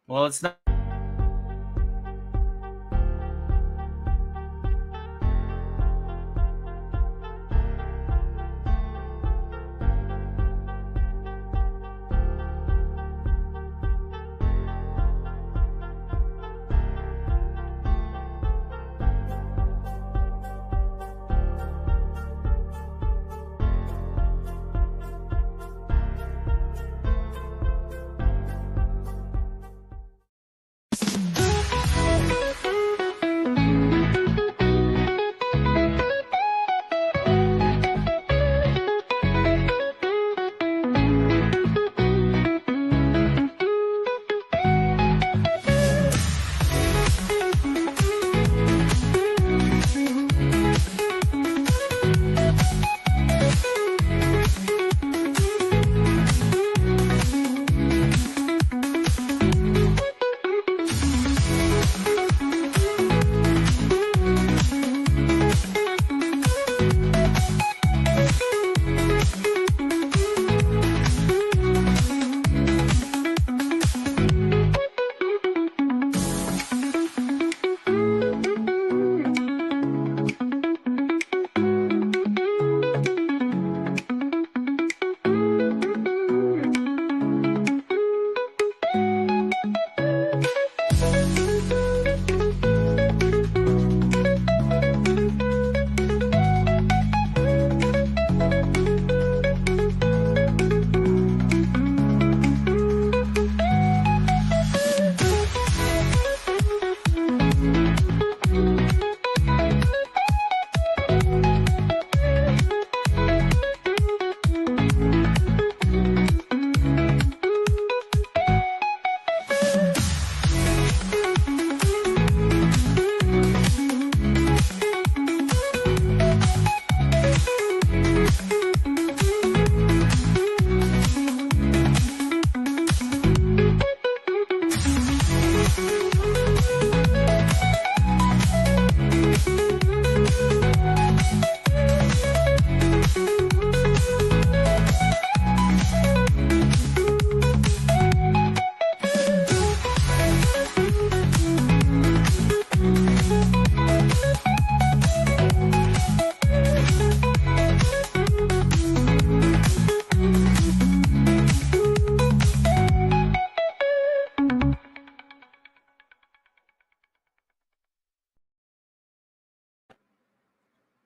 Well, it's not.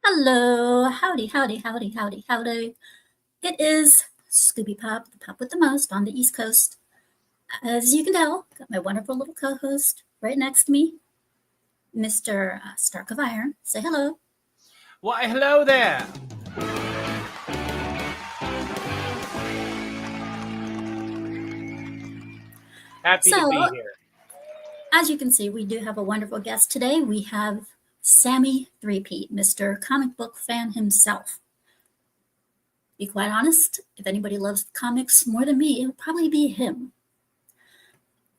Hello, howdy, howdy, howdy, howdy, howdy. It is Scooby Pup, the pup with the most on the East Coast. As you can tell, got my wonderful little co-host right next to me, Mr. Stark of Iron. Say hello. Why, hello there. Happy to be here. As you can see, we do have a wonderful guest today. We have Sammy3peat, Mr. Comic Book Fan himself. To be quite honest, if anybody loves comics more than me, it would probably be him,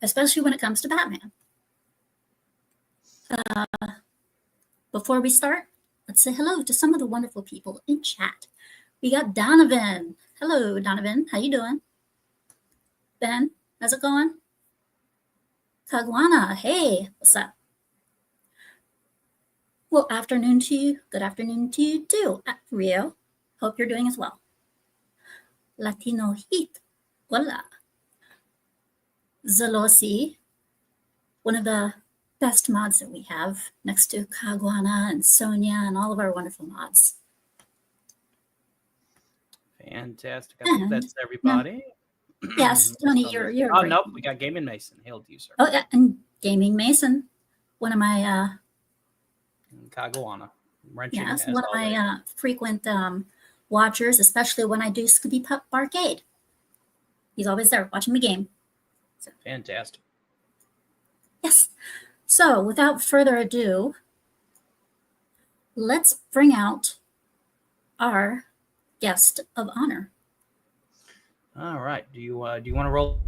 especially when it comes to Batman. Before we start, let's say hello to some of the wonderful people in chat. We got Donovan. Hello, Donovan. How you doing? Ben, how's it going? Kagwana, hey, what's up? Well, afternoon to you. Good afternoon to you too, Rio. Hope you're doing as well. Latino Heat, hola. Zalosi, one of the best mods that we have next to Kagwana and Sonia and all of our wonderful mods. Fantastic. I think that's everybody. Yes, Tony, you're Oh, great. nope, we got Gaming Mason. Hail to you, sir. Oh, yeah, and Gaming Mason, one of my Kagawana. Wrenching yes, as one of always. my frequent watchers, especially when I do Scooby Pup Barcade. He's always there watching me game. So, fantastic. yes. So without further ado, let's bring out our guest of honor. All right. Do you want to roll?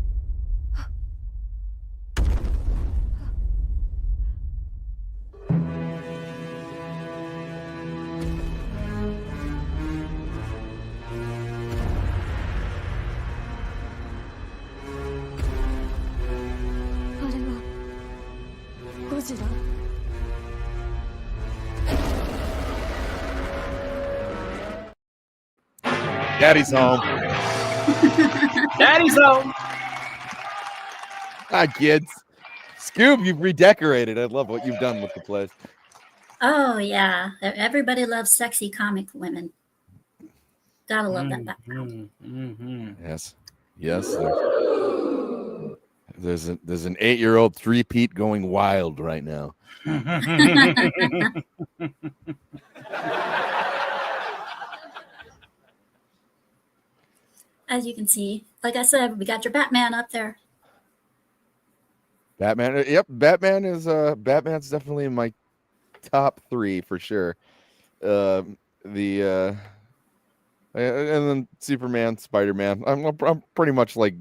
Let's do that. Daddy's home. Daddy's home. Hi, kids. Scoob, you've redecorated. I love what you've done with the place. Oh, yeah. Everybody loves sexy comic women. Gotta love that background. Yes. There's an 8-year-old 3-peat going wild right now. As you can see, like I said, we got your Batman up there. Batman. Yep, Batman's definitely in my top 3 for sure. And then Superman, Spider-Man. I'm pretty much like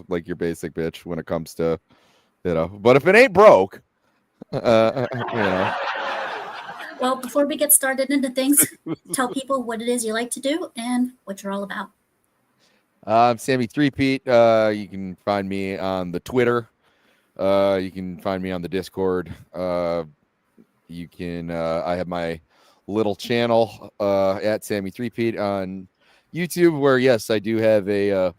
like your basic bitch when it comes to But if it ain't broke, Well, before we get started into things, tell people what it is you like to do and what you're all about. I'm Sammy3peat. You can find me on the Twitter. You can find me on the Discord. You can. I have my little channel at Sammy3peat on YouTube, where yes, I do have a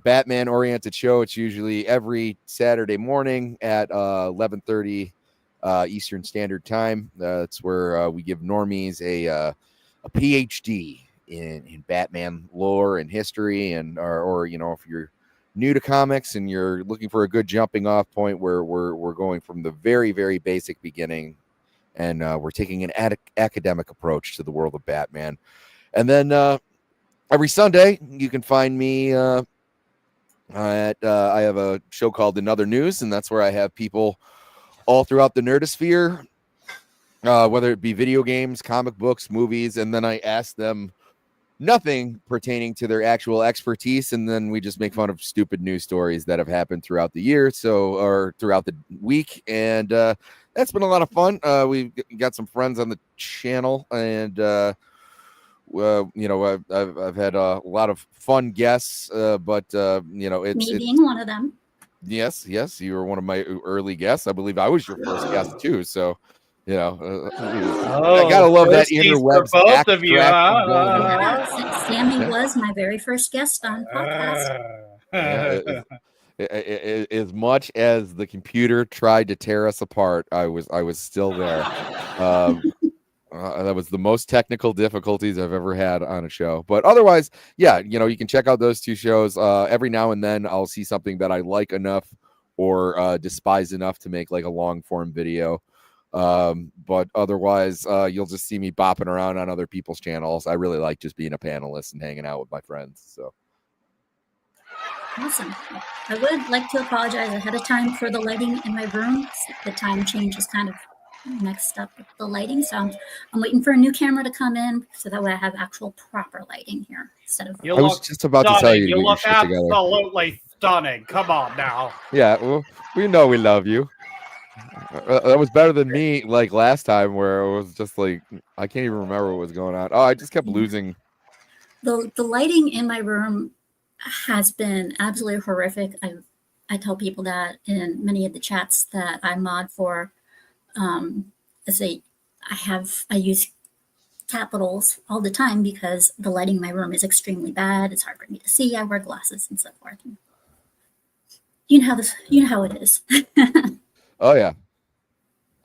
Batman oriented show. It's usually every Saturday morning at 11:30 Eastern Standard Time. That's where we give normies a PhD in Batman lore and history, and or if you're new to comics and you're looking for a good jumping off point, where we're going from the very, very basic beginning, and we're taking an academic approach to the world of Batman. And then every Sunday you can find me I have a show called Another News, and that's where I have people all throughout the nerdosphere, whether it be video games, comic books, movies, and then I ask them nothing pertaining to their actual expertise, and then we just make fun of stupid news stories that have happened throughout the year, or throughout the week, and that's been a lot of fun. We've got some friends on the channel, and I've had a lot of fun guests, but it's Me being one of them. Yes, you were one of my early guests. I believe I was your first guest too. So, I gotta love that interwebs. For both of you. Yeah, Sammy was my very first guest on PAWCAST. As much as the computer tried to tear us apart, I was still there. That was the most technical difficulties I've ever had on a show. But otherwise, yeah, you can check out those 2 shows. Every now and then I'll see something that I like enough or despise enough to make like a long form video. But otherwise, you'll just see me bopping around on other people's channels. I really like just being a panelist and hanging out with my friends. So awesome. I would like to apologize ahead of time for the lighting in my room. The time change is kind of mixed up with the lighting, so I'm waiting for a new camera to come in so that way I have actual proper lighting here instead of. I was just about to tell you to get your shit together. Absolutely stunning. Come on now. Yeah, well, we know we love you. That was better than me like last time, where it was just like I can't even remember what was going on. Oh, I just kept losing. The lighting in my room has been absolutely horrific. I tell people that in many of the chats that I mod for. I use capitals all the time because the lighting in my room is extremely bad. It's hard for me to see. I wear glasses and so forth. You know how it is. Oh yeah.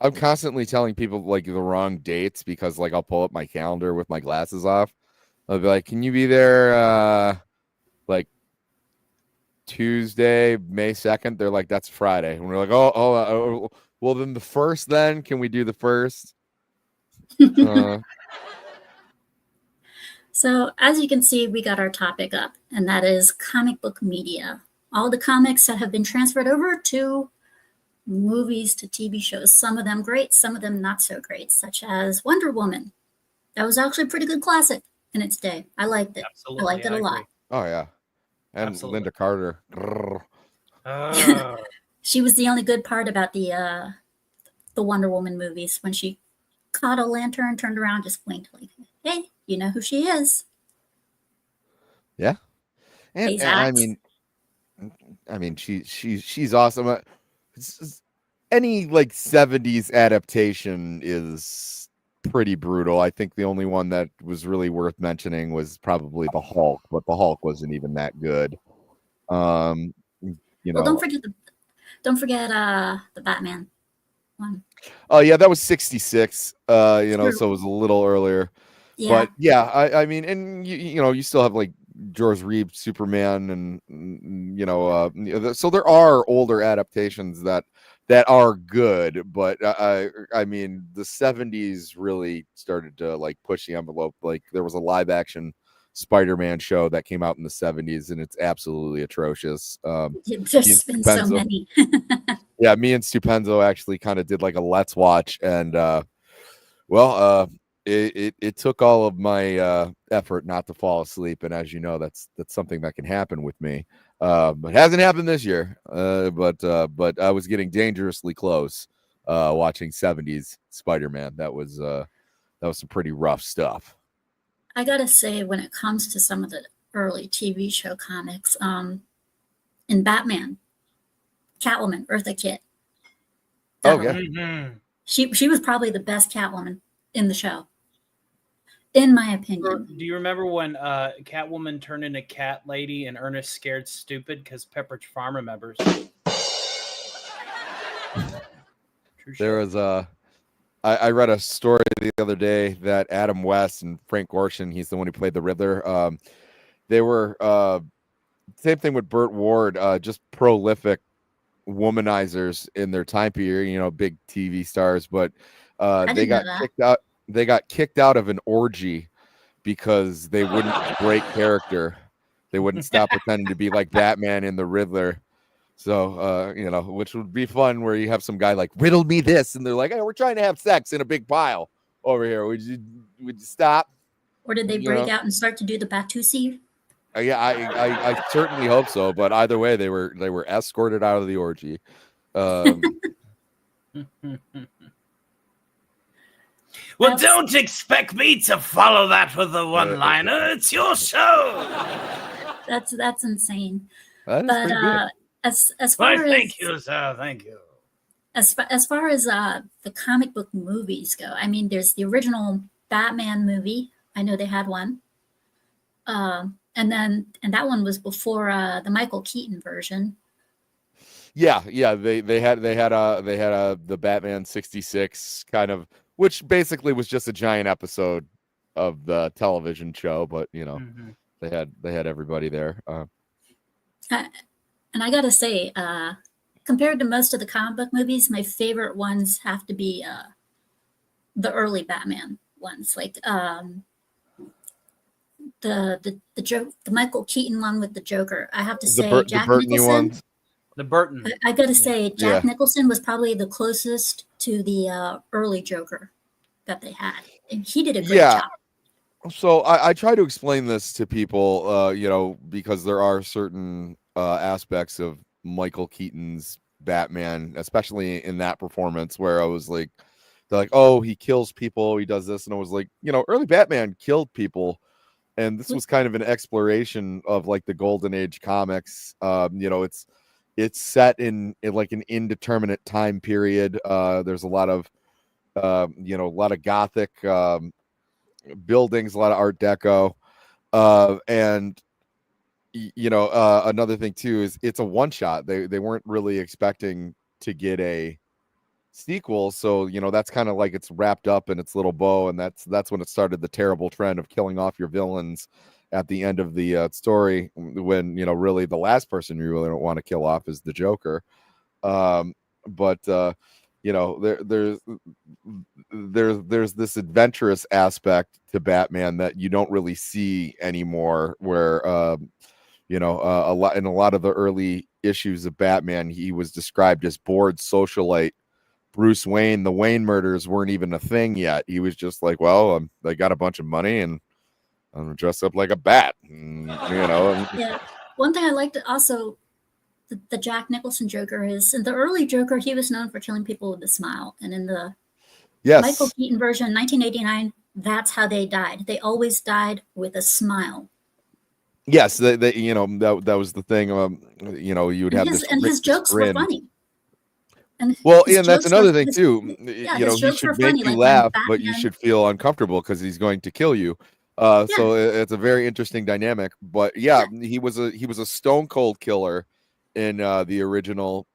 I'm constantly telling people like the wrong dates because like I'll pull up my calendar with my glasses off. I'll be like, can you be there like Tuesday, May 2nd? They're like, that's Friday. And we're like, oh, well then the 1st then? Can we do the 1st? So as you can see, we got our topic up, and that is comic book media. All the comics that have been transferred over to movies, to TV shows, some of them great, some of them not so great, such as Wonder Woman. That was actually a pretty good classic in its day. I liked it. Absolutely, I liked it a lot. Oh yeah. And Absolutely. Linda Carter. She was the only good part about the Wonder Woman movies, when she caught a lantern, turned around, just winked like, hey, you know who she is. Yeah. And I mean she's awesome. any like 70s adaptation is pretty brutal. I think the only one that was really worth mentioning was probably the Hulk, but the Hulk wasn't even that good. You Well, know, don't forget the Batman one. oh yeah, that was 66. You know, Sure. so it was a little earlier. Yeah. But yeah, I mean, and you know, you still have like George Reeves Superman, and you know, so there are older adaptations that are good, but I mean, the 70s really started to like push the envelope. Like there was a live action Spider-Man show that came out in the 70s, and it's absolutely atrocious. There's been so many. Yeah, me and Stupenzo actually kind of did like a let's watch, and it took all of my effort not to fall asleep, and as you know, that's something that can happen with me. But hasn't happened this year. But I was getting dangerously close watching 70s Spider-Man. That was some pretty rough stuff. I gotta say, when it comes to some of the early TV show comics, in Batman, Catwoman, Eartha Kitt. Okay. She was probably the best Catwoman in the show, in my opinion. Do you remember when Catwoman turned into Cat Lady and Ernest Scared Stupid because Pepperidge Farm remembers? There was I read a story the other day that Adam West and Frank Gorshin, he's the one who played the Riddler. They were same thing with Burt Ward, just prolific womanizers in their time period, you know, big TV stars, but they got kicked out. They got kicked out of an orgy because they wouldn't break character. They wouldn't stop pretending to be like Batman and the Riddler. So, you know, which would be fun where you have some guy like riddle me this, and they're like, hey, we're trying to have sex in a big pile over here. Would you stop? Or did they break out and start to do the Batusi? Yeah, I certainly hope so. But either way, they were escorted out of the orgy. Well, don't expect me to follow that with a one-liner. It's your show. That's insane. That is pretty good. As far as thank you, sir. Thank you. As far as the comic book movies go, I mean, there's the original Batman movie. I know they had one, and that one was before the Michael Keaton version. Yeah, they had the Batman 66 kind of, which basically was just a giant episode of the television show, but you know, they had everybody there. And I gotta say, compared to most of the comic book movies, my favorite ones have to be the early Batman ones, like the Michael Keaton one with the Joker. I have to say, Jack Nicholson. The Burton. I gotta say, Jack Nicholson was probably the closest to the early Joker that they had, and he did a great job. So I try to explain this to people, you know, because there are certain aspects of Michael Keaton's Batman, especially in that performance, where I was like, they're like, oh, he kills people, he does this, and I was like, you know, early Batman killed people, and this was kind of an exploration of like the golden age comics. You know, it's set in like an indeterminate time period. There's a lot of you know, a lot of Gothic buildings, a lot of Art Deco, and you know, another thing too is it's a one shot. They weren't really expecting to get a sequel, so you know, that's kind of like it's wrapped up in its little bow, and that's when it started the terrible trend of killing off your villains at the end of the story, when you know, really the last person you really don't want to kill off is the Joker. But you know, there's this adventurous aspect to Batman that you don't really see anymore, where you know, a lot of the early issues of Batman, he was described as bored socialite Bruce Wayne. The Wayne murders weren't even a thing yet. He was just like, well, they got a bunch of money and I'm dressed up like a bat, and, you know. Yeah. One thing I liked also, the Jack Nicholson Joker is, in the early Joker, he was known for killing people with a smile, and in the Michael Keaton version, 1989, that's how they died. They always died with a smile. Yes, they you know, that was the thing. You know, you would have his jokes were funny. And Well, his and that's jokes were another thing too. yeah, You know, his he jokes were should make funny. you Like when laugh, but you Batman, should feel uncomfortable because he's going to kill you. yeah, So it's a very interesting dynamic. But yeah, yeah, he was a stone cold killer in the original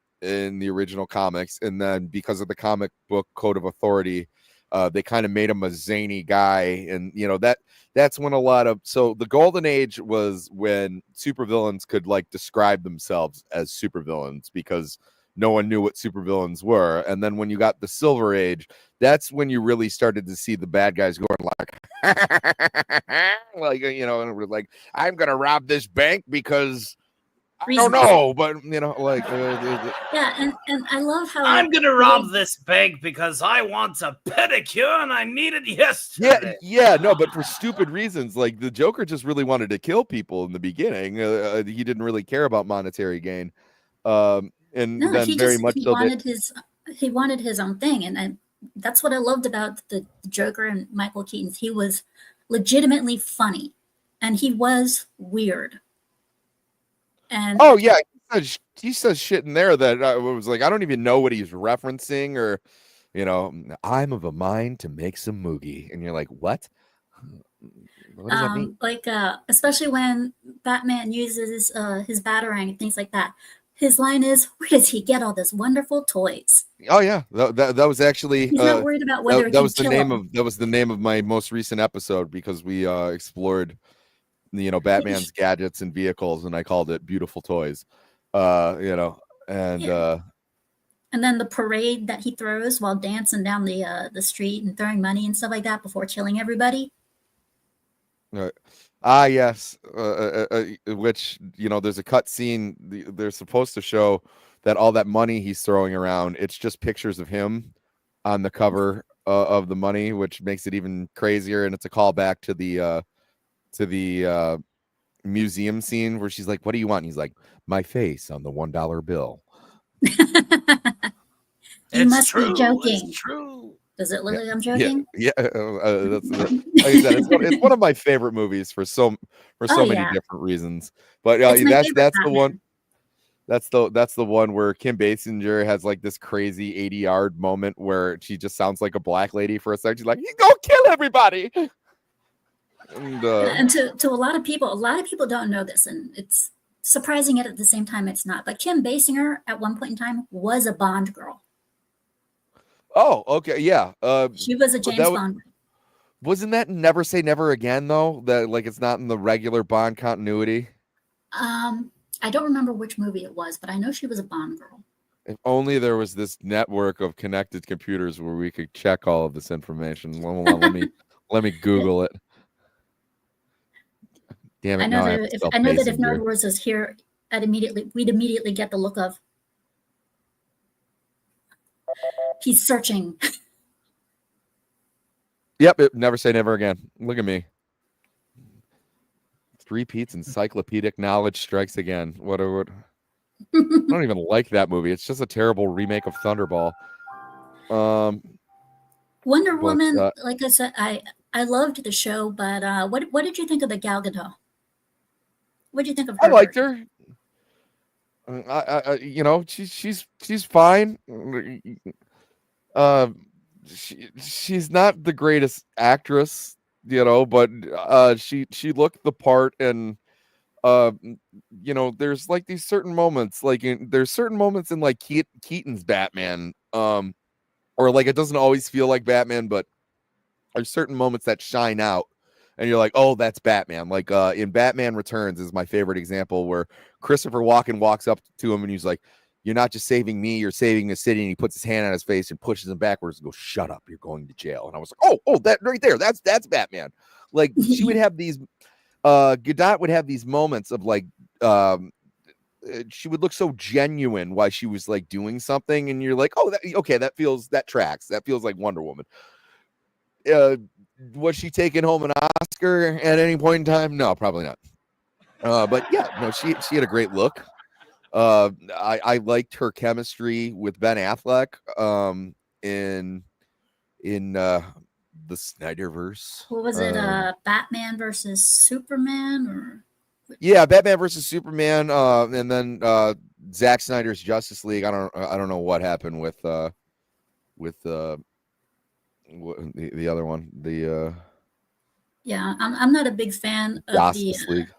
comics, and then because of the comic book code of authority, they kind of made him a zany guy, and you know that's when a lot of so the golden age was when supervillains could like describe themselves as supervillains because no one knew what supervillains were. And then when you got the silver age, that's when you really started to see the bad guys going like like you know, and it was like, I'm gonna rob this bank because I don't reasons. know, but you know, like Yeah, and I love how I'm gonna the rob way this bank because I want a pedicure and I need it yeah, yesterday. yeah, no, but for stupid reasons. Like the Joker just really wanted to kill people in the beginning. He didn't really care about monetary gain. And no, then very much he so that wanted his own thing, and that's what I loved about the Joker and Michael Keaton's. He was legitimately funny, and he was weird. And oh yeah, he says shit in there that I was like, I don't even know what he's referencing, or you know, I'm of a mind to make some moogie, and you're like, what? What does that mean? like especially when Batman uses his batarang and things like that. His line is, "Where does he get all these wonderful toys?" Oh yeah, that was actually He's not worried about whether he that can was the kill name him. of my most recent episode because we explored Batman's gadgets and vehicles, and I called it Beautiful Toys. You know, and Yeah. And then the parade that he throws while dancing down the street and throwing money and stuff like that before killing everybody. Yes, which there's a cut scene. They're supposed to show that all that money he's throwing around, it's just pictures of him on the cover of the money, which makes it even crazier. And it's a callback to the museum scene where she's like, "What do you want?" And he's like, "My face on the $1 bill." You It's must be true. It's joking. true. Does it look Yeah, like I'm yeah, joking? yeah. That's like I said, it's one of my favorite movies for so Oh many yeah, different reasons. But it's my favorite that's the one. Batman. That's the one where Kim Basinger has like this crazy 80-yard moment where she just sounds like a black lady for a second. She's like, "You go kill everybody." And Yeah, and to a lot of people don't know this, and it's surprising yet at the same time it's not. But Kim Basinger at one point in time was a Bond girl. oh, okay, yeah. She was a But that James Bond girl. wasn't that Never Say Never Again though. That like it's not in the regular Bond continuity. I don't remember which movie it was, but I know she was a Bond girl. If only there was this network of connected computers where we could check all of this information. Hold on, let me Google it. Damn it! Now I have to spell I know that if Basinger. Nerd was here, we'd immediately get the look of he's searching. Yep, Never Say Never Again. Look at me. 3Peat's encyclopedic knowledge strikes again. I don't even like that movie. It's just a terrible remake of Thunderball. Wonder But Woman, like I said, I loved the show, but what did you think of the Gal Gadot? What did you think of I her liked version? her. She's fine. She's not the greatest actress, but she looked the part, and there's like these certain moments, like there's certain moments in like Keaton's Batman, or like it doesn't always feel like Batman, but there's certain moments that shine out and you're like, oh, that's Batman. Like in Batman Returns is my favorite example, where Christopher Walken walks up to him and he's like, "You're not just saving me, you're saving the city." And he puts his hand on his face and pushes him backwards and goes, "Shut up, you're going to jail." And I was like, oh, that right there, that's Batman. Like she would have these Godot would have these moments of like she would look so genuine while she was like doing something, and you're like, oh, that tracks. That feels like Wonder Woman. Was she taking home an Oscar at any point in time? No, probably not. But yeah, no, she had a great look. I liked her chemistry with Ben Affleck in the Snyderverse. What was it? Batman versus Superman, or Yeah, Batman versus Superman, and then Zack Snyder's Justice League. I don't know what happened with the other one, the Yeah, I'm not a big fan of the. Justice League.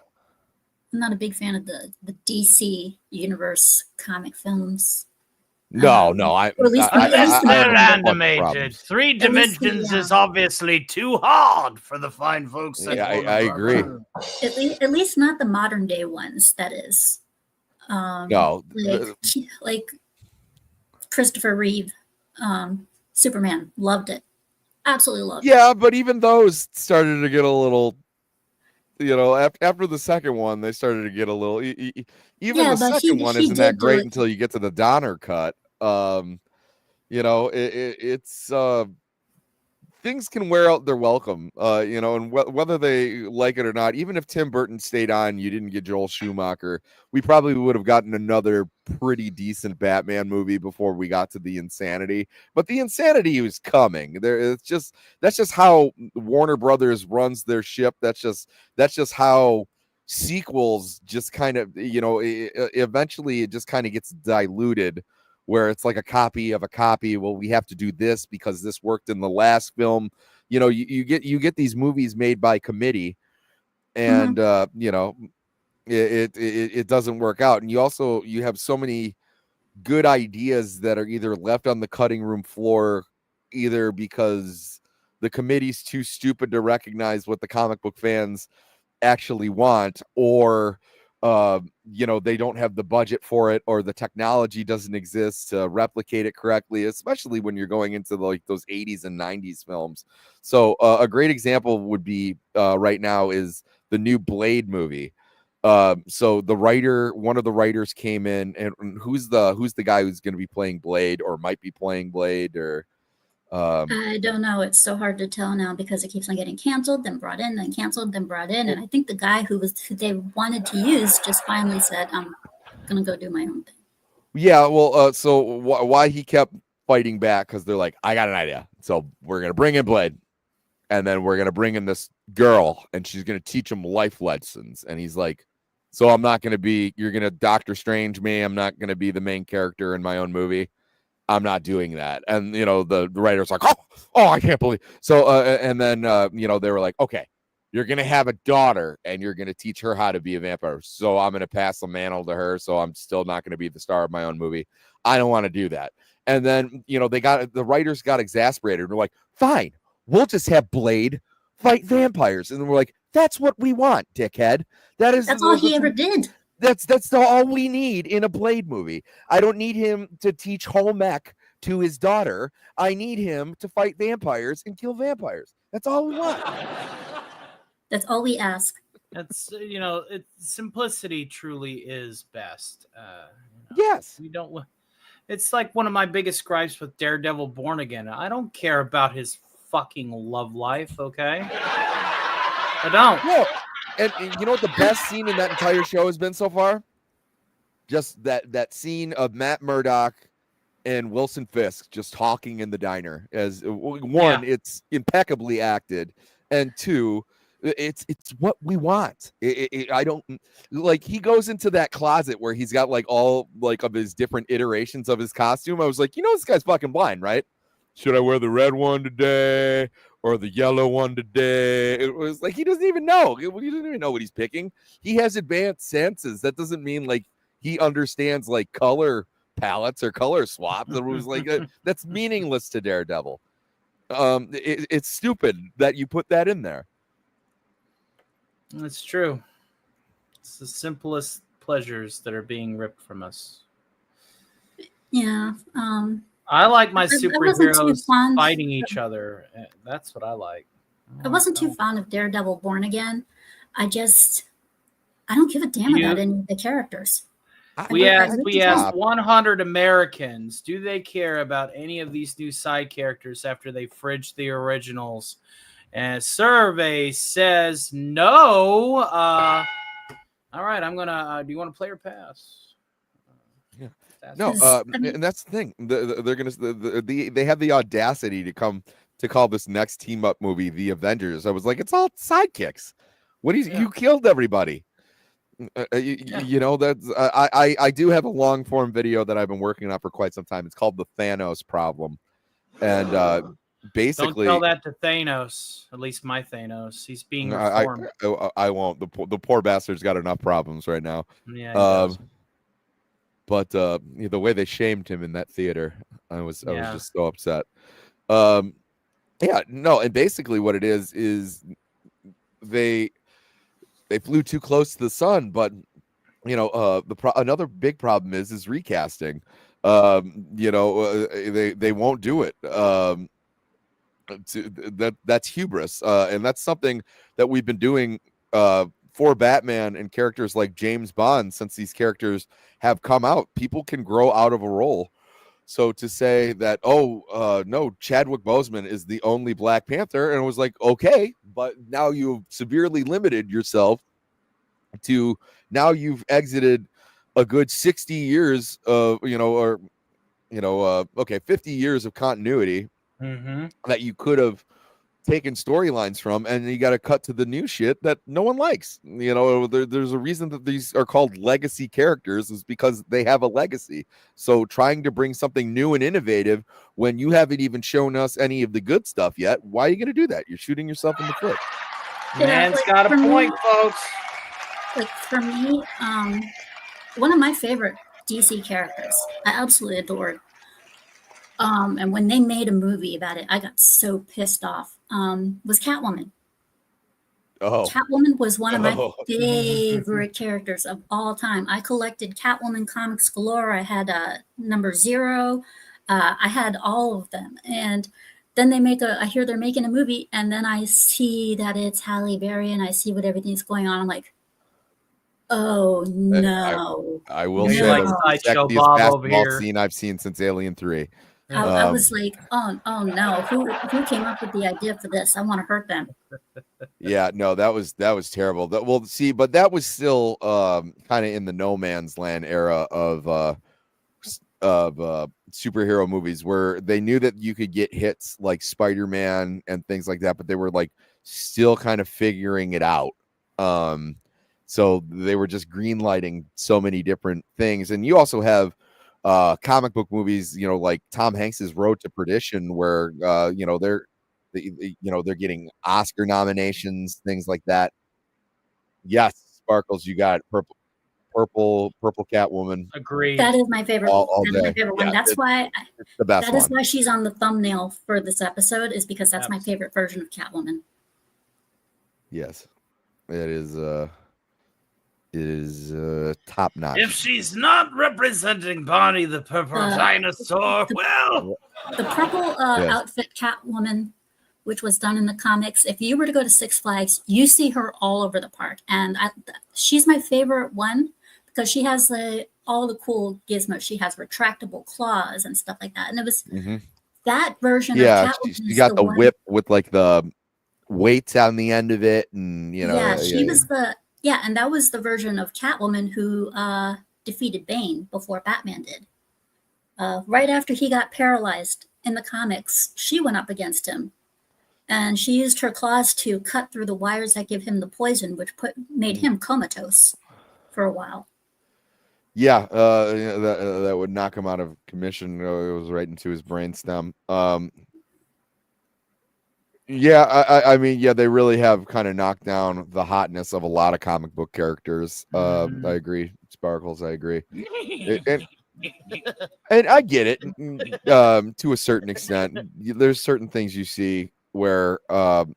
I'm not a big fan of the DC universe comic films. No, Or at least I They're have animated. problems. 3 dimensions is obviously too hard for the fine folks. Yeah, I agree. At least not the modern day ones. That is. No, like Christopher Reeve, Superman, loved it, absolutely loved it. Yeah, but even those started to get a little, after the second one, they started to get a little. Even the second one isn't that great until you get to the Donner cut. It's things can wear out their welcome, and whether they like it or not, even if Tim Burton stayed on, you didn't get Joel Schumacher, we probably would have gotten another pretty decent Batman movie before we got to the insanity. But the insanity was coming. That's just how Warner Brothers runs their ship. That's just how sequels just kind of, eventually it just kind of gets diluted, where it's like a copy of a copy. Well, we have to do this because this worked in the last film. You get these movies made by committee, and it doesn't work out. And you have so many good ideas that are either left on the cutting room floor, either because the committee's too stupid to recognize what the comic book fans actually want, or they don't have the budget for it, or the technology doesn't exist to replicate it correctly, especially when you're going into like those 80s and 90s films. So a great example would be right now is the new Blade movie. So one of the writers came in, and who's the guy who's going to be playing Blade, or might be playing Blade, or I don't know. It's so hard to tell now because it keeps on getting canceled, then brought in, then canceled, then brought in. And I think the guy who they wanted to use just finally said, I'm going to go do my own thing. Yeah, well, so why he kept fighting back, because they're like, I got an idea. So we're going to bring in Blade, and then we're going to bring in this girl, and she's going to teach him life lessons. And he's like, so you're going to Doctor Strange me. I'm not going to be the main character in my own movie. I'm not doing that. And, the writer's like, oh, I can't believe. So, and then, they were like, okay, you're going to have a daughter and you're going to teach her how to be a vampire. So I'm going to pass the mantle to her. So I'm still not going to be the star of my own movie. I don't want to do that. And then, the writers got exasperated. They're like, fine, we'll just have Blade fight vampires. And we're like, that's what we want, dickhead. That's all he ever did. That's all we need in a Blade movie. I don't need him to teach home ec to his daughter. I need him to fight vampires and kill vampires. That's all we want. That's all we ask. That's simplicity truly is best. Yes. We don't. It's like one of my biggest gripes with Daredevil Born Again. I don't care about his fucking love life. Okay, I don't. No. And you know what the best scene in that entire show has been so far? Just that scene of Matt Murdock and Wilson Fisk just talking in the diner. As one, it's impeccably acted, and two, it's what we want. I don't like. He goes into that closet where he's got like all like of his different iterations of his costume. I was like, this guy's fucking blind, right? Should I wear the red one today or the yellow one today? It was like he doesn't even know. He doesn't even know what he's picking. He has advanced senses. That doesn't mean like he understands like color palettes or color swaps. It was like that's meaningless to Daredevil. It's stupid that you put that in there. That's true. It's the simplest pleasures that are being ripped from us. Yeah. I like my superheroes fighting each other. That's what I like. I wasn't too fond of Daredevil Born Again. I don't give a damn about any of the characters. We asked 100 Americans, do they care about any of these new side characters after they fridged the originals? And a survey says no. All right, I'm gonna. Do you want to play or pass? Yeah. And that's the thing. They have the audacity to call this next team up movie The Avengers. I was like, it's all sidekicks. You killed everybody. You know, that's I do have a long form video that I've been working on for quite some time. It's called the Thanos problem, and basically, don't tell that to Thanos. At least my Thanos. He's being reformed. I won't. The poor bastard's got enough problems right now. Yeah, he does. But the way they shamed him in that theater, I was just so upset. Yeah, no, and basically what it is they flew too close to the sun, but you know, another big problem is recasting. You know, they won't do it. That's hubris, and that's something that we've been doing for Batman and characters like James Bond since these characters have come out. People can grow out of a role. So to say that, no, Chadwick Boseman is the only Black Panther, and it was like, okay, but now you've severely limited yourself to, now you've exited a good 60 years of, 50 years of continuity that you could have taken storylines from, and you got to cut to the new shit that no one likes. You know, there's a reason that these are called legacy characters, is because they have a legacy. So trying to bring something new and innovative when you haven't even shown us any of the good stuff yet, why are you going to do that? You're shooting yourself in the foot. Man's got a point, folks. Like for me, one of my favorite DC characters, I absolutely adored. And when they made a movie about it, I got so pissed off. Was Catwoman. Oh. Catwoman was one of my favorite characters of all time. I collected Catwoman comics galore. I had number 0. I had all of them. And then I hear they're making a movie, and then I see that it's Halle Berry, and I see what everything's going on. I'm like, oh no! I will say that's the sexiest basketball scene I've seen since Alien 3. I was like, oh no! Who came up with the idea for this? I want to hurt them. Yeah, no, that was terrible. But that was still kind of in the no man's land era of superhero movies, where they knew that you could get hits like Spider-Man and things like that, but they were like still kind of figuring it out. So they were just greenlighting so many different things. And you also have comic book movies, you know, like Tom Hanks's Road to Perdition, where they're getting Oscar nominations, things like that. Yes, Sparkles, you got purple Catwoman. Agreed. That is my favorite. That's my favorite one. That's why it's the best. That is why she's on the thumbnail for this episode, is because that's my favorite version of Catwoman. Yes, it is top notch. If she's not representing Bonnie the purple dinosaur, the purple outfit Catwoman, which was done in the comics, if you were to go to Six Flags, you see her all over the park, and she's my favorite one because she has all the cool gizmos. She has retractable claws and stuff like that, and it was that version. of Catwoman. She got the whip with like the weights on the end of it, and and that was the version of Catwoman who defeated Bane before Batman did. Right after he got paralyzed in the comics, she went up against him, and she used her claws to cut through the wires that give him the poison, which made him comatose for a while. Yeah, that would knock him out of commission. It was right into his brainstem. I mean, they really have kind of knocked down the hotness of a lot of comic book characters. I agree, Sparkles. I agree, and I get it to a certain extent. There's certain things you see where, so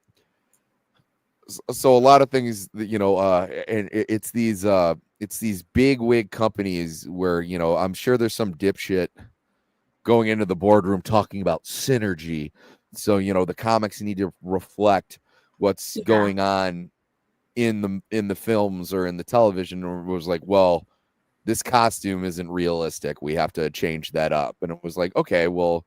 a lot of things that and it's these big wig companies where I'm sure there's some dipshit going into the boardroom talking about synergy. So, the comics need to reflect what's going on in the films or in the television. Or it was like, well, this costume isn't realistic. We have to change that up. And it was like, okay, well,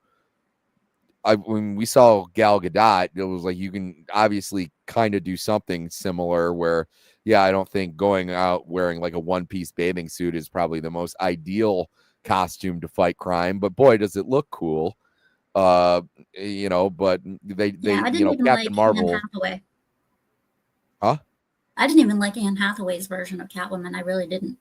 when we saw Gal Gadot, it was like, you can obviously kind of do something similar where, I don't think going out wearing like a one-piece bathing suit is probably the most ideal costume to fight crime. But boy, does it look cool. But they I didn't even Captain Marvel. Hathaway. Huh? I didn't even like Anne Hathaway's version of Catwoman. I really didn't.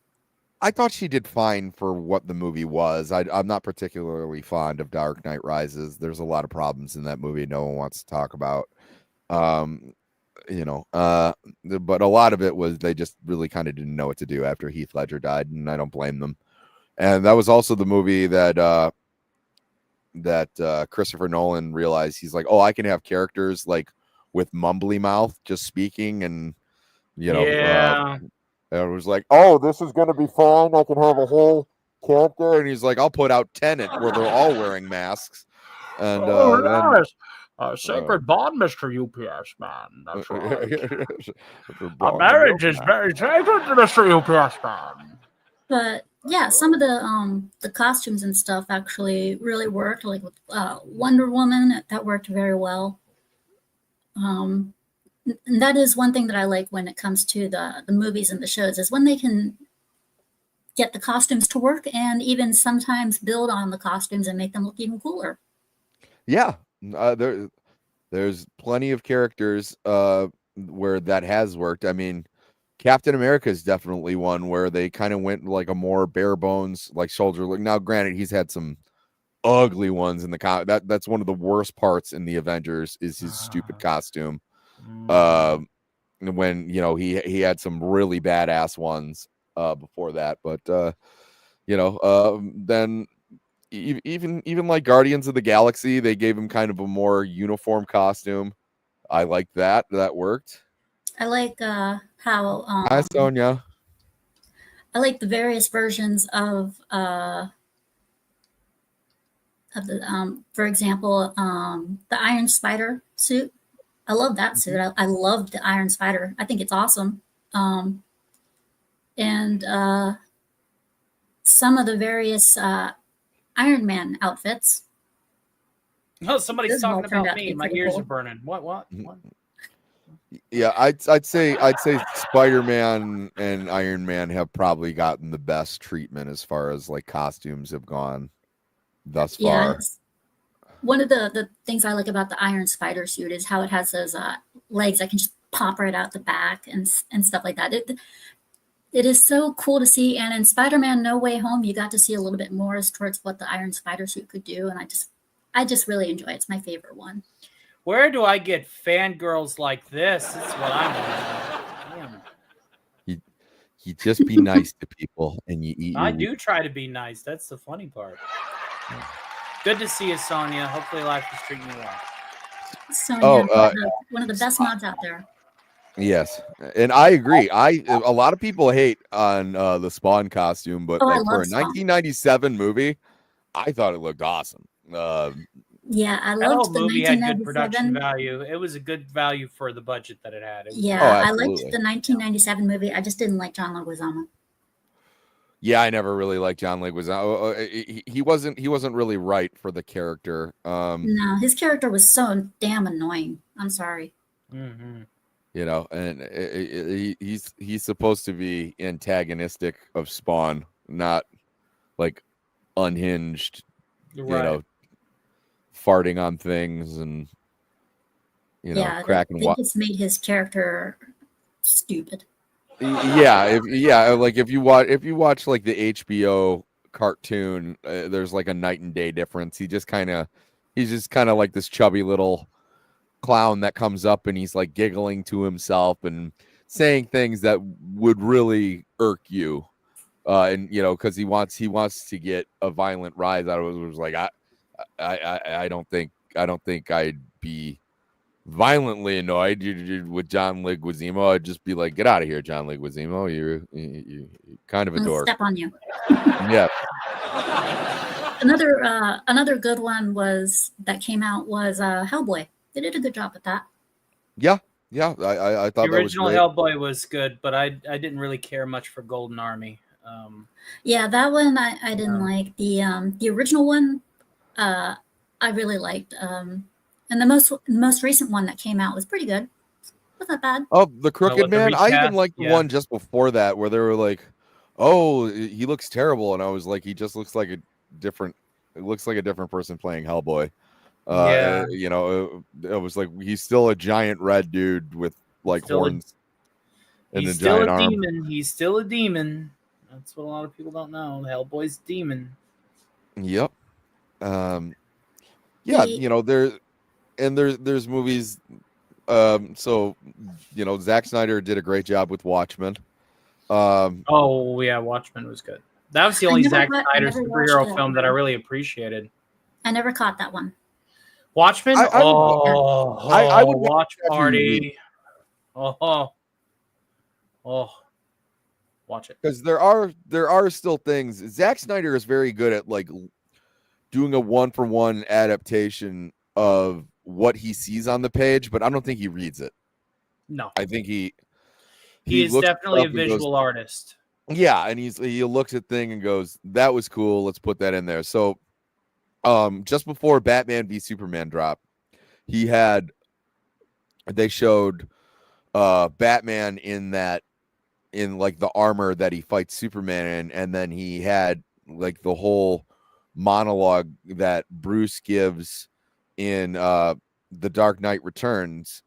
I thought she did fine for what the movie was. I'm not particularly fond of Dark Knight Rises. There's a lot of problems in that movie no one wants to talk about. But a lot of it was they just really kind of didn't know what to do after Heath Ledger died, and I don't blame them. And that was also the movie that Christopher Nolan realized. He's like, oh, I can have characters like with mumbly mouth just speaking, and and it was like, oh, this is gonna be fun. I can have a whole character, and he's like, I'll put out Tenet where they're all wearing masks. And sacred bond, Mr. UPS man. That's right. Our marriage is very sacred, Mr. UPS man. But yeah, some of the costumes and stuff actually really worked. Like with Wonder Woman, that worked very well. And that is one thing that I like when it comes to the movies and the shows, is when they can get the costumes to work and even sometimes build on the costumes and make them look even cooler. Yeah, there's plenty of characters where that has worked. I mean, Captain America is definitely one where they kind of went like a more bare bones, like soldier look. Now, granted, he's had some ugly ones in the that's one of the worst parts in the Avengers is his stupid costume. When he had some really badass ones before that, but then even like Guardians of the Galaxy, they gave him kind of a more uniform costume. I like that worked. I like how Hi, Sonia. I like the various versions of the for example, the Iron Spider suit. I love that suit. I love the Iron Spider. I think it's awesome. And some of the various Iron Man outfits. No, somebody's talking about me. My ears are burning. What? Yeah, I'd say Spider-Man and Iron Man have probably gotten the best treatment as far as like costumes have gone thus far. Yes. One of the things I like about the Iron Spider suit is how it has those legs that can just pop right out the back and stuff like that. It is so cool to see. And in Spider-Man No Way Home, you got to see a little bit more as towards what the Iron Spider suit could do. And I just really enjoy it. It's my favorite one. Where do I get fangirls like this? That's what I'm wondering. Damn. You just be nice to people and you eat. I do try to be nice. That's the funny part. Good to see you, Sonia. Hopefully life is treating you well. Sonia, one of the best mods out there. Yes, and I agree. A lot of people hate on the Spawn costume, but like for a 1997 movie, I thought it looked awesome. Yeah, I the loved the movie 1997. had good production value. It was a good value for the budget that it had. I liked the 1997 movie. I just didn't like John Leguizamo. Yeah, I never really liked John Leguizamo. He wasn't really right for the character. No, his character was so damn annoying. I'm sorry. Mm-hmm. And he's supposed to be antagonistic of Spawn, not like unhinged. Right. Farting on things and cracking. I think it's made his character stupid. If you watch like the HBO cartoon, there's like a night and day difference. He's just kind of like this chubby little clown that comes up and he's like giggling to himself and saying things that would really irk you, because he wants to get a violent rise out of it. It was like I don't think I'd be violently annoyed with John Leguizamo. I'd just be like, get out of here, John Leguizamo. You're kind of a dork. Step on you. Yeah. Another good one that came out was Hellboy. They did a good job with that. Yeah. I thought the original Hellboy was good, but I didn't really care much for Golden Army. That one I didn't like. The original one I really liked. And the most recent one that came out was pretty good. Wasn't that bad? Oh, the Crooked Man. I even liked the one just before that where they were like, "Oh, he looks terrible," and I was like, "He just looks like a different person playing Hellboy." It was like he's still a giant red dude with like horns He's still a demon. He's still a demon. That's what a lot of people don't know. Hellboy's a demon. Yep. Yeah, there's movies. So Zack Snyder did a great job with Watchmen. Oh yeah, Watchmen was good. That was the only Zack Snyder superhero film that I really appreciated. I never caught that one. Watchmen? I would watch party. Oh, watch it. Because there are still things. Zack Snyder is very good at like doing a 1-for-1 adaptation of what he sees on the page, but I don't think he reads it. No, I think he is definitely a visual artist. Yeah, and he looks at thing and goes, "That was cool. Let's put that in there." So, just before Batman v Superman dropped, they showed Batman in like the armor that he fights Superman in, and then he had like the whole monologue that Bruce gives in The Dark Knight Returns,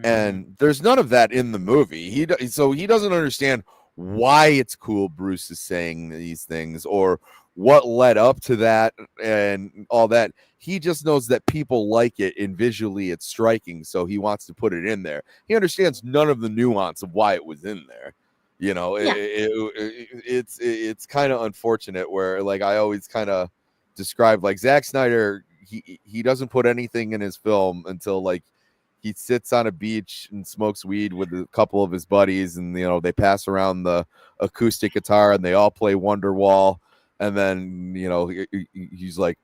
and there's none of that in the movie. So he doesn't understand why it's cool Bruce is saying these things or what led up to that and all that. He just knows that people like it and visually it's striking, so he wants to put it in there. He understands none of the nuance of why it was in there. It's kind of unfortunate where, like, I always kind of describe, like, Zack Snyder, he doesn't put anything in his film until like he sits on a beach and smokes weed with a couple of his buddies, and they pass around the acoustic guitar and they all play Wonderwall, and then he's like,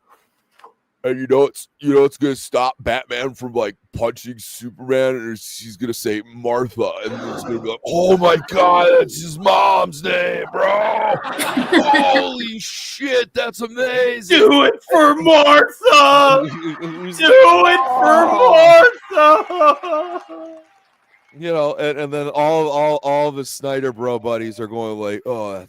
and it's gonna stop Batman from like punching Superman, and he's gonna say Martha, and it's gonna be like, oh my god, that's his mom's name, bro. Holy shit, that's amazing. Do it for Martha. Do it for Martha. And then all of his Snyder bro buddies are going like, oh,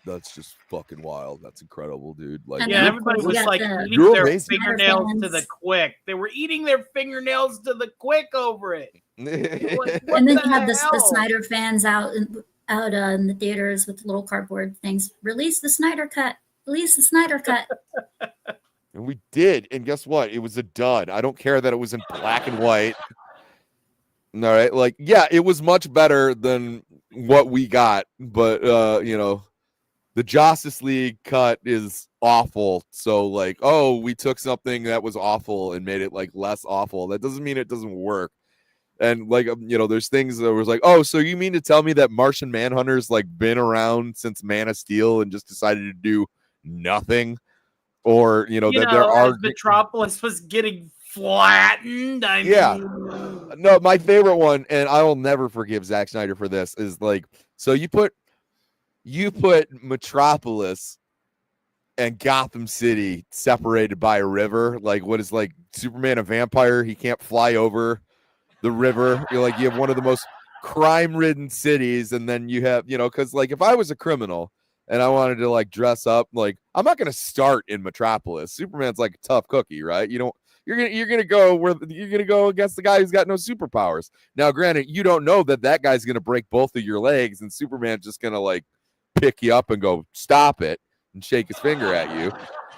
that's just fucking wild. That's incredible, dude. Like, yeah, everybody was like eating their fingernails to the quick. They were eating their fingernails to the quick over it. Like, and then you have the Snyder fans out in the theaters with little cardboard things. Release the Snyder cut. Release the Snyder cut. And we did, and guess what? It was a dud. I don't care that it was in black and white. All right, like, yeah, it was much better than what we got, but the Justice League cut is awful. So like, oh, we took something that was awful and made it like less awful. That doesn't mean it doesn't work. And like, there's things that was like, oh, so you mean to tell me that Martian Manhunter's like been around since Man of Steel and just decided to do nothing? Or that there are Metropolis was getting flattened. No, my favorite one, and I will never forgive Zack Snyder for this, is like, so you put Metropolis and Gotham City separated by a river. Like, what is, like, Superman a vampire? He can't fly over the river. You have one of the most crime-ridden cities, and then you have, because like, if I was a criminal and I wanted to like dress up, like, I'm not gonna start in Metropolis. Superman's like a tough cookie, right? You're gonna go against the guy who's got no superpowers. Now, granted, you don't know that guy's gonna break both of your legs, and Superman's just gonna like pick you up and go, stop it, and shake his finger at you.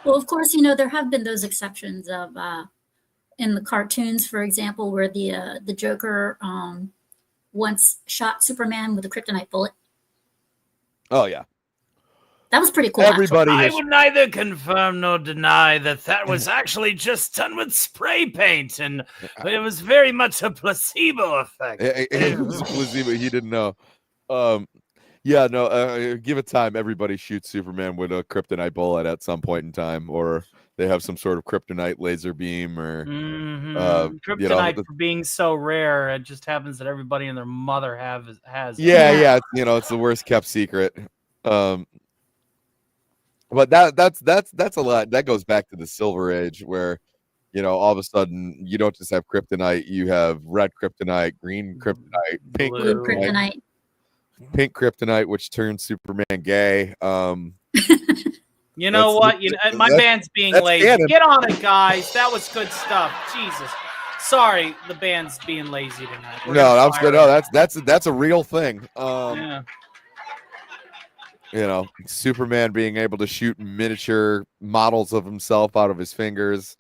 Well, of course, there have been those exceptions of in the cartoons, for example, where the Joker once shot Superman with a kryptonite bullet. Oh yeah. That was pretty cool. I would neither confirm nor deny that was actually just done with spray paint, and it was very much a placebo effect. It was a placebo. He didn't know. Give it time. Everybody shoots Superman with a kryptonite bullet at some point in time, or they have some sort of kryptonite laser beam, or kryptonite for being so rare. It just happens that everybody and their mother has. Yeah. It's the worst kept secret. But that's a lot. That goes back to the Silver Age, where all of a sudden you don't just have kryptonite, you have red kryptonite, green kryptonite, pink kryptonite, pink kryptonite, which turns Superman gay. You know what? My band's being lazy. Get on it, guys. That was good stuff. Jesus. Sorry, the band's being lazy tonight. No, I'm good. No, that's a real thing. Yeah. You know, Superman being able to shoot miniature models of himself out of his fingers,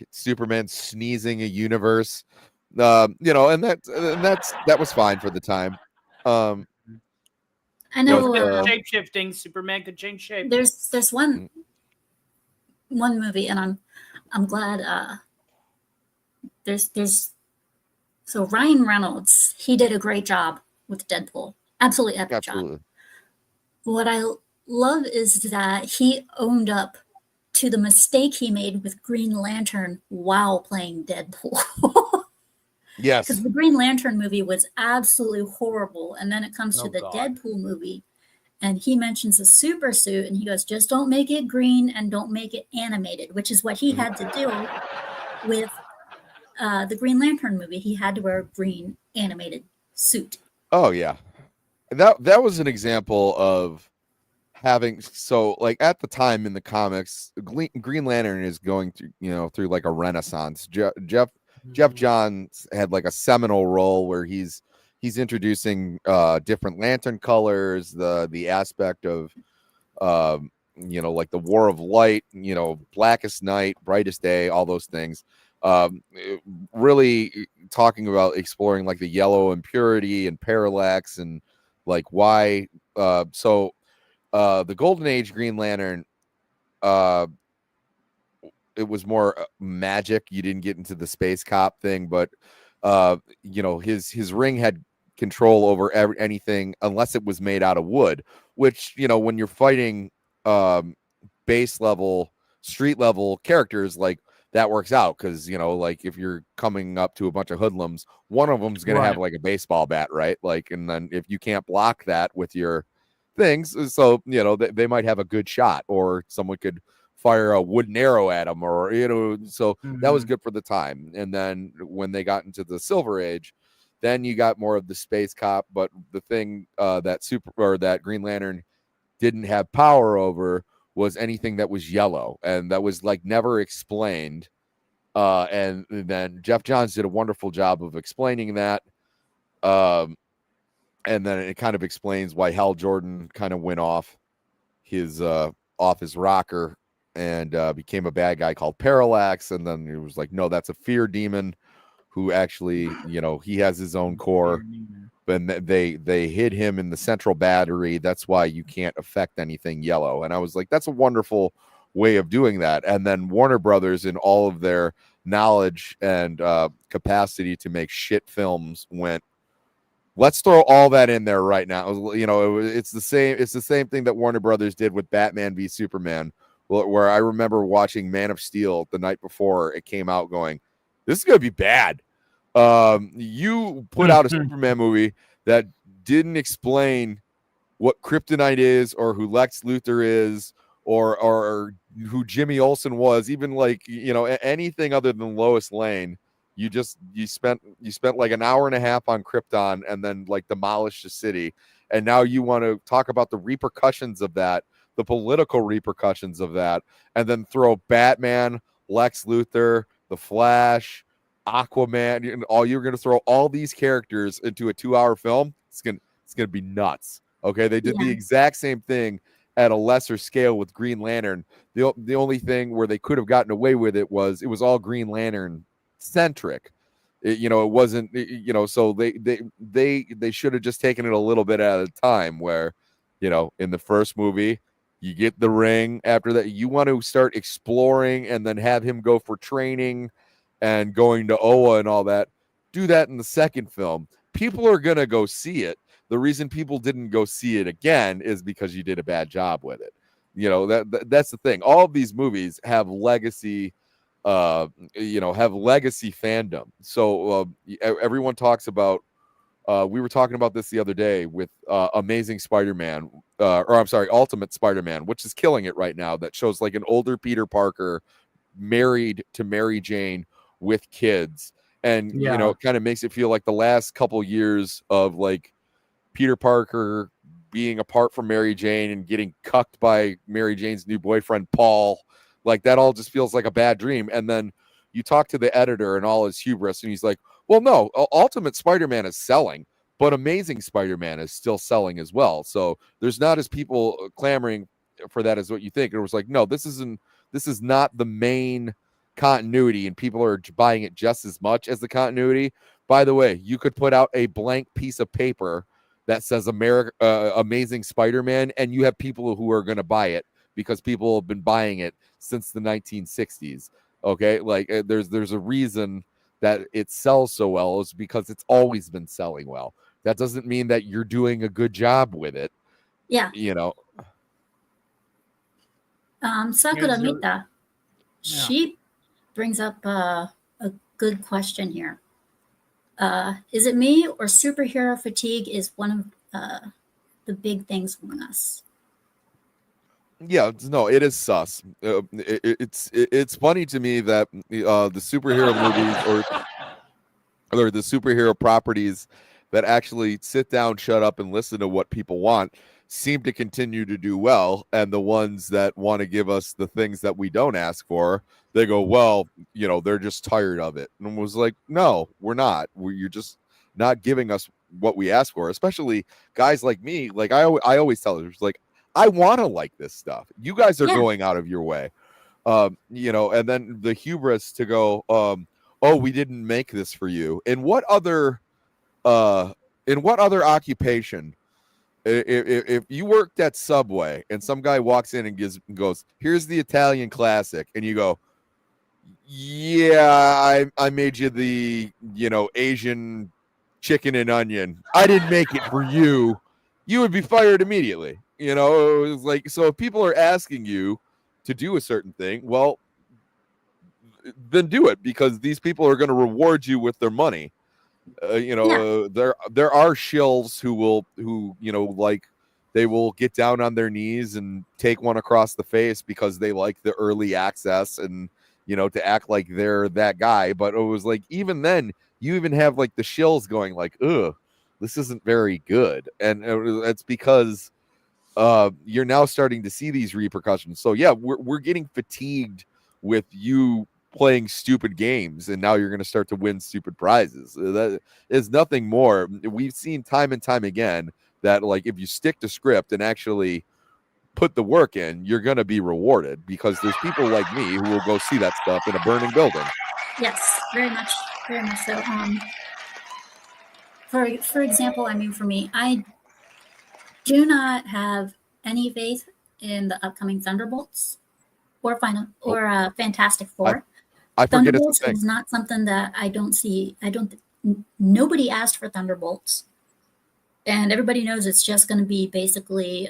Superman sneezing a universe, you know, and that was fine for the time. I know shape shifting. Superman could change shape. There's one movie, and I'm glad. There's so Ryan Reynolds, he did a great job with Deadpool. Absolutely epic job. What I love is that he owned up to the mistake he made with Green Lantern while playing Deadpool. Yes. Because the Green Lantern movie was absolutely horrible. And then it comes to the Deadpool movie, and he mentions a super suit, and he goes, just don't make it green and don't make it animated, which is what he had to do with the Green Lantern movie. He had to wear a green animated suit. Oh, yeah. That was an example of having, so like at the time in the comics, Green Lantern is going through, you know, through like a renaissance. Jeff Johns had like a seminal role where he's introducing different lantern colors, the aspect of you know, like the War of Light, you know, Blackest Night, Brightest Day, all those things. Really talking about exploring like the yellow impurity and parallax and like why the Golden Age Green Lantern, it was more magic. You didn't get into the space cop thing, but you know, his ring had control over anything unless it was made out of wood, which, you know, when you're fighting base level, street level characters, like that works out, because, you know, like if you're coming up to a bunch of hoodlums, one of them's gonna have like a baseball bat, right? Like, and then if you can't block that with your things, so, you know, they might have a good shot, or someone could fire a wooden arrow at them, or, you know, so that was good for the time. And then when they got into the Silver Age, then you got more of the space cop. But the thing that Green Lantern didn't have power over was anything that was yellow, and that was like never explained. And then Jeff Johns did a wonderful job of explaining that. And then it kind of explains why Hal Jordan kind of went off his rocker and became a bad guy called Parallax. And then it was like, no, that's a fear demon who actually, you know, he has his own core. And they hid him in the central battery. That's why you can't affect anything yellow. And I was like, that's a wonderful way of doing that. And then Warner Brothers, in all of their knowledge and capacity to make shit films, went, let's throw all that in there right now. You know, it's the same thing that Warner Brothers did with Batman v Superman, where I remember watching Man of Steel the night before it came out, going, this is gonna be bad. You put out a Superman movie that didn't explain what kryptonite is, or who Lex Luthor is, or who Jimmy Olsen was, even, like, you know, anything other than Lois Lane. You spent like an hour and a half on Krypton and then like demolished the city. And now you want to talk about the repercussions of that, the political repercussions of that, and then throw Batman, Lex Luthor, the Flash, Aquaman, and you're going to throw all these characters into a 2-hour film. It's going to be nuts. Okay. They did the exact same thing at a lesser scale with Green Lantern. The only thing where they could have gotten away with it was all Green Lantern centric. You know, it wasn't, you know, so they should have just taken it a little bit at a time, where, you know, in the first movie you get the ring. After that, you want to start exploring and then have him go for training and going to Oa and all that. Do that in the second film. People are gonna go see it. The reason people didn't go see it again is because you did a bad job with it. You know, that's the thing. All of these movies have legacy, you know, have legacy fandom. So everyone talks about, we were talking about this the other day with Amazing Spider-Man, Ultimate Spider-Man, which is killing it right now. That shows like an older Peter Parker married to Mary Jane with kids. And, you know, it kind of makes it feel like the last couple years of like Peter Parker being apart from Mary Jane and getting cucked by Mary Jane's new boyfriend, Paul. Like, that all just feels like a bad dream. And then you talk to the editor and all his hubris, and he's like, well, no, Ultimate Spider-Man is selling, but Amazing Spider-Man is still selling as well. So there's not as people clamoring for that as what you think. It was like, no, this is not the main continuity, and people are buying it just as much as the continuity. By the way, you could put out a blank piece of paper that says Amazing Spider-Man, and you have people who are going to buy it because people have been buying it since the 1960s. Okay, like there's a reason that it sells so well, is because it's always been selling well. That doesn't mean that you're doing a good job with it. Yeah. You know. Sakura Mita, Yeah. she brings up a good question here. Is it me, or superhero fatigue is one of the big things among us? Yeah, no, it is sus. It's funny to me that the superhero movies or the superhero properties that actually sit down, shut up, and listen to what people want seem to continue to do well, and the ones that want to give us the things that we don't ask for, they go, well, you know, they're just tired of it. And was like, no, we're not. You're just not giving us what we ask for, especially guys like me. Like I always tell them, like, I want to like this stuff. You guys are going out of your way. You know, and then the hubris to go, oh, we didn't make this for you. In what other occupation, if you worked at Subway and some guy walks in and goes, here's the Italian classic, and you go, yeah, I made you the, you know, Asian chicken and onion, I didn't make it for you, you would be fired immediately. You know, it was like, so if people are asking you to do a certain thing, well, then do it, because these people are going to reward you with their money. You know, there are shills who you know, like, they will get down on their knees and take one across the face because they like the early access and, you know, to act like they're that guy. But it was like, even then, you even have like the shills going like, ugh, this isn't very good. And it's because you're now starting to see these repercussions. So yeah, we're getting fatigued with you playing stupid games, and now you're going to start to win stupid prizes. That is nothing more. We've seen time and time again that, like, if you stick to script and actually put the work in, you're going to be rewarded, because there's people like me who will go see that stuff in a burning building. Yes, very much so. For example, I mean, for me, I do not have any faith in the upcoming Thunderbolts or Fantastic Four. I forget Thunderbolts is not something that I don't see. Nobody asked for Thunderbolts, and everybody knows it's just going to be basically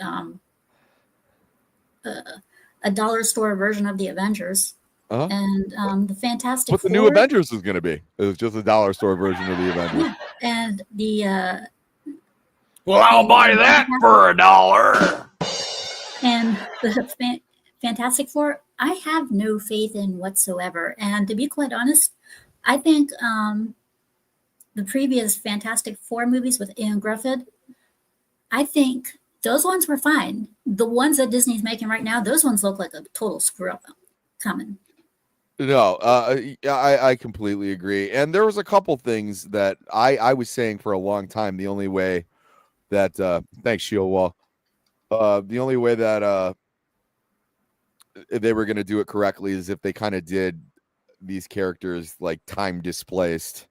a dollar store version of the Avengers. And the Fantastic Four. What the new Avengers is going to be? It was just a dollar store version of the Avengers. Yeah, and the well, I'll buy that for $1. And the Fantastic Four, I have no faith in whatsoever. And to be quite honest, I think the previous Fantastic Four movies with Ian Griffith, I think those ones were fine. The ones that Disney's making right now, those ones look like a total screw up coming. No, I completely agree. And there was a couple things that I was saying for a long time. The only way that thanks, Shield. The only way that they were going to do it correctly is if they kind of did these characters like time displaced.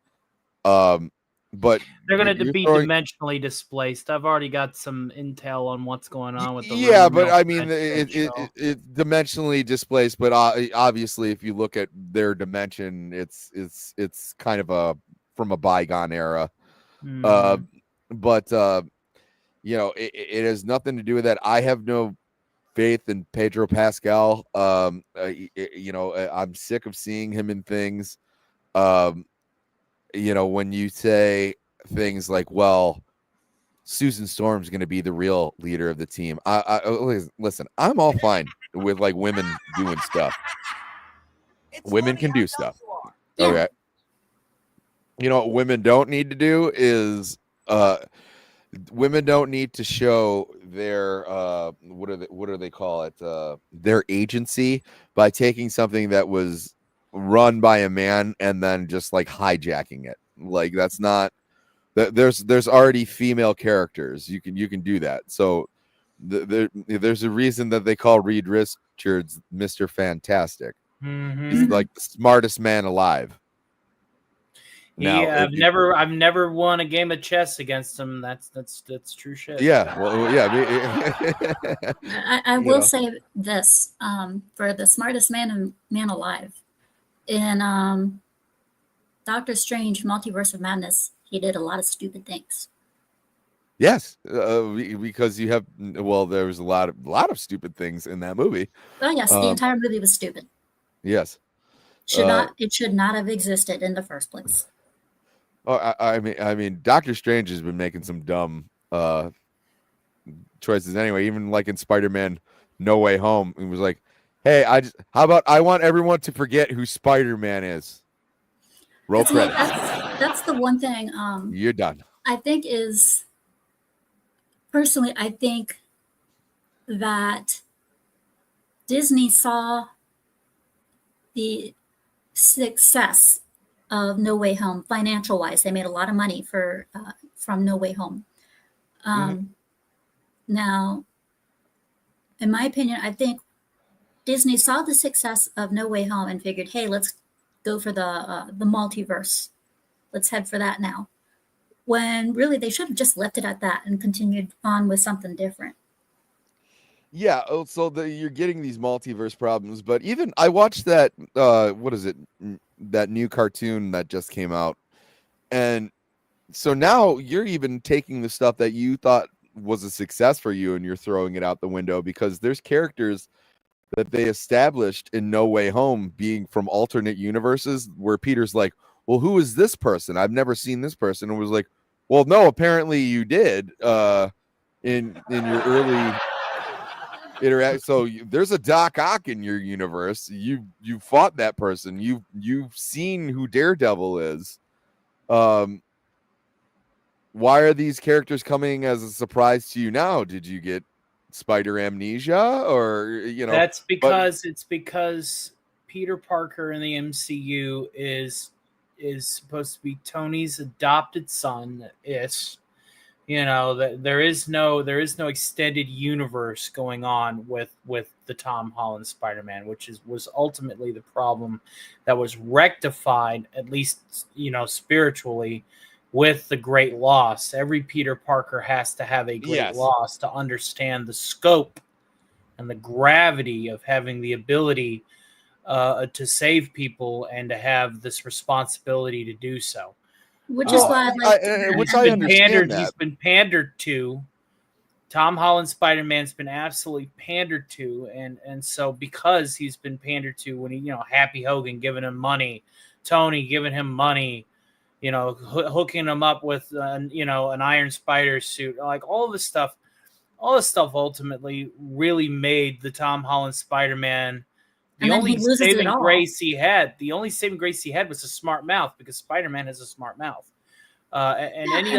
But they're going to be dimensionally displaced. I've already got some intel on what's going on with the but I mean, it dimensionally displaced. But obviously, if you look at their dimension, it's kind of from a bygone era. But you know, it has nothing to do with that. I have no faith in Pedro Pascal. You know, I'm sick of seeing him in things. You know, when you say things like, well, Susan Storm's going to be the real leader of the team. Listen, I'm all fine with like women doing stuff. Women can do stuff. Okay. You know what women don't need to do is women don't need to show their what do they call it? Their agency by taking something that was run by a man and then just like hijacking it. Like that's not there's already female characters. You can do that. So there's a reason that they call Reed Richards Mr. Fantastic. He's like the smartest man alive. Now, I've never won a game of chess against him. That's true shit. Yeah, well, yeah. I will say this for the smartest man alive in Doctor Strange Multiverse of Madness, he did a lot of stupid things. Yes, because you have there was a lot of stupid things in that movie. Oh yes, the entire movie was stupid. Yes, it should not have existed in the first place. Oh, I mean, Doctor Strange has been making some dumb choices anyway. Even like in Spider-Man No Way Home, it was like, "Hey, how about I want everyone to forget who Spider-Man is." Roll credits. That's the one thing. You're done. I think personally, I think that Disney saw the success of No Way Home financial wise. They made a lot of money from No Way Home. Now, in my opinion, I think Disney saw the success of No Way Home and figured, hey, let's go for the multiverse. Let's head for that now. When really they should have just left it at that and continued on with something different. Yeah, so you're getting these multiverse problems, but even I watched that what is it? That new cartoon that just came out. And so now you're even taking the stuff that you thought was a success for you and you're throwing it out the window because there's characters that they established in No Way Home being from alternate universes where Peter's like, well, who is this person? I've never seen this person. And was like, well, no, apparently you did in your early interact. So there's a Doc Ock in your universe. You fought that person. You've seen who Daredevil is. Why are these characters coming as a surprise to you now? Did you get spider amnesia, or That's because Peter Parker in the MCU is supposed to be Tony's adopted son. That there is no extended universe going on with the Tom Holland Spider-Man, which was ultimately the problem that was rectified, at least spiritually, with the Great Loss. Every Peter Parker has to have a great loss to understand the scope and the gravity of having the ability to save people and to have this responsibility to do so. Which is why I understand that. He's been pandered to. Tom Holland Spider-Man's been absolutely pandered to, and so because he's been pandered to, when he, Happy Hogan giving him money, Tony giving him money, hooking him up with an Iron Spider suit, like all this stuff ultimately really made the Tom Holland Spider-Man. The only saving grace he had was a smart mouth, because Spider-Man has a smart mouth. In any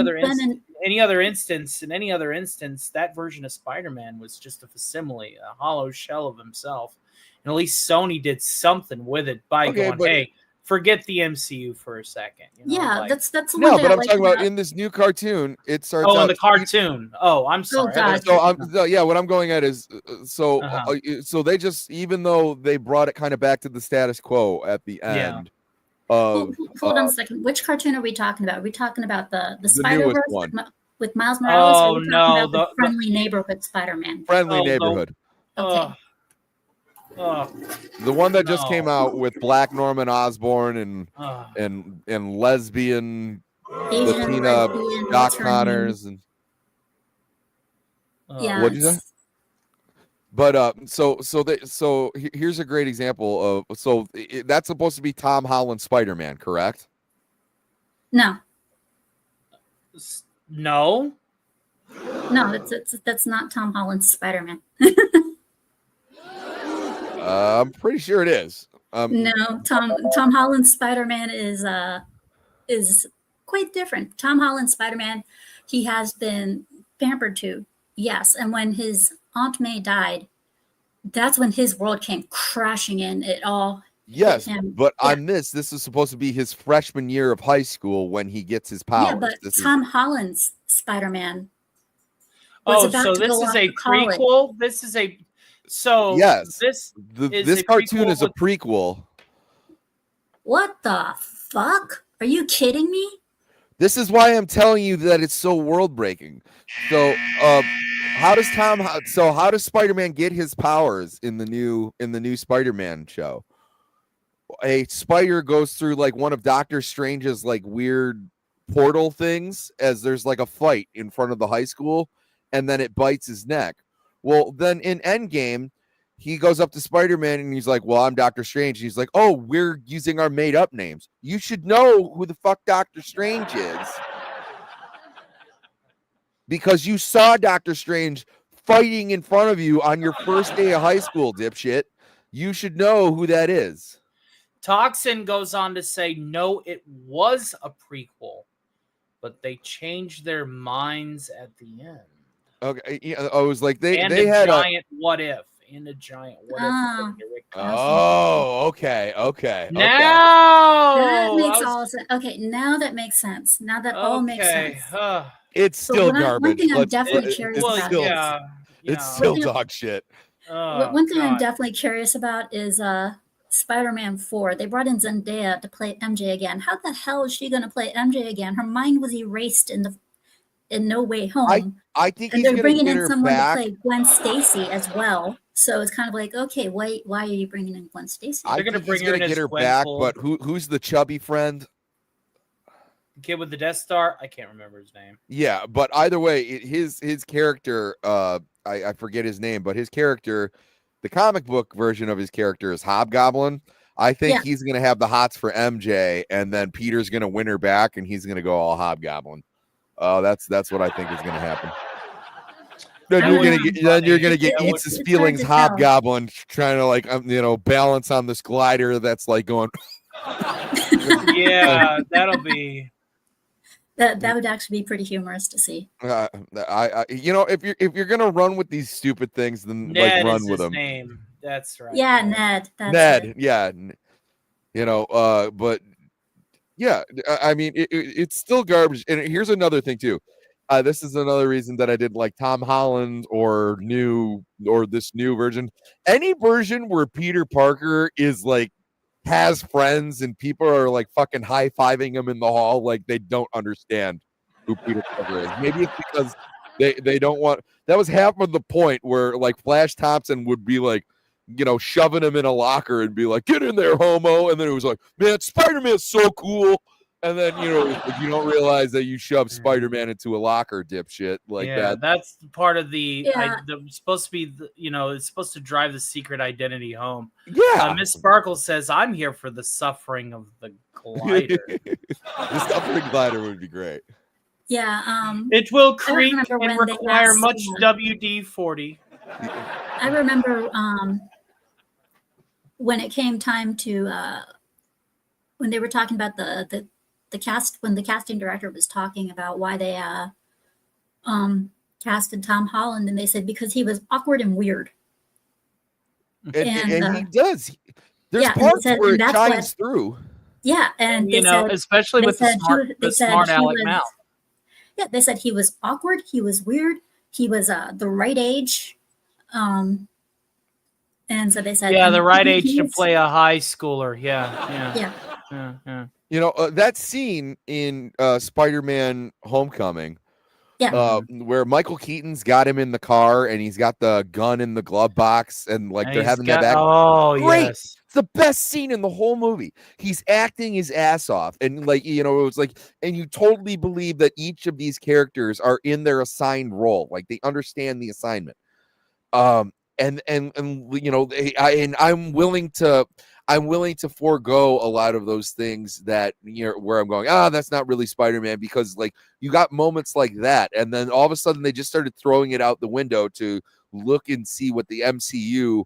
other instance, that version of Spider-Man was just a facsimile, a hollow shell of himself. And at least Sony did something with it by going, hey, forget the MCU for a second. That's the one no, thing but I'm like talking about in this new cartoon. It starts. Oh, in the cartoon. Oh, I'm sorry. What I'm going at is so they just, even though they brought it kind of back to the status quo at the end. Hold on a second. Which cartoon are we talking about? Are we talking about the Spider-Verse with Miles Morales? Oh, or are we talking about the Friendly Neighborhood Spider-Man? Friendly Neighborhood. Okay. The one that just came out with Black Norman Osborn and lesbian Asian Latina lesbian, Doc Connors and what'd you say? But so here's a great example of that's supposed to be Tom Holland Spider-Man, correct? No, that's not Tom Holland's Spider-Man. I'm pretty sure it is. No, Tom Holland's Spider-Man is quite different. Tom Holland's Spider-Man, he has been pampered to, yes, and when his Aunt May died, that's when his world came crashing in. It all Yes, him. but Yeah. on this is supposed to be his freshman year of high school when he gets his powers. Yeah, but Tom Holland's Spider-Man Oh, was about so to this go is off a to college. prequel? This is a yes. this is This a cartoon prequel is a with- prequel. What the fuck? Are you kidding me? This is why I'm telling you that it's so world breaking. So, how does Spider-Man get his powers in the new Spider-Man show? A spider goes through like one of Doctor Strange's like weird portal things as there's like a fight in front of the high school, and then it bites his neck. Well, then in Endgame, he goes up to Spider-Man and he's like, well, I'm Doctor Strange. And he's like, oh, we're using our made up names. You should know who the fuck Doctor Strange is. Because you saw Doctor Strange fighting in front of you on your first day of high school, dipshit. You should know who that is. Toxin goes on to say, no, it was a prequel, but they changed their minds at the end. Okay, yeah, I was like, they had giant what if. In a giant what if. Oh, okay. Now that makes all sense. Okay, now that makes sense. Now that all makes sense. It's still garbage. One thing I'm definitely curious about. It's still dog shit. One thing I'm definitely curious about is Spider-Man 4. They brought in Zendaya to play MJ again. How the hell is she going to play MJ again? Her mind was erased in No Way Home. I think and they're bringing in someone to play Gwen Stacy as well. So it's kind of like, okay, why are you bringing in Gwen Stacy? They're going to get her back, but who's the chubby friend? The kid with the Death Star? I can't remember his name. Yeah, but either way, his character, I forget his name, but his character, the comic book version of his character is Hobgoblin. I think he's going to have the hots for MJ, and then Peter's going to win her back, and he's going to go all Hobgoblin. That's what I think is going to happen. Then you're gonna get eats his feelings Hobgoblin trying to like balance on this glider that's like going. Yeah, that'll be. That would actually be pretty humorous to see. If you're gonna run with these stupid things, then Ned run is with his them. Name. That's right. Yeah, Ned. Ned. Yeah. But yeah, I mean, it's still garbage. And here's another thing too. This is another reason that I didn't like Tom Holland or this new version. Any version where Peter Parker is like has friends and people are like fucking high-fiving him in the hall like they don't understand who Peter Parker is. Maybe it's because they don't want. That was half of the point where like Flash Thompson would be like, shoving him in a locker and be like, get in there, homo. And then it was like, man, Spider-Man's so cool. And then, you don't realize that you shoved Spider-Man into a locker, dipshit. Like that. That's part of the supposed to be, it's supposed to drive the secret identity home. Yeah. Miss Sparkle says, I'm here for the suffering of the glider. The suffering glider would be great. Yeah. It will creak and require much WD-40. I remember when it came time to, when they were talking about the cast, when the casting director was talking about why they casted Tom Holland, and they said because he was awkward and weird. And he does. There's parts where it shines through. Yeah, and they said, especially with the smart aleck mouth. Yeah, they said he was awkward, he was weird, he was the right age. And so they said, the right age to play a high schooler. Yeah. That scene in Spider-Man Homecoming, where Michael Keaton's got him in the car and he's got the gun in the glove box and like they're having that back. Oh, great. Yes. It's the best scene in the whole movie. He's acting his ass off. And like, it was like, and you totally believe that each of these characters are in their assigned role. Like they understand the assignment. I'm willing to forego a lot of those things that where I'm going, that's not really Spider-Man, because like you got moments like that, and then all of a sudden they just started throwing it out the window to look and see what the MCU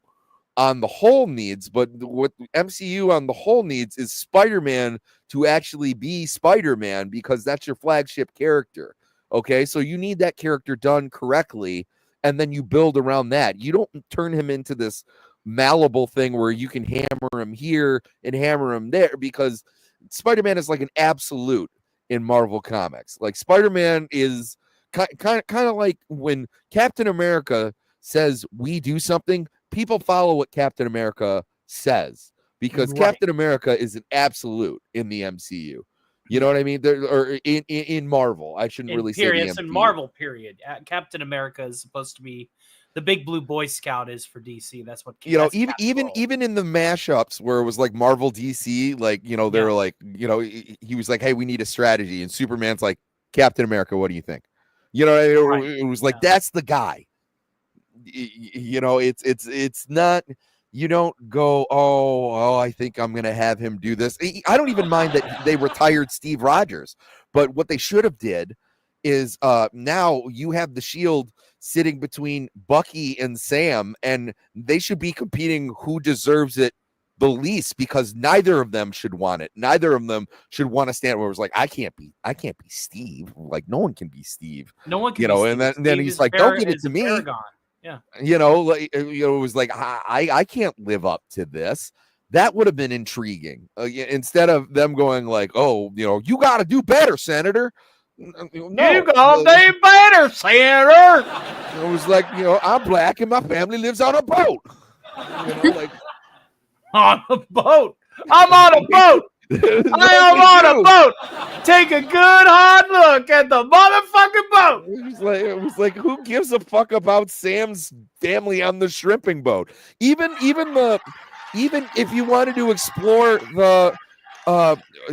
on the whole needs. But what the MCU on the whole needs is Spider-Man to actually be Spider-Man, because that's your flagship character. Okay, so you need that character done correctly. And then you build around that. You don't turn him into this malleable thing where you can hammer him here and hammer him there, because Spider-Man is like an absolute in Marvel Comics. Like Spider-Man is kind of like when Captain America says we do something, people follow what Captain America says, because Captain America is an absolute in the MCU. You know what I mean? Or in Marvel, I shouldn't really say the MCU. It's in Marvel, period. Captain America is supposed to be the big blue Boy Scout is for DC. That's what, you know, even in the mashups where it was like Marvel DC, like, you know, they were like, you know, he was like, hey, we need a strategy, and Superman's like, Captain America, what do you think? You know, it was like, that's the guy. You know, it's not, you don't go, oh, I think I'm gonna have him do this. I don't even mind that they retired Steve Rogers, but what they should have did is now you have the Shield sitting between Bucky and Sam, and they should be competing who deserves it the least, because neither of them should want it. Neither of them should want to stand where it was like, I can't be Steve. Like, no one can be Steve. No one can, you know, be and Steve. then he's like, don't give it to me. Paragon. Yeah. You know, like, you know, it was like, I can't live up to this. That would have been intriguing. Instead of them going like, oh, you know, you got to do better, Senator. No, you gotta be better, Senator. It was like, you know, I'm black and my family lives on a boat. You know, like, on a boat. I'm on a boat. I am on a boat. Take a good hard look at the motherfucking boat. It was like, who gives a fuck about Sam's family on the shrimping boat? Even if you wanted to explore the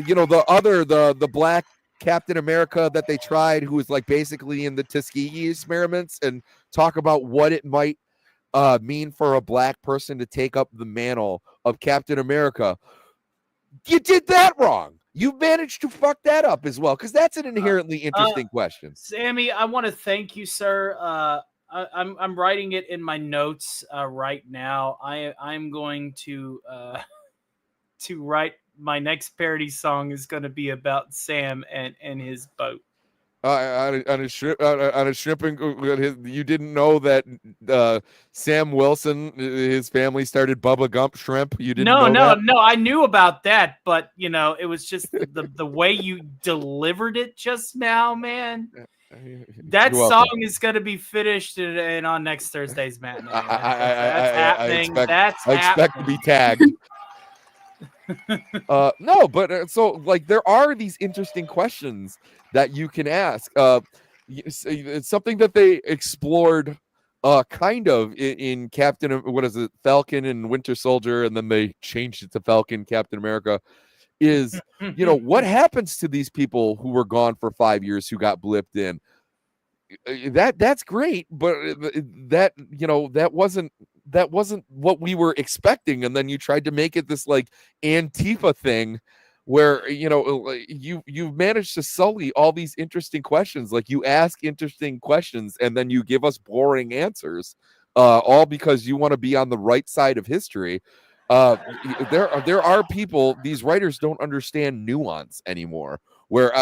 you know, the black Captain America that they tried, who was like basically in the Tuskegee experiments, and talk about what it might mean for a black person to take up the mantle of Captain America, you did that wrong. You managed to fuck that up as well, because that's an inherently interesting question. Sammy, I want to thank you, sir. I'm writing it in my notes right now. I'm going to write my next parody song is going to be about Sam and his boat. On a shrimping, you didn't know that Sam Wilson, his family started Bubba Gump Shrimp. You didn't know that? No. I knew about that, but you know, it was just the way you delivered it just now, man. That song is going to be finished and on next Thursday's matinee. That's happening. I expect to be tagged. No, but so like there are these interesting questions that you can ask. It's something that they explored kind of in Captain, what is it, Falcon and Winter Soldier, and then they changed it to Falcon Captain America, is, you know, what happens to these people who were gone for 5 years who got blipped in? That's great, but that, you know, that wasn't what we were expecting. And then you tried to make it this like Antifa thing where, you know, you've managed to sully all these interesting questions. Like, you ask interesting questions and then you give us boring answers, all because you want to be on the right side of history. There are people, these writers don't understand nuance anymore, where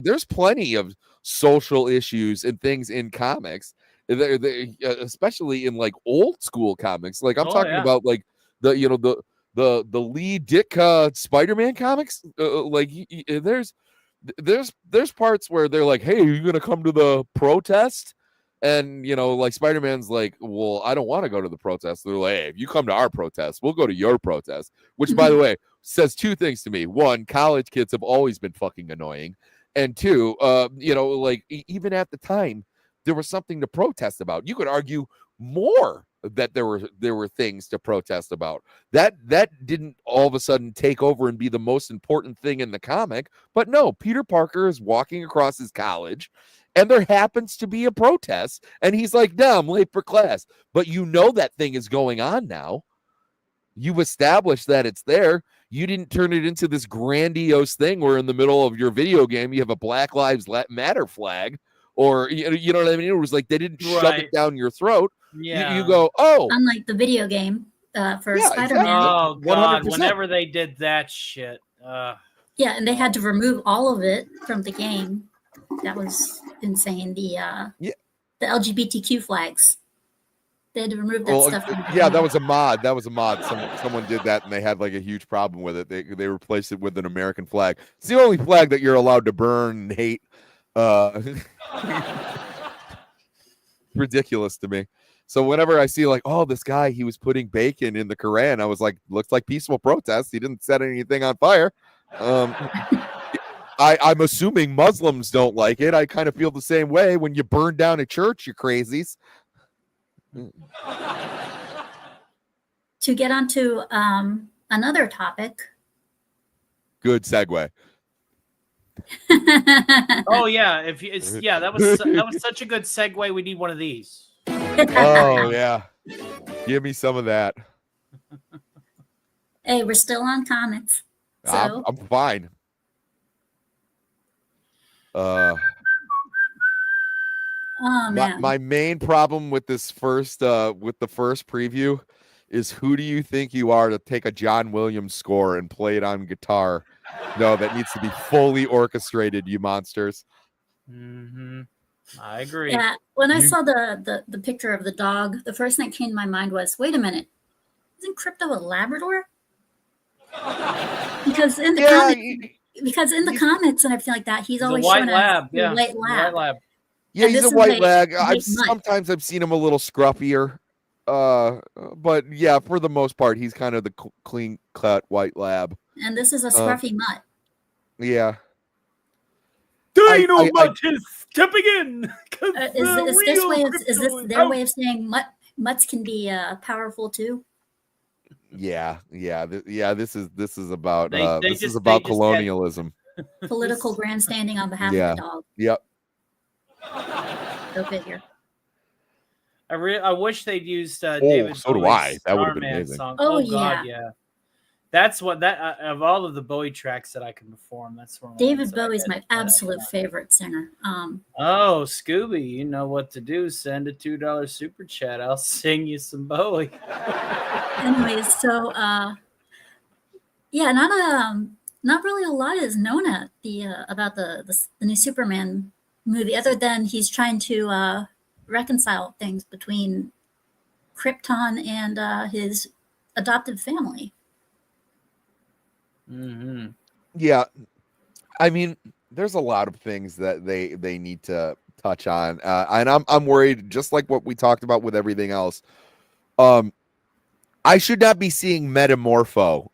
there's plenty of social issues and things in comics, especially in like old school comics. Like, I'm talking about like the Lee Ditka Spider-Man comics. Like, there's parts where they're like, hey, are you gonna come to the protest? And, you know, like, Spider-Man's like, well, I don't want to go to the protest. They're like, hey, if you come to our protest, we'll go to your protest. Which, by the way, says two things to me. One, college kids have always been fucking annoying. And two, you know, like, even at the time, there was something to protest about. You could argue more that there were things to protest about. That didn't all of a sudden take over and be the most important thing in the comic. But no, Peter Parker is walking across his college, and there happens to be a protest, and he's like, no, I'm late for class. But you know that thing is going on now. You've established that it's there. You didn't turn it into this grandiose thing where in the middle of your video game you have a Black Lives Matter flag, or you know what I mean? It was like they didn't shove it down your throat. Yeah. You go, oh. Unlike the video game for Spider-Man. Exactly. Oh, God. 100%. Whenever they did that shit. Yeah, and they had to remove all of it from the game. That was insane. The LGBTQ flags. They had to remove that stuff. Yeah, that was a mod. Someone did that, and they had like a huge problem with it. They replaced it with an American flag. It's the only flag that you're allowed to burn and hate. Ridiculous to me. So whenever I see like, oh, this guy, he was putting bacon in the Quran, I was like, looks like peaceful protest. He didn't set anything on fire. I'm assuming Muslims don't like it. I kind of feel the same way when you burn down a church, you crazies. To get onto another topic. Good segue. Oh yeah, that was such a good segue. We need one of these. Oh yeah, give me some of that. Hey, we're still on comics, so I'm fine. oh man, my main problem with this first with the first preview is, who do you think you are to take a John Williams score and play it on guitar? No, that needs to be fully orchestrated, you monsters. Mm-hmm. I agree. Yeah, when I saw the picture of the dog, the first thing that came to my mind was, wait a minute, isn't Crypto a Labrador? Because in the comics and everything like that, he's always white shown lab. as a white lab. White lab. Yeah, And he's this a is white lag. white mutt. Sometimes I've seen him a little scruffier. But yeah, for the most part, he's kind of the clean cut white lab. And this is a scruffy mutt. Yeah. Dino Mutt is stepping in. Is this their way of saying mutts can be powerful too? Yeah. This is about colonialism. Political grandstanding on behalf of the dog. Yep. Go figure. I wish they'd used David. So do I. That would have been amazing. Song. Oh God, yeah. That's what of all of the Bowie tracks that I can perform. That's one. David Bowie's my absolute favorite singer. Oh, Scooby, you know what to do. Send a $2 super chat. I'll sing you some Bowie. Anyways, so yeah, not really a lot is known about the new Superman movie, other than he's trying to reconcile things between Krypton and his adoptive family. Mm-hmm. Yeah, I mean, there's a lot of things that they need to touch on, and I'm worried, just like what we talked about with everything else. I should not be seeing Metamorpho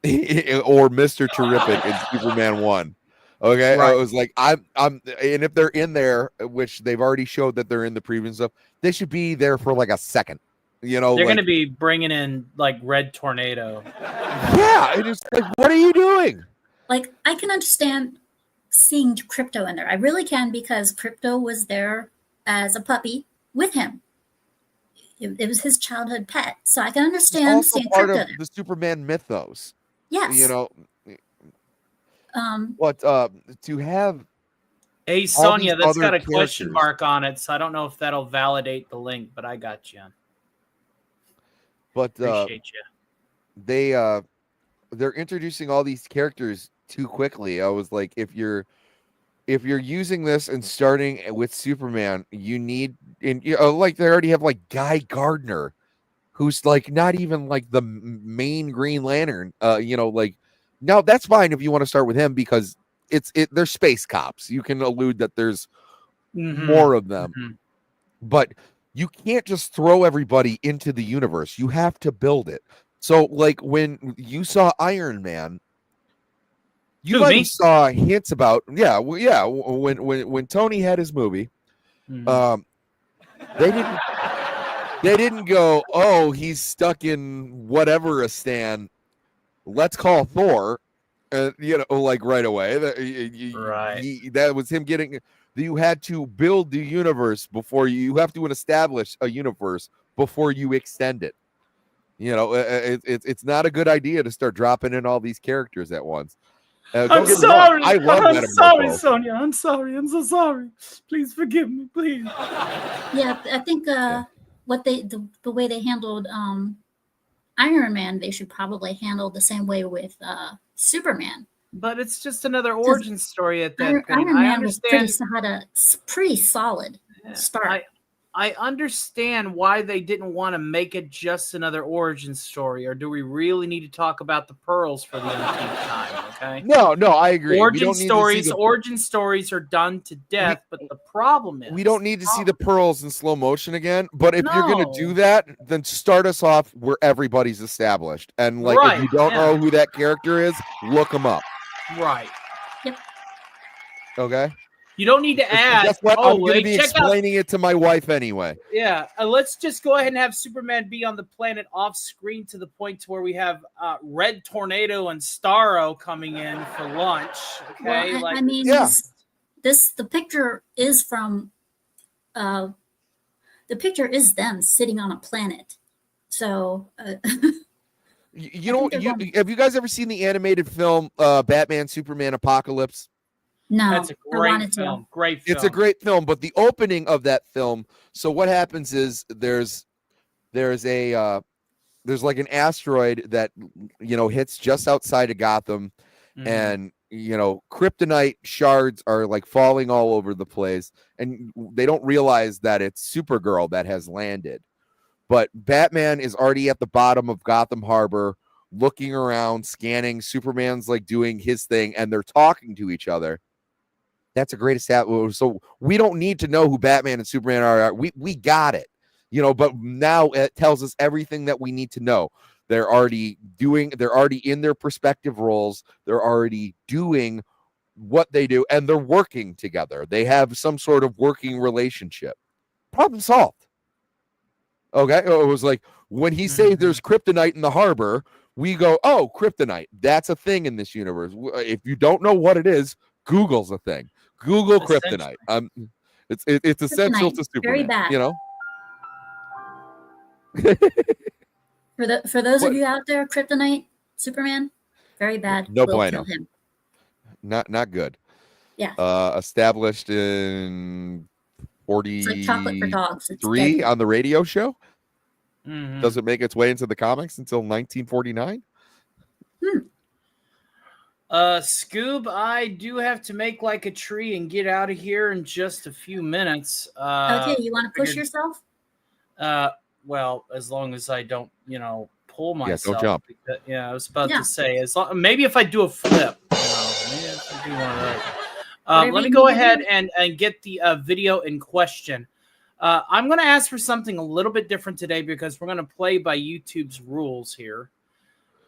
or Mr. Terrific in Superman 1. Okay, right. I was like, I'm, and if they're in there, which they've already showed that they're in the preview and stuff, they should be there for like a second. You know, they're going to be bringing in like Red Tornado. Yeah, it is like, what are you doing? Like, I can understand seeing Crypto in there. I really can, because Crypto was there as a puppy with him. It was his childhood pet, so I can understand also seeing part Crypto of there. the Superman mythos. Yes, you know. To have. Hey, Sonia, that's got a question mark on it, so I don't know if that'll validate the link, but I got you. But appreciate you. They're introducing all these characters too quickly. I was like, if you're using this and starting with Superman, you need, and like they already have like Guy Gardner, who's like not even like the main Green Lantern. Like, now that's fine if you want to start with him, because they're space cops. You can allude that there's more of them, but you can't just throw everybody into the universe. You have to build it. So, like, when you saw Iron Man, you might saw hints about, when Tony had his movie, they didn't go, oh, he's stuck in whatever a stand. Let's call Thor, like right away. That was him getting. You had to build the universe before you have to establish a universe before you extend it. It's not a good idea to start dropping in all these characters at once. I'm sorry. I love I'm sorry, Sonia. I'm sorry. I'm so sorry. Please forgive me, please. Yeah, I think what the way they handled Iron Man, they should probably handle the same way with Superman. But it's just another origin story at that point. Iron Man was pretty solid start. I understand why they didn't want to make it just another origin story, or do we really need to talk about the pearls for the umpteenth time? Okay. No, I agree. Origin stories are done to death, but the problem is we don't need to see the pearls in slow motion again. But if you're gonna do that, then start us off where everybody's established. And like, if you don't know who that character is, look them up. Right. Yep. Okay. You don't need to add. Guess what? I'm going to be explaining it to my wife anyway. Yeah, let's just go ahead and have Superman be on the planet off screen to the point to where we have Red Tornado and Starro coming in for lunch. Okay, well, I mean, the picture is from, the picture is them sitting on a planet. So, have you guys ever seen the animated film Batman Superman Apocalypse? No, that's a great film. Great film. It's a great film, but the opening of that film. So what happens is there's like an asteroid that hits just outside of Gotham, and kryptonite shards are like falling all over the place, and they don't realize that it's Supergirl that has landed. But Batman is already at the bottom of Gotham Harbor, looking around, scanning. Superman's like doing his thing, and they're talking to each other. That's a great establishment. So we don't need to know who Batman and Superman are. We got it, but now it tells us everything that we need to know. They're already in their respective roles. They're already doing what they do, and they're working together. They have some sort of working relationship. Problem solved. Okay. It was like when he says there's kryptonite in the harbor, we go, oh, kryptonite. That's a thing in this universe. If you don't know what it is, Google's a thing. Google kryptonite. It's essential to Superman. Very bad. For those of you out there, kryptonite, Superman, very bad. No bueno. Kill him. Not good. Yeah. Established in 43 it's like chocolate for dogs. On the radio show. Doesn't make its way into the comics until 1949. Scoob, I do have to make like a tree and get out of here in just a few minutes. Okay, you want to push yourself? Well, as long as I don't, pull myself. Yeah, don't jump. Because, I was about to say, maybe if I do a flip, maybe if I do one of those. Let me go ahead and get the video in question. I'm going to ask for something a little bit different today because we're going to play by YouTube's rules here.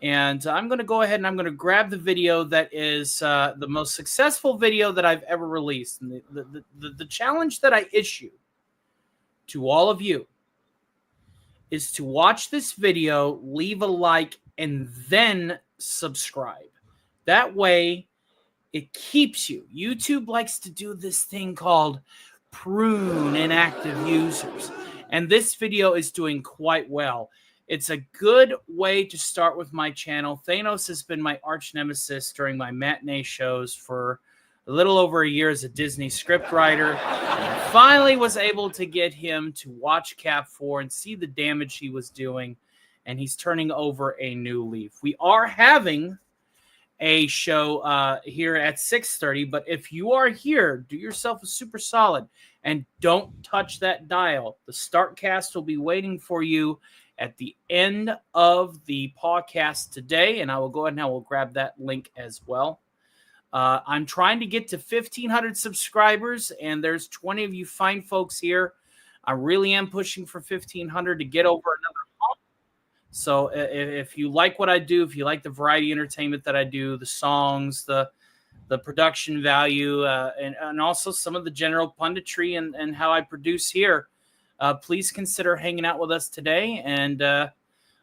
And I'm going to go ahead and I'm going to grab the video that is the most successful video that I've ever released. And the challenge that I issue to all of you is to watch this video, leave a like, and then subscribe. That way, it keeps you. YouTube likes to do this thing called prune inactive users. And this video is doing quite well. It's a good way to start with my channel. Thanos has been my arch nemesis during my matinee shows for a little over a year as a Disney scriptwriter. I finally was able to get him to watch Cap 4 and see the damage he was doing, and he's turning over a new leaf. We are having a show here at 6:30, but if you are here, do yourself a super solid and don't touch that dial. The start cast will be waiting for you at the end of the PAWCAST today, and I will go ahead and I will grab that link as well. I'm trying to get to 1,500 subscribers, and there's 20 of you fine folks here. I really am pushing for 1,500 to get over another hump. So if you like what I do, if you like the variety entertainment that I do, the songs, the production value, and also some of the general punditry and how I produce here, please consider hanging out with us today. And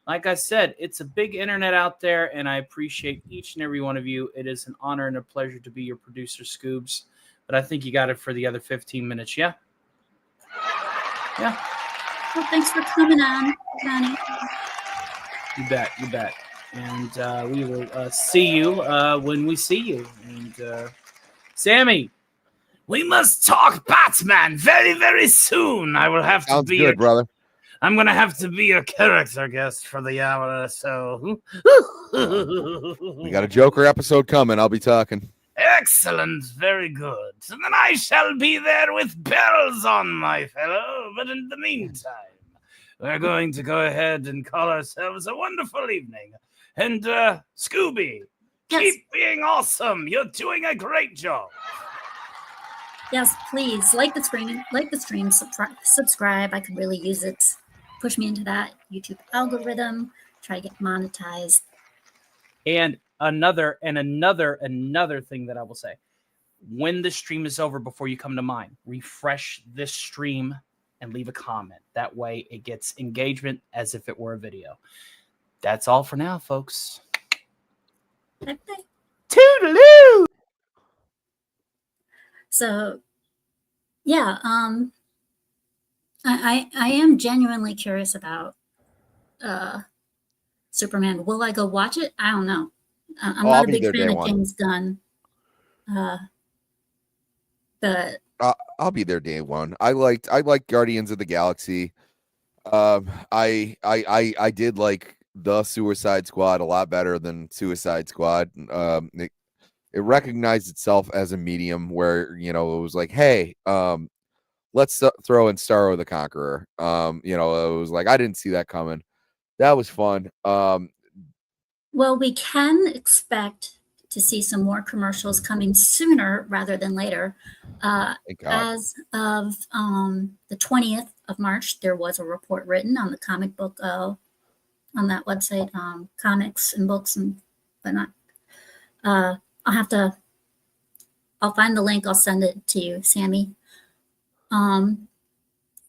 like I said, it's a big internet out there, and I appreciate each and every one of you. It is an honor and a pleasure to be your producer, Scoobs. But I think you got it for the other 15 minutes, yeah? Yeah. Well, thanks for coming on, Connie. You bet. And we will see you when we see you. And Sammy, we must talk Batman very, very soon. I will have to be good, brother. I'm going to have to be your character guest for the hour or so. We got a Joker episode coming. I'll be talking. Hell Excellent, very good. And then I shall be there with bells on, my fellow. But in the meantime, we're going to go ahead and call ourselves a wonderful evening. And Scooby, keep being awesome. You're doing a great job. Yes, please like the stream, subscribe. I could really use it. Push me into that YouTube algorithm. Try to get monetized. And another thing that I will say: when the stream is over, before you come to mine, refresh this stream and leave a comment. That way, it gets engagement as if it were a video. That's all for now, folks. Okay. Toodaloo! So, yeah, I am genuinely curious about Superman. Will I go watch it? I don't know. I'm not a big fan of James Gunn. But I'll be there day one. I liked Guardians of the Galaxy. I did like the Suicide Squad a lot better than Suicide Squad. It recognized itself as a medium where, you know, it was like, hey, let's throw in Starro the Conqueror. You know, it was like, I didn't see that coming. That was fun. Well, we can expect to see some more commercials coming sooner rather than later. As of the 20th of March, there was a report written on the comic book on that website, comics and books and whatnot. I'll find the link. I'll send it to you, Sammy.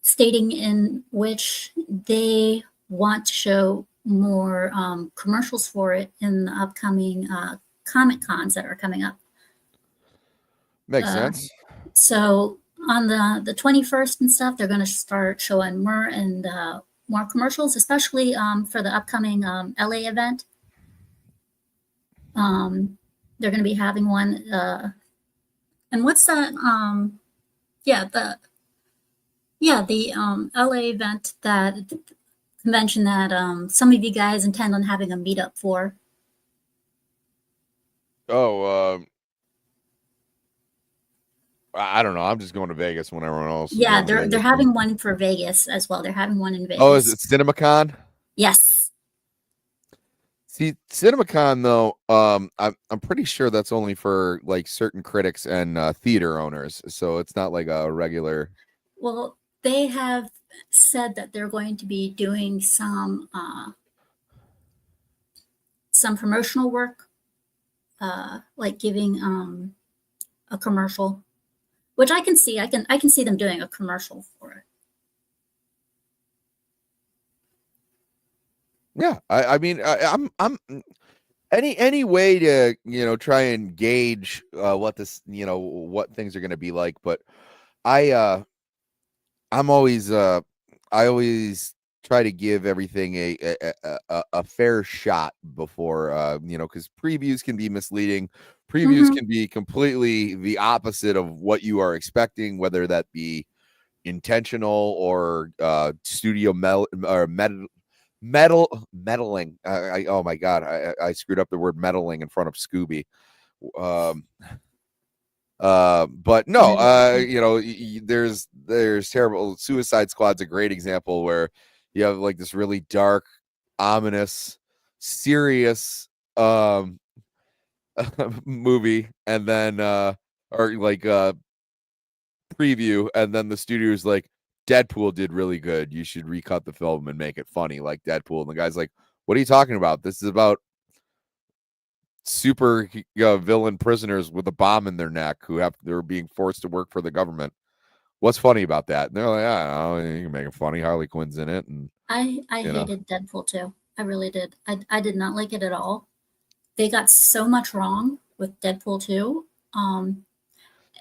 Stating in which they want to show more commercials for it in the upcoming Comic Cons that are coming up. Makes sense. So on the 21st and stuff, they're going to start showing more and more commercials, especially for the upcoming LA event. They're going to be having one. And what's that? The LA event, that convention that some of you guys intend on having a meetup for. I don't know. I'm just going to Vegas when everyone else. Yeah, they're having one for Vegas as well. They're having one in Vegas. Oh, is it CinemaCon? Yes. See, CinemaCon though, I'm pretty sure that's only for like certain critics and theater owners. So it's not like a regular. Well, they have said that they're going to be doing some promotional work, like giving a commercial, which I can see. I can see them doing a commercial for it. Yeah, I mean, I'm any way to, you know, try and gauge what this, you know, what things are going to be like, but I always try to give everything a fair shot before, you know, because previews can be misleading. Previews can be completely the opposite of what you are expecting, whether that be intentional or studio meddling. Oh my god, I screwed up the word meddling in front of Scooby. But no, you know, there's terrible. Suicide Squad's a great example where you have like this really dark, ominous, serious movie, and then or like preview, and then the studio's like, Deadpool did really good, you should recut the film and make it funny like Deadpool. And the guy's like, what are you talking about? This is about super villain prisoners with a bomb in their neck they're being forced to work for the government. What's funny about that? And they're like, I don't know, you can make it funny. Harley Quinn's in it. And I hated Deadpool too. I really did. I did not like it at all. They got so much wrong with Deadpool 2.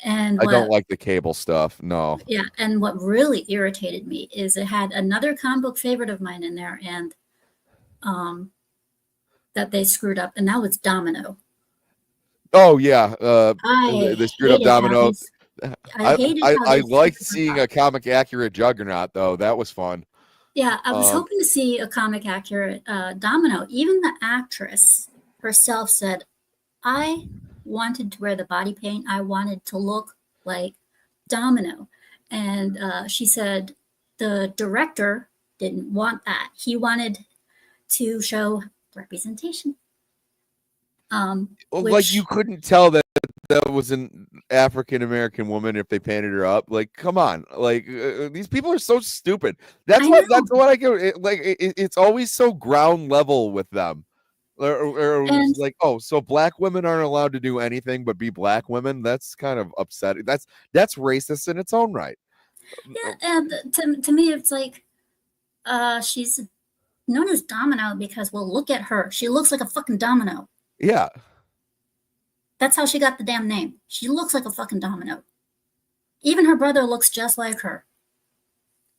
And I don't like the Cable stuff. No. Yeah, and what really irritated me is it had another comic book favorite of mine in there, and that they screwed up, and that was Domino. Oh yeah, they screwed up Domino. I liked seeing a comic accurate Juggernaut though. That was fun. Yeah, I was hoping to see a comic accurate Domino. Even the actress herself said, I wanted to wear the body paint. I wanted to look like Domino. And she said the director didn't want that. He wanted to show representation. Like you couldn't tell that was an African American woman if they painted her up. Like, come on, like these people are so stupid. That's what I get. It's always so ground level with them. Or And- like, oh, so black women aren't allowed to do anything but be black women. That's kind of upsetting. That's racist in its own right. Yeah, and to me, it's like she's known as Domino because, well, look at her. She looks like a fucking domino. Yeah. That's how she got the damn name. She looks like a fucking domino. Even her brother looks just like her.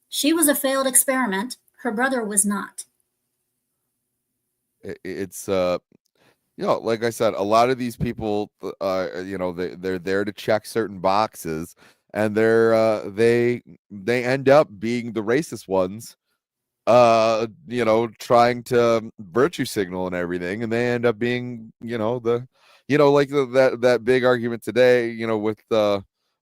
She was a failed experiment. Her brother was not. It's like I said, a lot of these people, they're there to check certain boxes, and they end up being the racist ones, trying to virtue signal and everything, and they end up being, that big argument today, with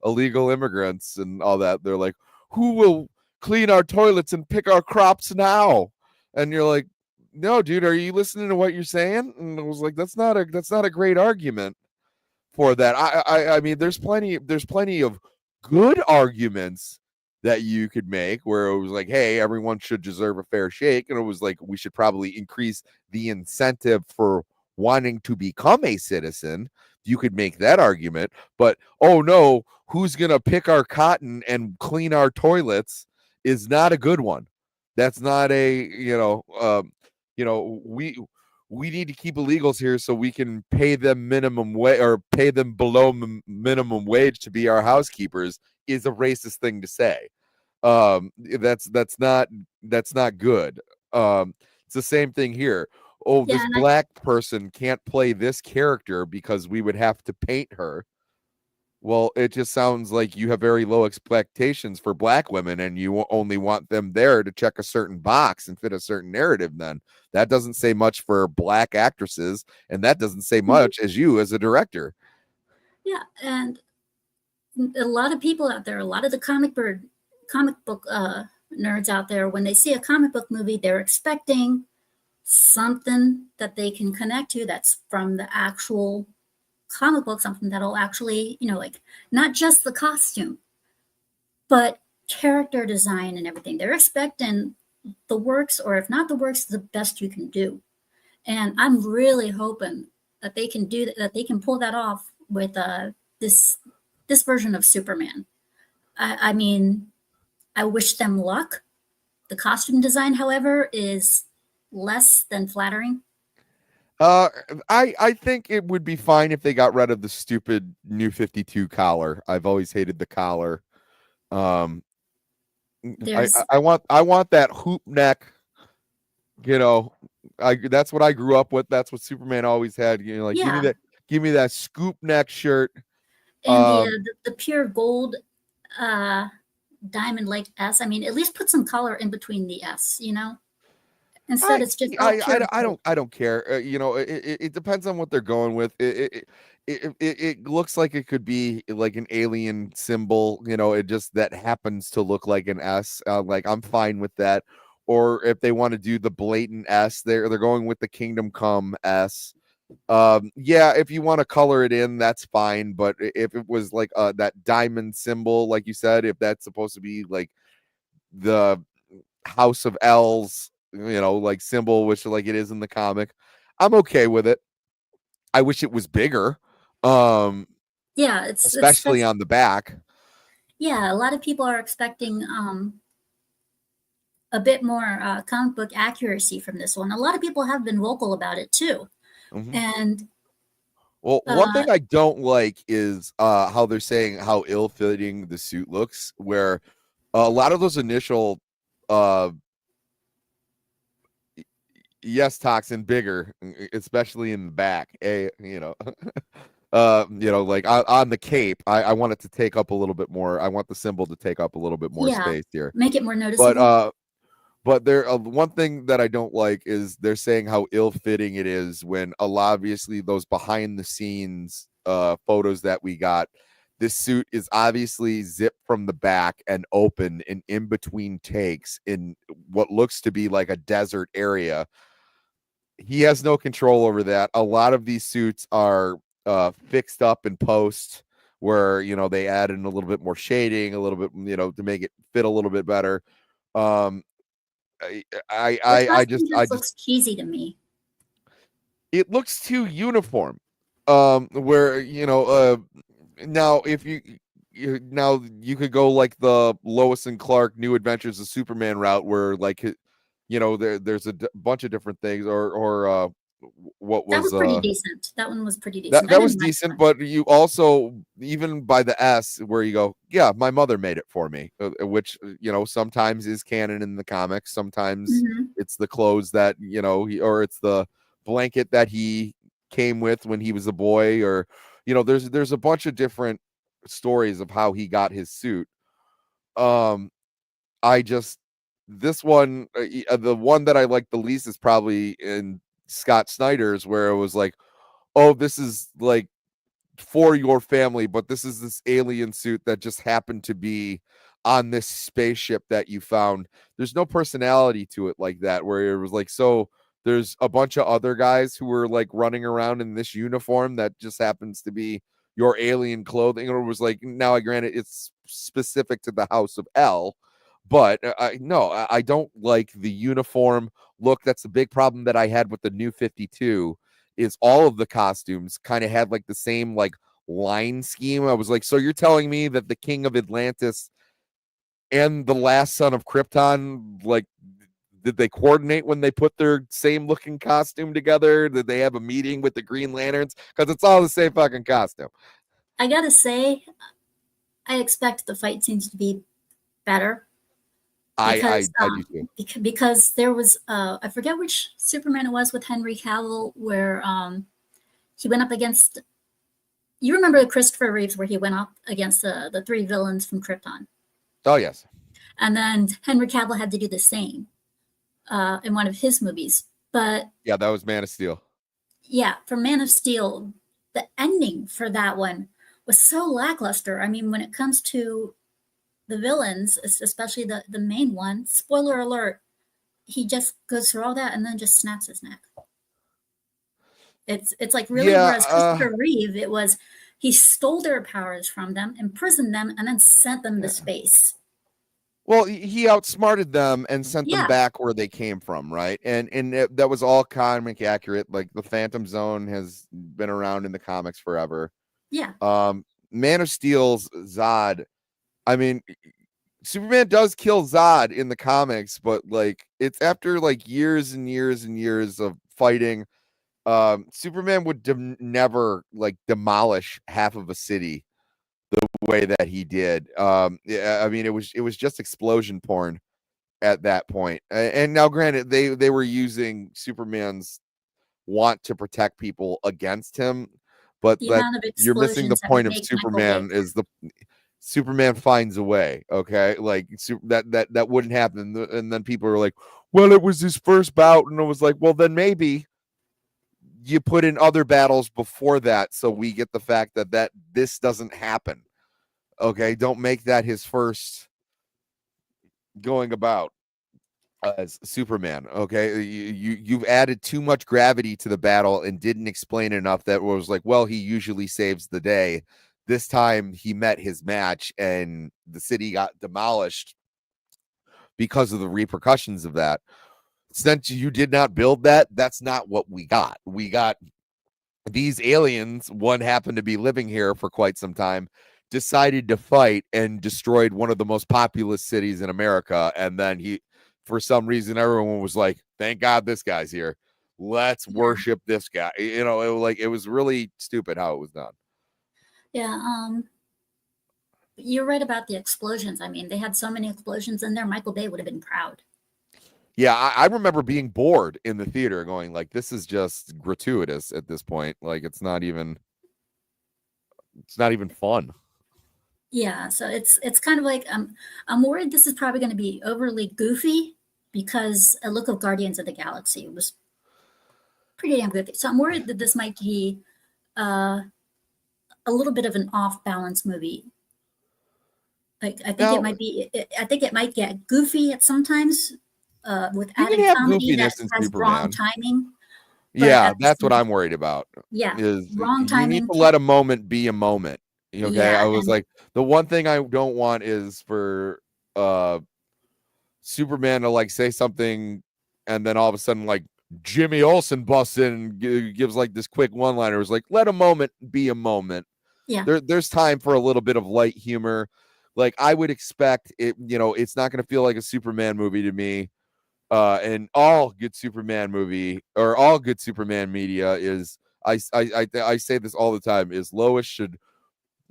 illegal immigrants and all that. They're like, who will clean our toilets and pick our crops now? And you're like, no, dude, are you listening to what you're saying? And I was like, that's not a great argument for that. I mean, there's plenty of good arguments that you could make where it was like, hey, everyone should deserve a fair shake. And it was like, we should probably increase the incentive for wanting to become a citizen. You could make that argument, but oh no, who's going to pick our cotton and clean our toilets is not a good one. That's not a, we need to keep illegals here so we can pay them minimum wage or pay them below minimum wage to be our housekeepers is a racist thing to say. That's not good. It's the same thing here. Oh, this black person can't play this character because we would have to paint her. Well, it just sounds like you have very low expectations for black women and you only want them there to check a certain box and fit a certain narrative. Then that doesn't say much for black actresses, and that doesn't say much as you as a director. Yeah, and a lot of people out there, a lot of the comic book nerds out there, when they see a comic book movie, they're expecting something that they can connect to that's from the actual comic book, something that'll actually, like not just the costume, but character design and everything. They're expecting the works, or if not the works, the best you can do. And I'm really hoping that they can do that they can pull that off with this version of Superman. I mean, I wish them luck. The costume design, however, is less than flattering. I think it would be fine if they got rid of the stupid New 52 collar. I've always hated the collar. I want that hoop neck. That's what I grew up with. That's what Superman always had. Give me that scoop neck shirt. And the pure gold diamond like S. I mean, at least put some color in between the S, Instead, it's just I don't care. It depends on what they're going with. It looks like it could be like an alien symbol. It just that happens to look like an S. Like I'm fine with that. Or if they want to do the blatant S, they're going with the Kingdom Come S. If you want to color it in, that's fine. But if it was like that diamond symbol, like you said, if that's supposed to be like the House of L's, like symbol, which like it is in the comic, I'm okay with it. I wish it was bigger. Especially on the back. Yeah, a lot of people are expecting a bit more comic book accuracy from this one. A lot of people have been vocal about it too. Mm-hmm. And one thing I don't like is how they're saying how ill-fitting the suit looks, where a lot of those initial toxin bigger, especially in the back. Like on the cape, I want it to take up a little bit more. I want the symbol to take up a little bit more space here. Make it more noticeable. But there, one thing that I don't like is they're saying how ill-fitting it is when obviously those behind-the-scenes photos that we got, this suit is obviously zipped from the back and open and in between takes in what looks to be like a desert area. He has no control over that. A lot of these suits are fixed up in post where, you know, they add in a little bit more shading, a little bit, you know, to make it fit a little bit better. I just looks cheesy to me. It looks too uniform. Where, you know, now if you could go like the Lois and Clark New Adventures of Superman route, where like, you know, there's a bunch of different things, or what was that was pretty decent. That one was pretty decent. That was decent, but you also, even by the S, where you go, yeah, my mother made it for me, which, you know, sometimes is canon in the comics. Sometimes it's the clothes that, you know, or it's the blanket that he came with when he was a boy, or, you know, there's a bunch of different stories of how he got his suit. This one, the one that I like the least is probably in Scott Snyder's, where it was like, oh, this is like for your family, but this is this alien suit that just happened to be on this spaceship that you found. There's no personality to it like that, where it was like, so there's a bunch of other guys who were like running around in this uniform that just happens to be your alien clothing. Or it was like, now I granted it's specific to the House of L, but I don't like the uniform look. That's the big problem that I had with the New 52, is all of the costumes kind of had like the same like line scheme. I was like, so you're telling me that the King of Atlantis and the last son of Krypton, like, did they coordinate when they put their same looking costume together? Did they have a meeting with the Green Lanterns? Because it's all the same fucking costume. I gotta say, I expect the fight scenes to be better. Because, I do too. Because there was, I forget which Superman it was with Henry Cavill, where he went up against, you remember Christopher Reeves, where he went up against the three villains from Krypton. Oh, yes. And then Henry Cavill had to do the same in one of his movies. But yeah, that was Man of Steel. Yeah, for Man of Steel, the ending for that one was so lackluster. I mean, when it comes to the villains, especially the main one, spoiler alert, he just goes through all that and then just snaps his neck. It's like, really, whereas Christopher Reeve, it was, he stole their powers from them, imprisoned them, and then sent them to space. Well, he outsmarted them and sent them back where they came from, right? And that was all comic accurate. Like, the Phantom Zone has been around in the comics forever. Yeah. Man of Steel's Zod, I mean, Superman does kill Zod in the comics, but like, it's after like years and years and years of fighting. Superman would never like demolish half of a city the way that he did. Yeah, I mean, it was just explosion porn at that point. And now, granted, they were using Superman's want to protect people against him, but that you're missing the point of Superman is the Superman finds a way. Okay, like that wouldn't happen. And then people are like, well, it was his first bout, and it was like, well, then maybe you put in other battles before that, so we get the fact that this doesn't happen. Okay, don't make that his first going about as Superman. Okay, you've added too much gravity to the battle and didn't explain enough that was like, well, he usually saves the day. This time he met his match and the city got demolished because of the repercussions of that. Since you did not build that, that's not what we got. We got these aliens. One happened to be living here for quite some time, decided to fight and destroyed one of the most populous cities in America. And then for some reason, everyone was like, thank God this guy's here. Let's worship this guy. You know, it was really stupid how it was done. Yeah. You're right about the explosions. I mean, they had so many explosions in there. Michael Bay would have been proud. Yeah, I remember being bored in the theater going like, this is just gratuitous at this point. Like, it's not even fun. Yeah, so it's kind of like, I'm worried this is probably going to be overly goofy, because a look of Guardians of the Galaxy was pretty damn goofy. So I'm worried that this might be a little bit of an off balance movie. Like I think Now, it might be. I think it might get goofy at sometimes with you can added have comedy that goofiness in has wrong Superman. timing. But Yeah, at the that's what same, I'm worried about. yeah, Is wrong you need timing. to let a moment be a moment. Okay, Yeah, I was and like, the one thing I don't want is for Superman to like say something, and then all of a sudden like Jimmy Olsen busts in and gives like this quick one-liner. It was like, let a moment be a moment. yeah, There's time for a little bit of light humor. Like I would expect it, it's not going to feel like a Superman movie to me. And all good Superman movie or all good Superman media is I say this all the time is Lois should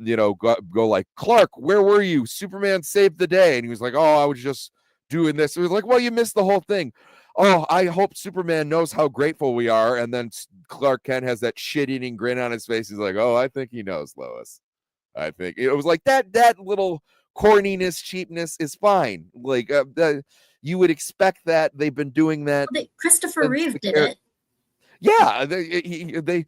go like, Clark, where were you? Superman saved the day. And he was like, oh, I was just doing this. It was like, well, you missed the whole thing. Oh, I hope Superman knows how grateful we are. And then Clark Kent has that shit-eating grin on his face. He's like, oh, I think he knows, Lois. I think it was like that little corniness, cheapness is fine. Like you would expect that. They've been doing that Christopher since Reeve did it. yeah, they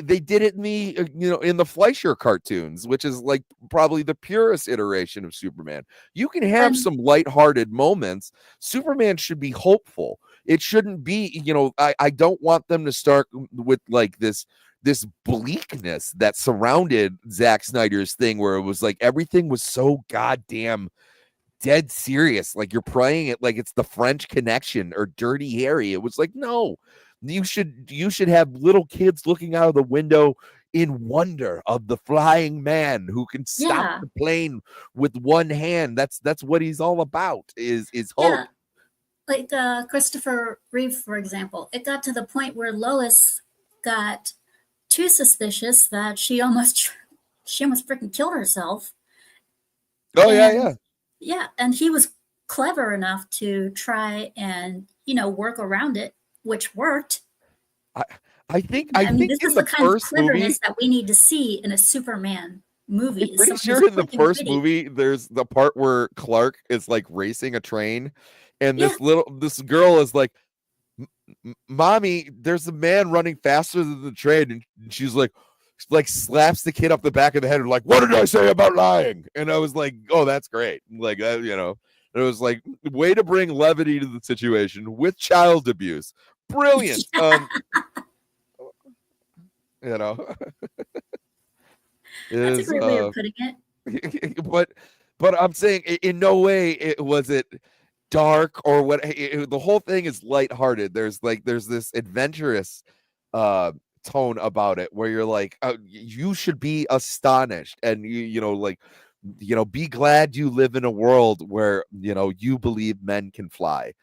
did it in the in the Fleischer cartoons, which is like probably the purest iteration of Superman. You can have And some lighthearted moments. Superman should be hopeful. It shouldn't be, I don't want them to start with like this bleakness that surrounded Zack Snyder's thing, where it was like everything was so goddamn dead serious. Like you're playing it like it's the French Connection or Dirty Harry. It was like, no, you should have little kids looking out of the window in wonder of the flying man who can stop yeah, the plane with one hand. That's what he's all about, is hope. yeah, like Christopher Reeve, for example. It got to the point where Lois got too suspicious that she almost freaking killed herself. Oh And yeah. and he was clever enough to try and work around it, which worked. I think I mean, in this is the the kind of first movie, cleverness that we need to see in a Superman movie. I'm pretty Someone who's sure in the quick and first witty. movie, there's the part where Clark is like racing a train, and Yeah, this girl is like, mommy, there's a man running faster than the train, and she's like slaps the kid up the back of the head and like, what did I say about lying? And I was like, oh, that's great. Like it was like, way to bring levity to the situation with child abuse. Brilliant. You know. that's a Is great way of putting it. but I'm saying in no way was it dark or what. The whole thing is lighthearted. There's this adventurous tone about it where you're like, you should be astonished, and be glad you live in a world where you believe men can fly.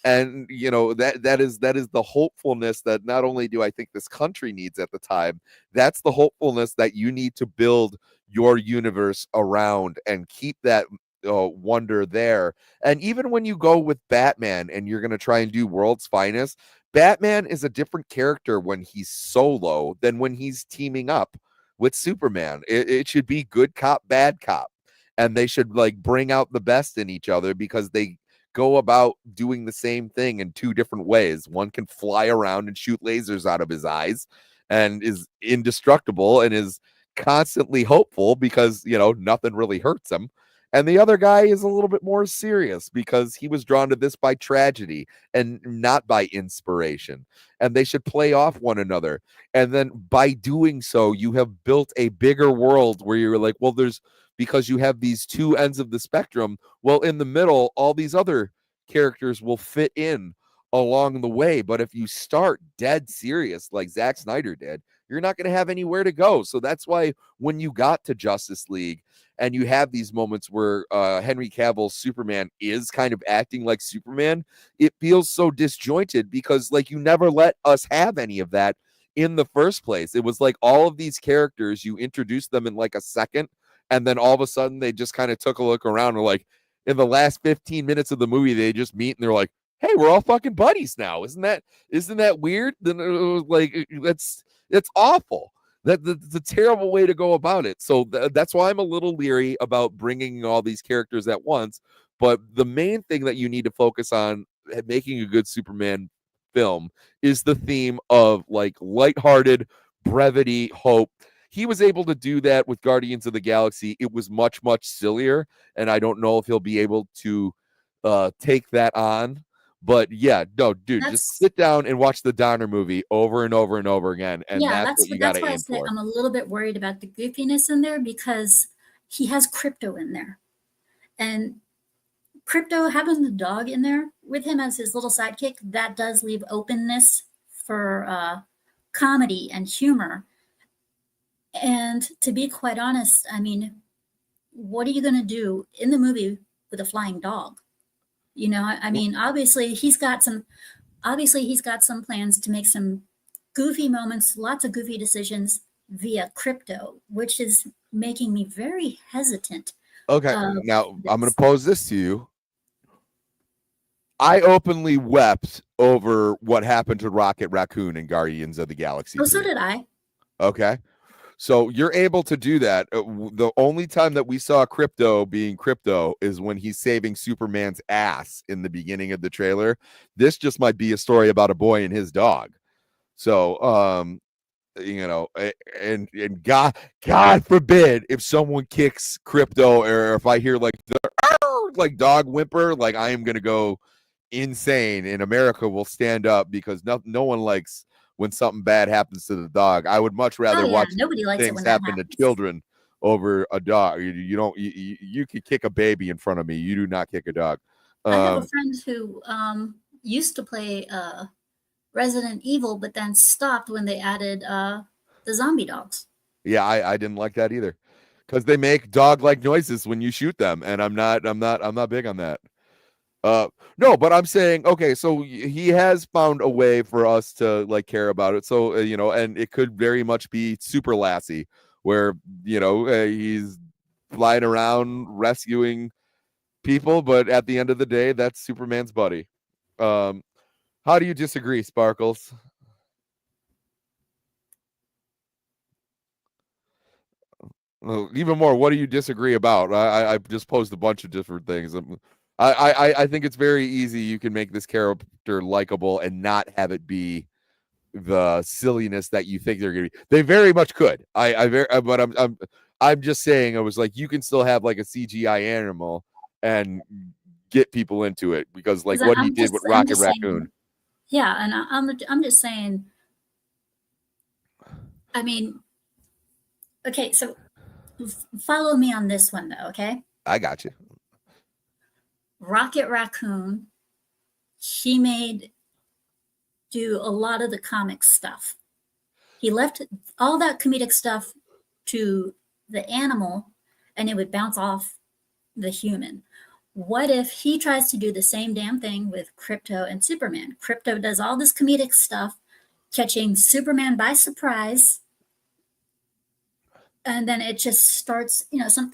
And that is the hopefulness that not only do I think this country needs at the time, that's the hopefulness that you need to build your universe around and keep that wonder there. And even when you go with Batman and you're going to try and do World's Finest, Batman is a different character when he's solo than when he's teaming up with Superman. It should be good cop, bad cop. And they should like bring out the best in each other, because they go about doing the same thing in two different ways. One can fly around and shoot lasers out of his eyes and is indestructible and is constantly hopeful because, nothing really hurts him. And the other guy is a little bit more serious because he was drawn to this by tragedy and not by inspiration. And they should play off one another. And then by doing so, you have built a bigger world where you're like, well, because you have these two ends of the spectrum. Well, in the middle, all these other characters will fit in along the way. But if you start dead serious like Zack Snyder did, you're not going to have anywhere to go. So that's why when you got to Justice League and you have these moments where Henry Cavill's Superman is kind of acting like Superman, it feels so disjointed because like you never let us have any of that in the first place. It was like all of these characters, you introduced them in like a second, and then all of a sudden they just kind of took a look around and like in the last 15 minutes of the movie, they just meet and they're like, hey, we're all fucking buddies now. Isn't that weird? Then it was like, that's awful. That's a terrible way to go about it. So that's why I'm a little leery about bringing all these characters at once. But the main thing that you need to focus on making a good Superman film is the theme of like lighthearted brevity, hope. he was able to do that with Guardians of the Galaxy. It was much, much sillier, and I don't know if he'll be able to take that on. But yeah, no, dude, just sit down and watch the Donner movie over and over and over again, and yeah, that's what you got to why I aim say for. I'm a little bit worried about the goofiness in there, because he has Crypto in there, and Crypto having the dog in there with him as his little sidekick, that does leave openness for comedy and humor. And to be quite honest, I mean, what are you going to do in the movie with a flying dog? You know, I mean, obviously he's got some plans to make some goofy moments, lots of goofy decisions via Crypto, which is making me very hesitant. Okay, now I'm going to pose this to you. I openly wept over what happened to Rocket Raccoon in Guardians of the Galaxy. Oh, 3. So did I. Okay. So you're able to do that. The only time that we saw Crypto being Crypto is when he's saving Superman's ass in the beginning of the trailer. This just might be a story about a boy and his dog. So, you know, and God forbid if someone kicks Crypto, or if I hear like dog whimper, like I am going to go insane, and America will stand up, because no one likes when something bad happens to the dog. I would much rather watch nobody likes things happen to children over a dog. You could kick a baby in front of me. You do not kick a dog. I have a friend who used to play Resident Evil, but then stopped when they added the zombie dogs. Yeah, I didn't like that either, because they make dog-like noises when you shoot them, and I'm not big on that. No, but I'm saying, okay, so he has found a way for us to like care about it. So, you know, and it could very much be Super Lassie, where, you know, he's flying around rescuing people, but at the end of the day, that's Superman's buddy. How do you disagree, Sparkles? Even more, what do you disagree about? I just posed a bunch of different things. I think it's very easy. You can make this character likable and not have it be the silliness that you think they're going to be. They very much could. But I'm just saying, I was like, you can still have like a CGI animal and get people into it, because like what he did with Rocket Raccoon. Yeah, and I'm just saying. I mean, okay, so follow me on this one though, okay? I got you. Rocket Raccoon, he do a lot of the comic stuff. He left all that comedic stuff to the animal, and it would bounce off the human. What if he tries to do the same damn thing with Crypto and Superman? Crypto does all this comedic stuff, catching Superman by surprise, and then it just starts, you know, some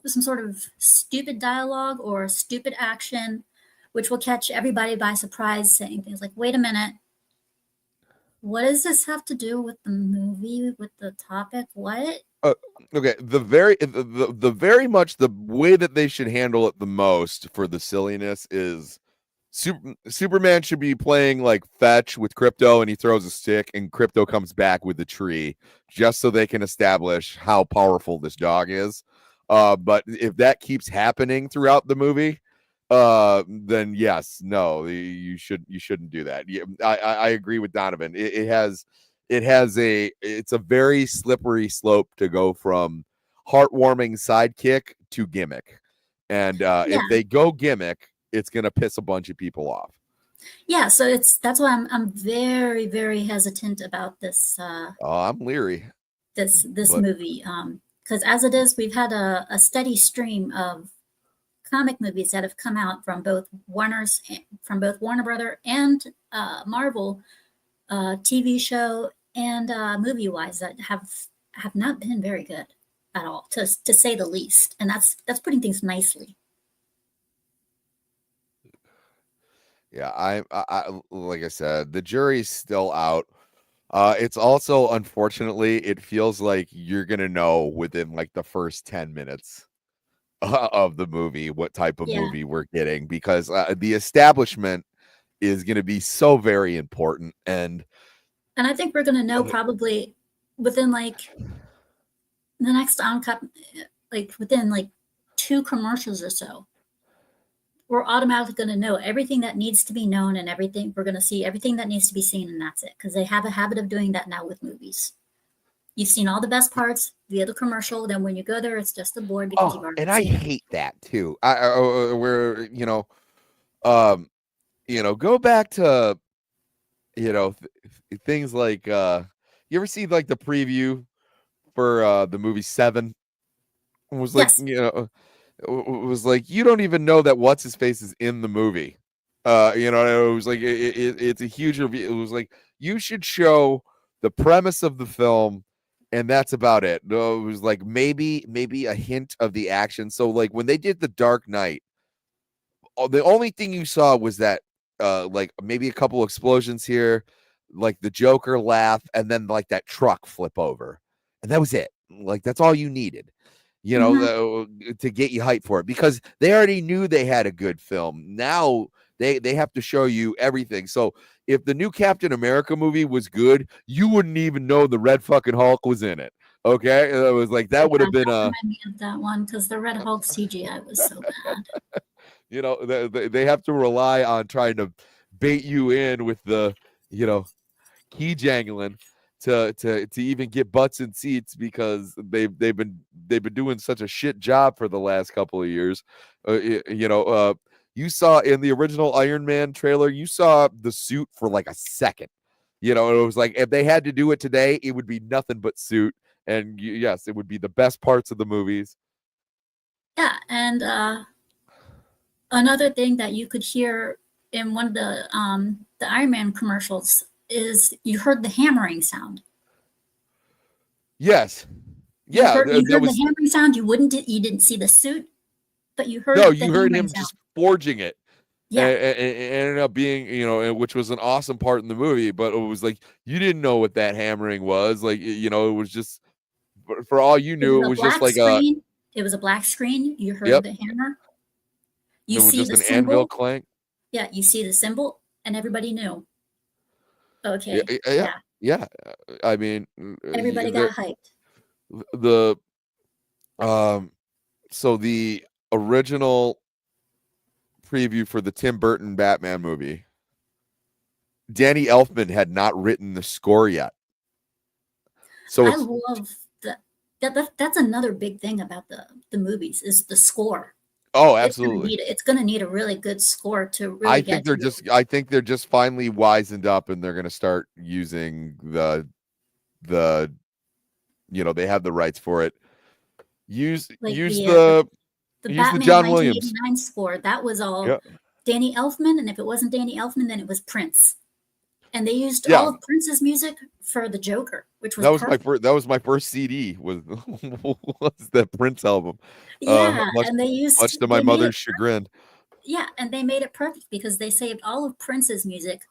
sort of stupid dialogue or stupid action, which will catch everybody by surprise, saying things like, wait a minute, what does this have to do with the movie, with the topic? What? Okay, the very much the way that they should handle it the most for the silliness is Superman should be playing like fetch with Crypto, and he throws a stick and Crypto comes back with the tree, just so they can establish how powerful this dog is. But if that keeps happening throughout the movie, then yes, no, you shouldn't do that. Yeah, I agree with Donovan. It's a very slippery slope to go from heartwarming sidekick to gimmick, and if they go gimmick, it's gonna piss a bunch of people off. Yeah, so that's why I'm very, very hesitant about this. I'm leery. This movie, because as it is, we've had a steady stream of comic movies that have come out from both Warner Brother and Marvel, TV show and movie wise, that have not been very good at all, to say the least, and that's putting things nicely. Yeah, I like I said, the jury's still out. It's also, unfortunately, it feels like you're gonna know within like the first 10 minutes of the movie what type of movie we're getting, because the establishment is going to be so very important, and I think we're going to know probably within like the next like within like 2 commercials or so, we're automatically going to know everything that needs to be known and everything. We're going to see everything that needs to be seen, and that's it. Because they have a habit of doing that now with movies. You've seen all the best parts via the commercial. Then when you go there, it's just a bore because you've already and I seen it. hate that too. Where go back to things like you ever see like the preview for the movie Seven? It was like Yes. it was like you don't even know that what's his face is in the movie. It was like it's a huge review. It was like you should show the premise of the film, and that's about it. No, it was like maybe a hint of the action. So like when they did The Dark Knight, the only thing you saw was that like maybe a couple explosions here, like the Joker laugh, and then like that truck flip over, and that was it. Like that's all you needed. To get you hyped for it, because they already knew they had a good film. Now they have to show you everything. So if the new Captain America movie was good, you wouldn't even know the Red fucking Hulk was in it. Okay, it was like that would have been remind me of that one, because the Red Hulk CGI was so bad. They have to rely on trying to bait you in with the key jangling to even get butts in seats, because they've been doing such a shit job for the last couple of years. You saw in the original Iron Man trailer, you saw the suit for like a second. It was like if they had to do it today, it would be nothing but suit. And yes, it would be the best parts of the movies. Yeah, and another thing that you could hear in one of the Iron Man commercials is you heard the hammering sound. Yes. Yeah, you heard the hammering sound. You didn't see the suit, but you heard. No, you heard him sound. just forging it. Yeah, and it ended up being which was an awesome part in the movie. But it was like you didn't know what that hammering was. Like it was just for all you knew, it was just like screen. It was a black screen. You heard the hammer. You see just the an symbol. anvil clank. Yeah, you see the symbol, and everybody knew. Okay. Yeah. I mean, everybody got hyped. So the original preview for the Tim Burton Batman movie, Danny Elfman had not written the score yet. So I love that. That's another big thing about the movies is the score. Oh, absolutely. It's going to need a really good score to really. I think they're just finally wisened up, and they're going to start using the they have the rights for it. Use the Batman John Williams score. That was all Danny Elfman, and if it wasn't Danny Elfman, then it was Prince. And they used all of Prince's music for the Joker, which was that was my first CD was that Prince album. Yeah, and they used much to my mother's chagrin. Yeah, and they made it perfect because they saved all of Prince's music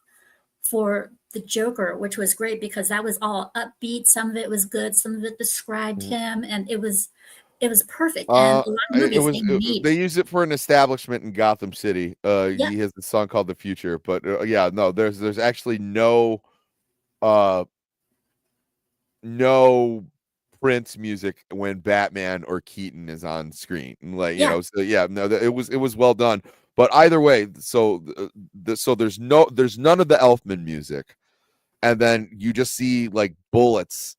for the Joker, which was great because that was all upbeat. Some of it was good, some of it described him, and it was perfect. And a lot of movies they use it for an establishment in Gotham City. He has a song called The Future, but there's actually no Prince music when Batman or Keaton is on screen. It was well done. But either way, so there's none of the Elfman music, and then you just see like bullets.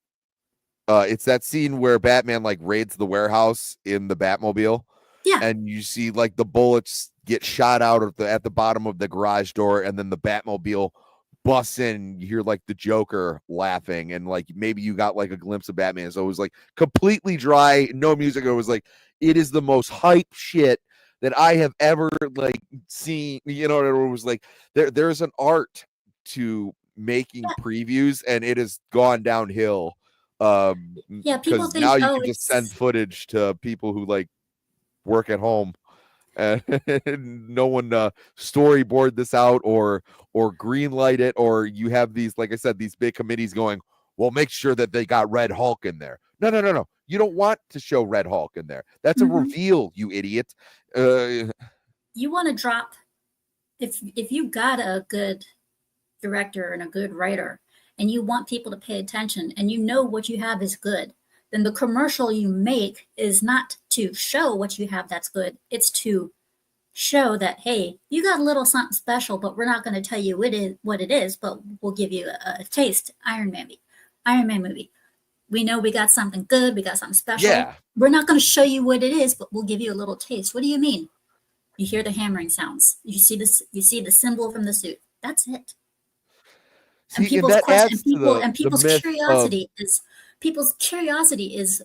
It's that scene where Batman like raids the warehouse in the Batmobile, and you see like the bullets get shot out at the bottom of the garage door, and then the Batmobile busts in. You hear like the Joker laughing, and like maybe you got like a glimpse of Batman. So it was like completely dry, no music. It was like it is the most hype shit that I have ever like seen. It was like there's an art to making previews, and it has gone downhill. Because now you can just send footage to people who like work at home, and no one storyboard this out or green light it, or you have these, like I said, these big committees going, well, make sure that they got Red Hulk in there. No. You don't want to show Red Hulk in there. That's a reveal, you idiot. You want to drop if you got a good director and a good writer, and you want people to pay attention and you know what you have is good, then the commercial you make is not to show what you have that's good. It's to show that, hey, you got a little something special, but we're not going to tell you what it is, but we'll give you a taste. Iron Man movie. We know we got something good. We got something special. Yeah. We're not going to show you what it is, but we'll give you a little taste. What do you mean? You hear the hammering sounds. You see this. You see the symbol from the suit. That's it. And See, and people's that question, adds to the people's myth curiosity is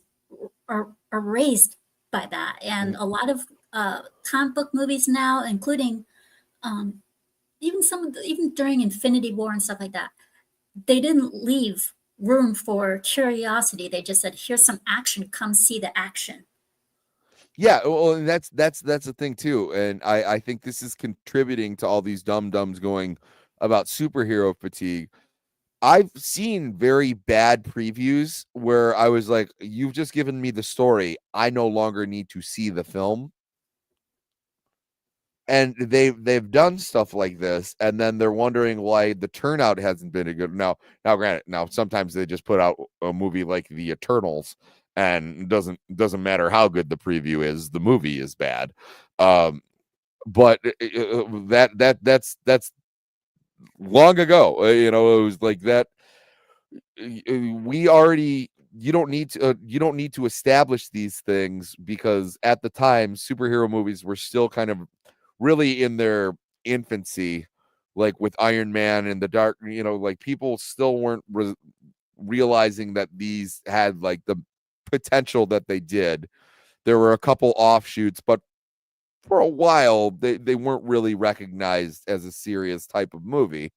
raised by that. And a lot of comic book movies now, including even during Infinity War and stuff like that, they didn't leave room for curiosity. They just said, "Here's some action. Come see the action." Yeah, well, and that's the thing too, and I think this is contributing to all these dum-dums going about superhero fatigue. I've seen very bad previews where I was like, "You've just given me the story. I no longer need to see the film." And they've done stuff like this, and then they're wondering why the turnout hasn't been a good. Now, granted, sometimes they just put out a movie like The Eternals, and doesn't matter how good the preview is, the movie is bad. But that's long ago. It was like that. You don't need to establish these things, because at the time superhero movies were still kind of really in their infancy, like with Iron Man and the Dark, like people still weren't realizing that these had like the potential that they did. There were a couple offshoots, but for a while they weren't really recognized as a serious type of movie.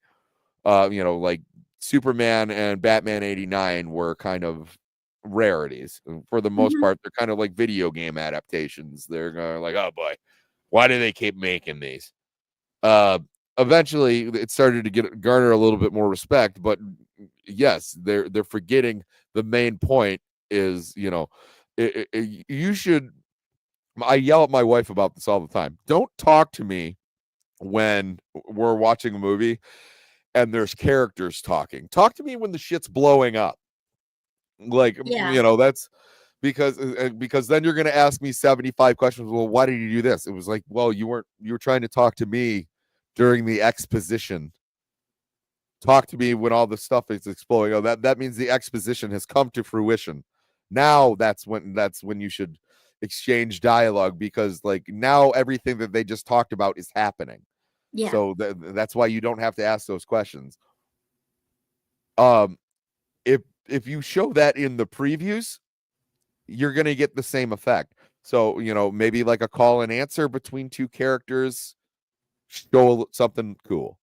Like Superman and Batman 89 were kind of rarities. For the most part, they're kind of like video game adaptations. They're going like, oh boy, why do they keep making these? Eventually it started to garner a little bit more respect, but yes, they're forgetting the main point is, you should. I yell at my wife about this all the time. Don't talk to me when we're watching a movie and there's characters talking. Talk to me when the shit's blowing up. Like, that's because then you're going to ask me 75 questions. Well, why did you do this? It was like, well, you were trying to talk to me during the exposition. Talk to me when all the stuff is exploding. Oh, that means the exposition has come to fruition. Now that's when you should exchange dialogue, because like now everything that they just talked about is happening. Yeah. So that's why you don't have to ask those questions. If you show that in the previews, you're going to get the same effect. So, maybe like a call and answer between two characters, show something cool.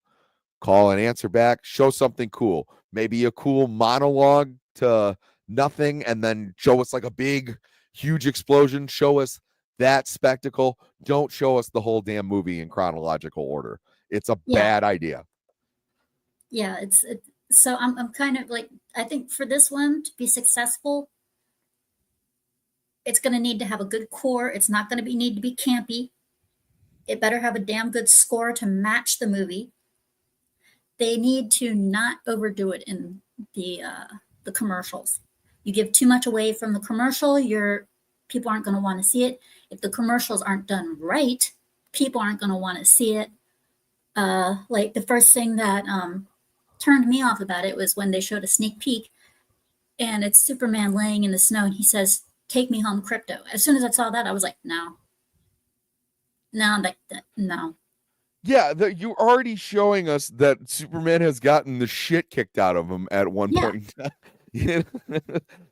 Call and answer back, show something cool. Maybe a cool monologue to nothing, and then show us like a big, huge explosion. Show us that spectacle. Don't show us the whole damn movie in chronological order. It's a bad idea. Yeah, so I'm kind of like, I think for this one to be successful, it's going to need to have a good core. It's not going to need to be campy. It better have a damn good score to match the movie. They need to not overdo it in the commercials. You give too much away from the commercial, people aren't going to want to see it. If the commercials aren't done right, people aren't going to want to see it. Like the first thing that turned me off about it was when they showed a sneak peek, and it's Superman laying in the snow, and he says, "Take me home, Crypto." As soon as I saw that, I was like, no. Yeah, you're already showing us that Superman has gotten the shit kicked out of him at one point in time.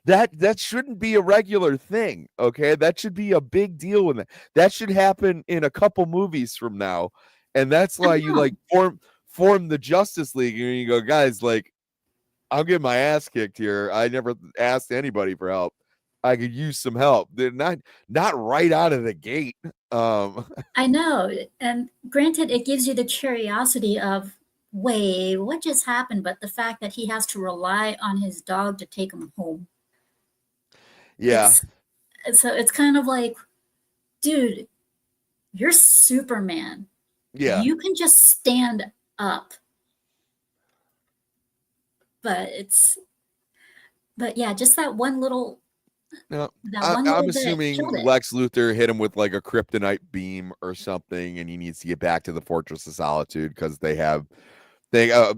That shouldn't be a regular thing, okay? That should be a big deal with that. That should happen in a couple movies from now, and that's why you like form the Justice League, and you go, guys, like, I'll get my ass kicked here. I never asked anybody for help. I could use some help. They're not right out of the gate. I know, and granted, it gives you the curiosity of, wait, what just happened? But the fact that he has to rely on his dog to take him home. Yeah. So it's kind of like, dude, you're Superman. Yeah. You can just stand up. but yeah, just that one little. No, That one I'm little bit assuming killed it. Lex Luthor hit him with like a kryptonite beam or something, and he needs to get back to the Fortress of Solitude because they have.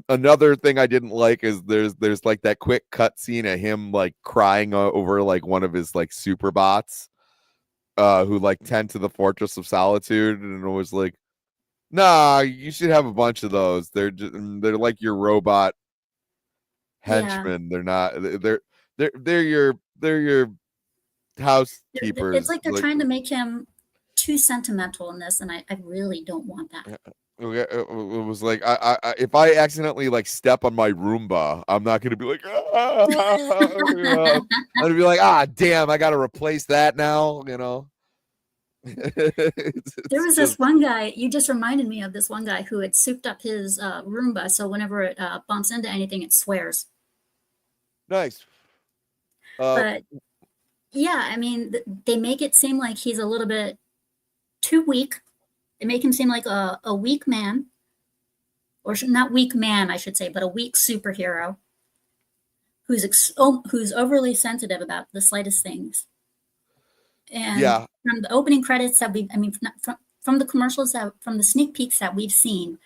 Another thing I didn't like is there's like that quick cut scene of him like crying over like one of his like super bots, who like tend to the Fortress of Solitude, and it was like, nah, you should have a bunch of those. They're like your robot henchmen. They're not. They're your housekeepers. It's like they're trying to make him too sentimental in this, and I really don't want that. It was like I if I accidentally like step on my Roomba, I'm not gonna be like, I'm gonna be like, damn, I gotta replace that now, you know. There was this one guy, you just reminded me of this one guy who had souped up his Roomba, so whenever it bumps into anything, it swears. Nice. But yeah, I mean, they make it seem like he's a little bit too weak. They make him seem like a weak man, or not weak man, I should say, but a weak superhero who's overly sensitive about the slightest things. And from the opening credits that from the commercials from the sneak peeks that we've seen,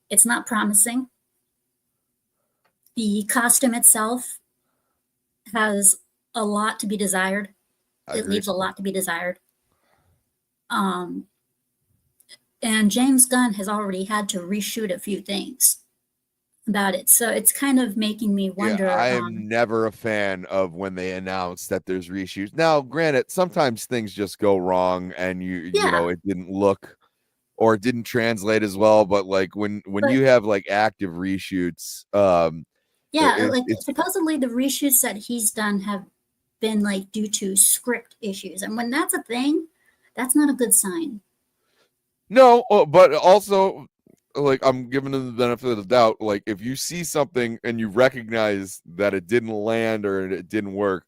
it's not promising. The costume itself has a lot to be desired. It leaves a lot to be desired. And James Gunn has already had to reshoot a few things about it. So it's kind of making me wonder. Yeah, I am never a fan of when they announce that there's reshoots. Now, granted, sometimes things just go wrong and you know, it didn't look or it didn't translate as well. But like when you have like active reshoots, supposedly the reshoots that he's done have been like due to script issues. And when that's a thing, that's not a good sign. No, but also, like, I'm giving them the benefit of the doubt. Like, if you see something and you recognize that it didn't land or it didn't work,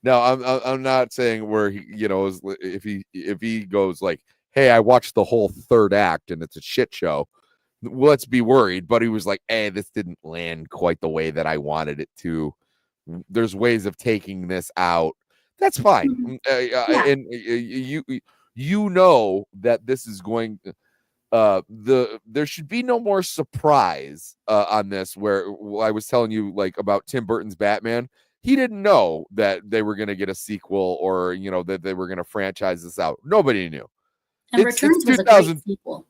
now I'm not saying where he, you know, if he goes like, hey, I watched the whole third act and it's a shit show, let's be worried. But he was like, hey, this didn't land quite the way that I wanted it to. There's ways of taking this out. That's fine. And you know that this is going there should be no more surprise on this, where I was telling you like about Tim Burton's Batman. He didn't know that they were going to get a sequel or, you know, that they were going to franchise this out. Nobody knew. And Returns was a great sequel.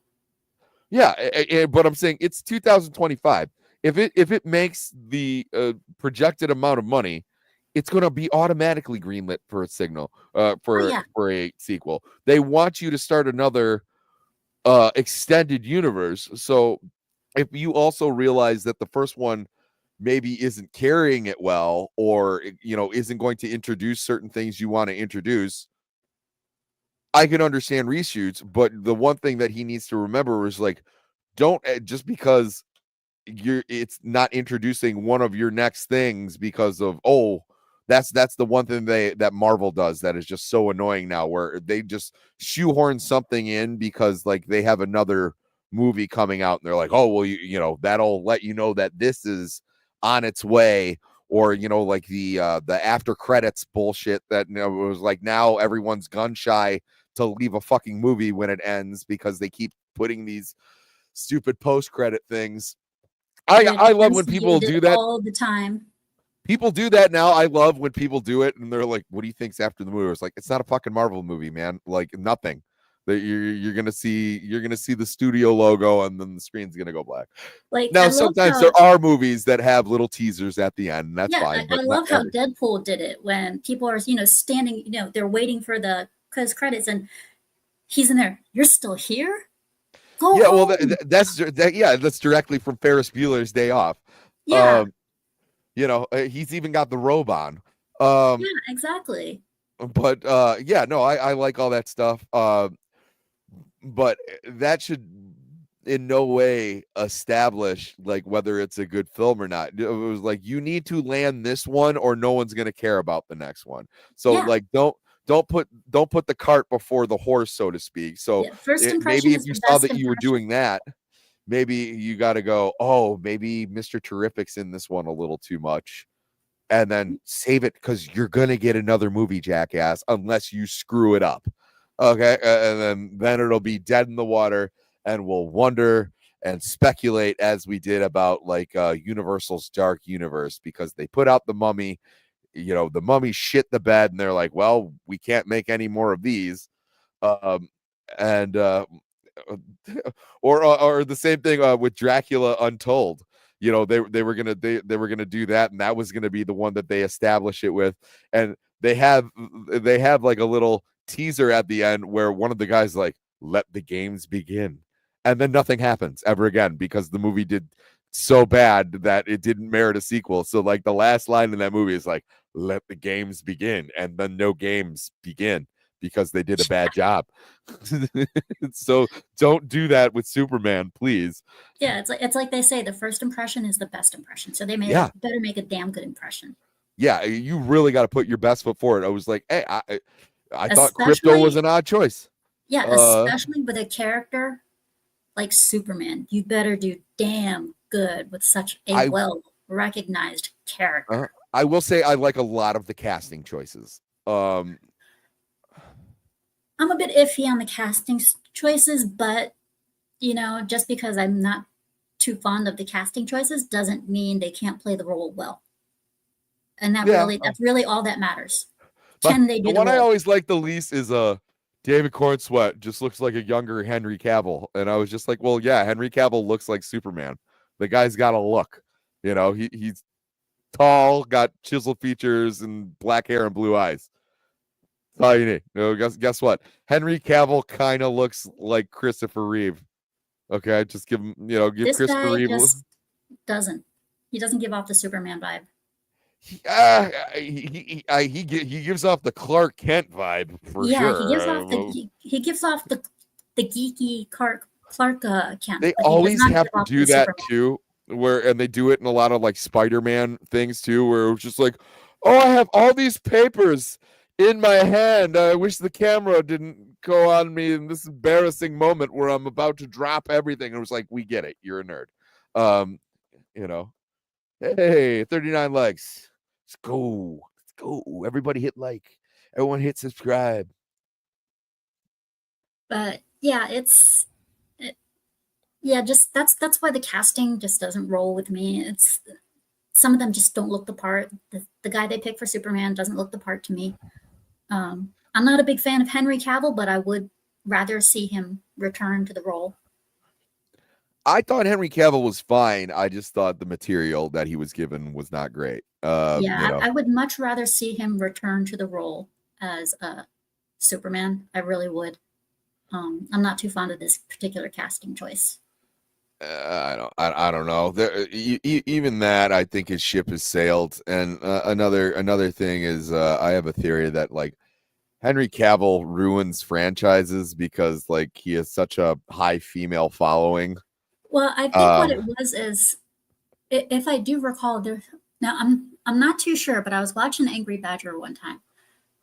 Yeah, but I'm saying it's 2025. If it makes the projected amount of money, it's going to be automatically greenlit for a signal, for a sequel. They want you to start another extended universe. So if you also realize that the first one maybe isn't carrying it well, or, you know, isn't going to introduce certain things you want to introduce, I can understand reshoots. But the one thing that he needs to remember is like, don't just because it's not introducing one of your next things because of, that's the one thing that Marvel does that is just so annoying now, where they just shoehorn something in because like they have another movie coming out and they're like, oh, well, you know, that'll let you know that this is on its way. Or, you know, like the after credits bullshit that, you know, it was like now everyone's gun shy to leave a fucking movie when it ends because they keep putting these stupid post credit things. I love when people do that all the time. People do that now. I love when people do it and they're like, what do you think's after the movie? It's like, it's not a fucking Marvel movie, man. Like nothing. You're gonna see the studio logo and then the screen's gonna go black. Like now, sometimes there are movies that have little teasers at the end, and that's fine. I love how Deadpool did it when people are, you know, standing, you know, they're waiting for the credits and he's in there. You're still here? Go home. Well, that's directly from Ferris Bueller's Day Off. Yeah. You know, he's even got the robe on. Yeah, exactly. But I like all that stuff. But that should in no way establish like whether it's a good film or not. It was like, you need to land this one or no one's gonna care about the next one. So like don't put the cart before the horse, so to speak. So first impression maybe if you saw that you were doing that, maybe you got to go, oh, maybe Mr. Terrific's in this one a little too much, and then save it because you're gonna get another movie, jackass, unless you screw it up. Okay, and then it'll be dead in the water, and we'll wonder and speculate as we did about like Universal's Dark Universe, because they put out the Mummy. The Mummy shit the bed, and they're like, well, we can't make any more of these. And or the same thing with Dracula Untold. They were gonna do that, and that was gonna be the one that they establish it with. And they have like a little teaser at the end where one of the guys like, let the games begin, and then nothing happens ever again because the movie did so bad that it didn't merit a sequel. So like the last line in that movie is like, let the games begin, and then no games begin because they did a bad job. So don't do that with Superman, please. Yeah, it's like they say, the first impression is the best impression. So they better make a damn good impression. Yeah, you really got to put your best foot forward. I was like, hey, I thought Crypto was an odd choice. Yeah, especially with a character like Superman. You better do damn good with such a well-recognized character. I will say I like a lot of the casting choices. I'm a bit iffy on the casting choices, but just because I'm not too fond of the casting choices doesn't mean they can't play the role well. And that's really all that matters. Can they do the one role? I always like the least is David Cornsweet just looks like a younger Henry Cavill. And I was just like, well, yeah, Henry Cavill looks like Superman. The guy's got a look. He's tall, got chiseled features, and black hair and blue eyes. That's all you need. Guess what? Henry Cavill kind of looks like Christopher Reeve. Okay, just give him, give this Christopher guy Reeve. Just doesn't. He doesn't give off the Superman vibe. He gives off the Clark Kent vibe for sure. Yeah, he gives off the geeky Clark Kent. They always have to do that too, and they do it in a lot of like Spider-Man things too, where it's just like, oh, I have all these papers in my hand. I wish the camera didn't go on me in this embarrassing moment where I'm about to drop everything. It was like, we get it. You're a nerd. Hey, 39 likes. Let's go. Everybody hit like. Everyone hit subscribe. But yeah, just that's why the casting just doesn't roll with me. It's some of them just don't look the part. The guy they pick for Superman doesn't look the part to me. I'm not a big fan of Henry Cavill, but I would rather see him return to the role. I thought Henry Cavill was fine. I just thought the material that he was given was not great. I would much rather see him return to the role as Superman. I really would. I'm not too fond of this particular casting choice. I don't know. Even that, I think his ship has sailed. And another thing is, I have a theory that like Henry Cavill ruins franchises because like he has such a high female following. Well, I think what it was is, if I do recall, I'm not too sure, but I was watching Angry Badger one time,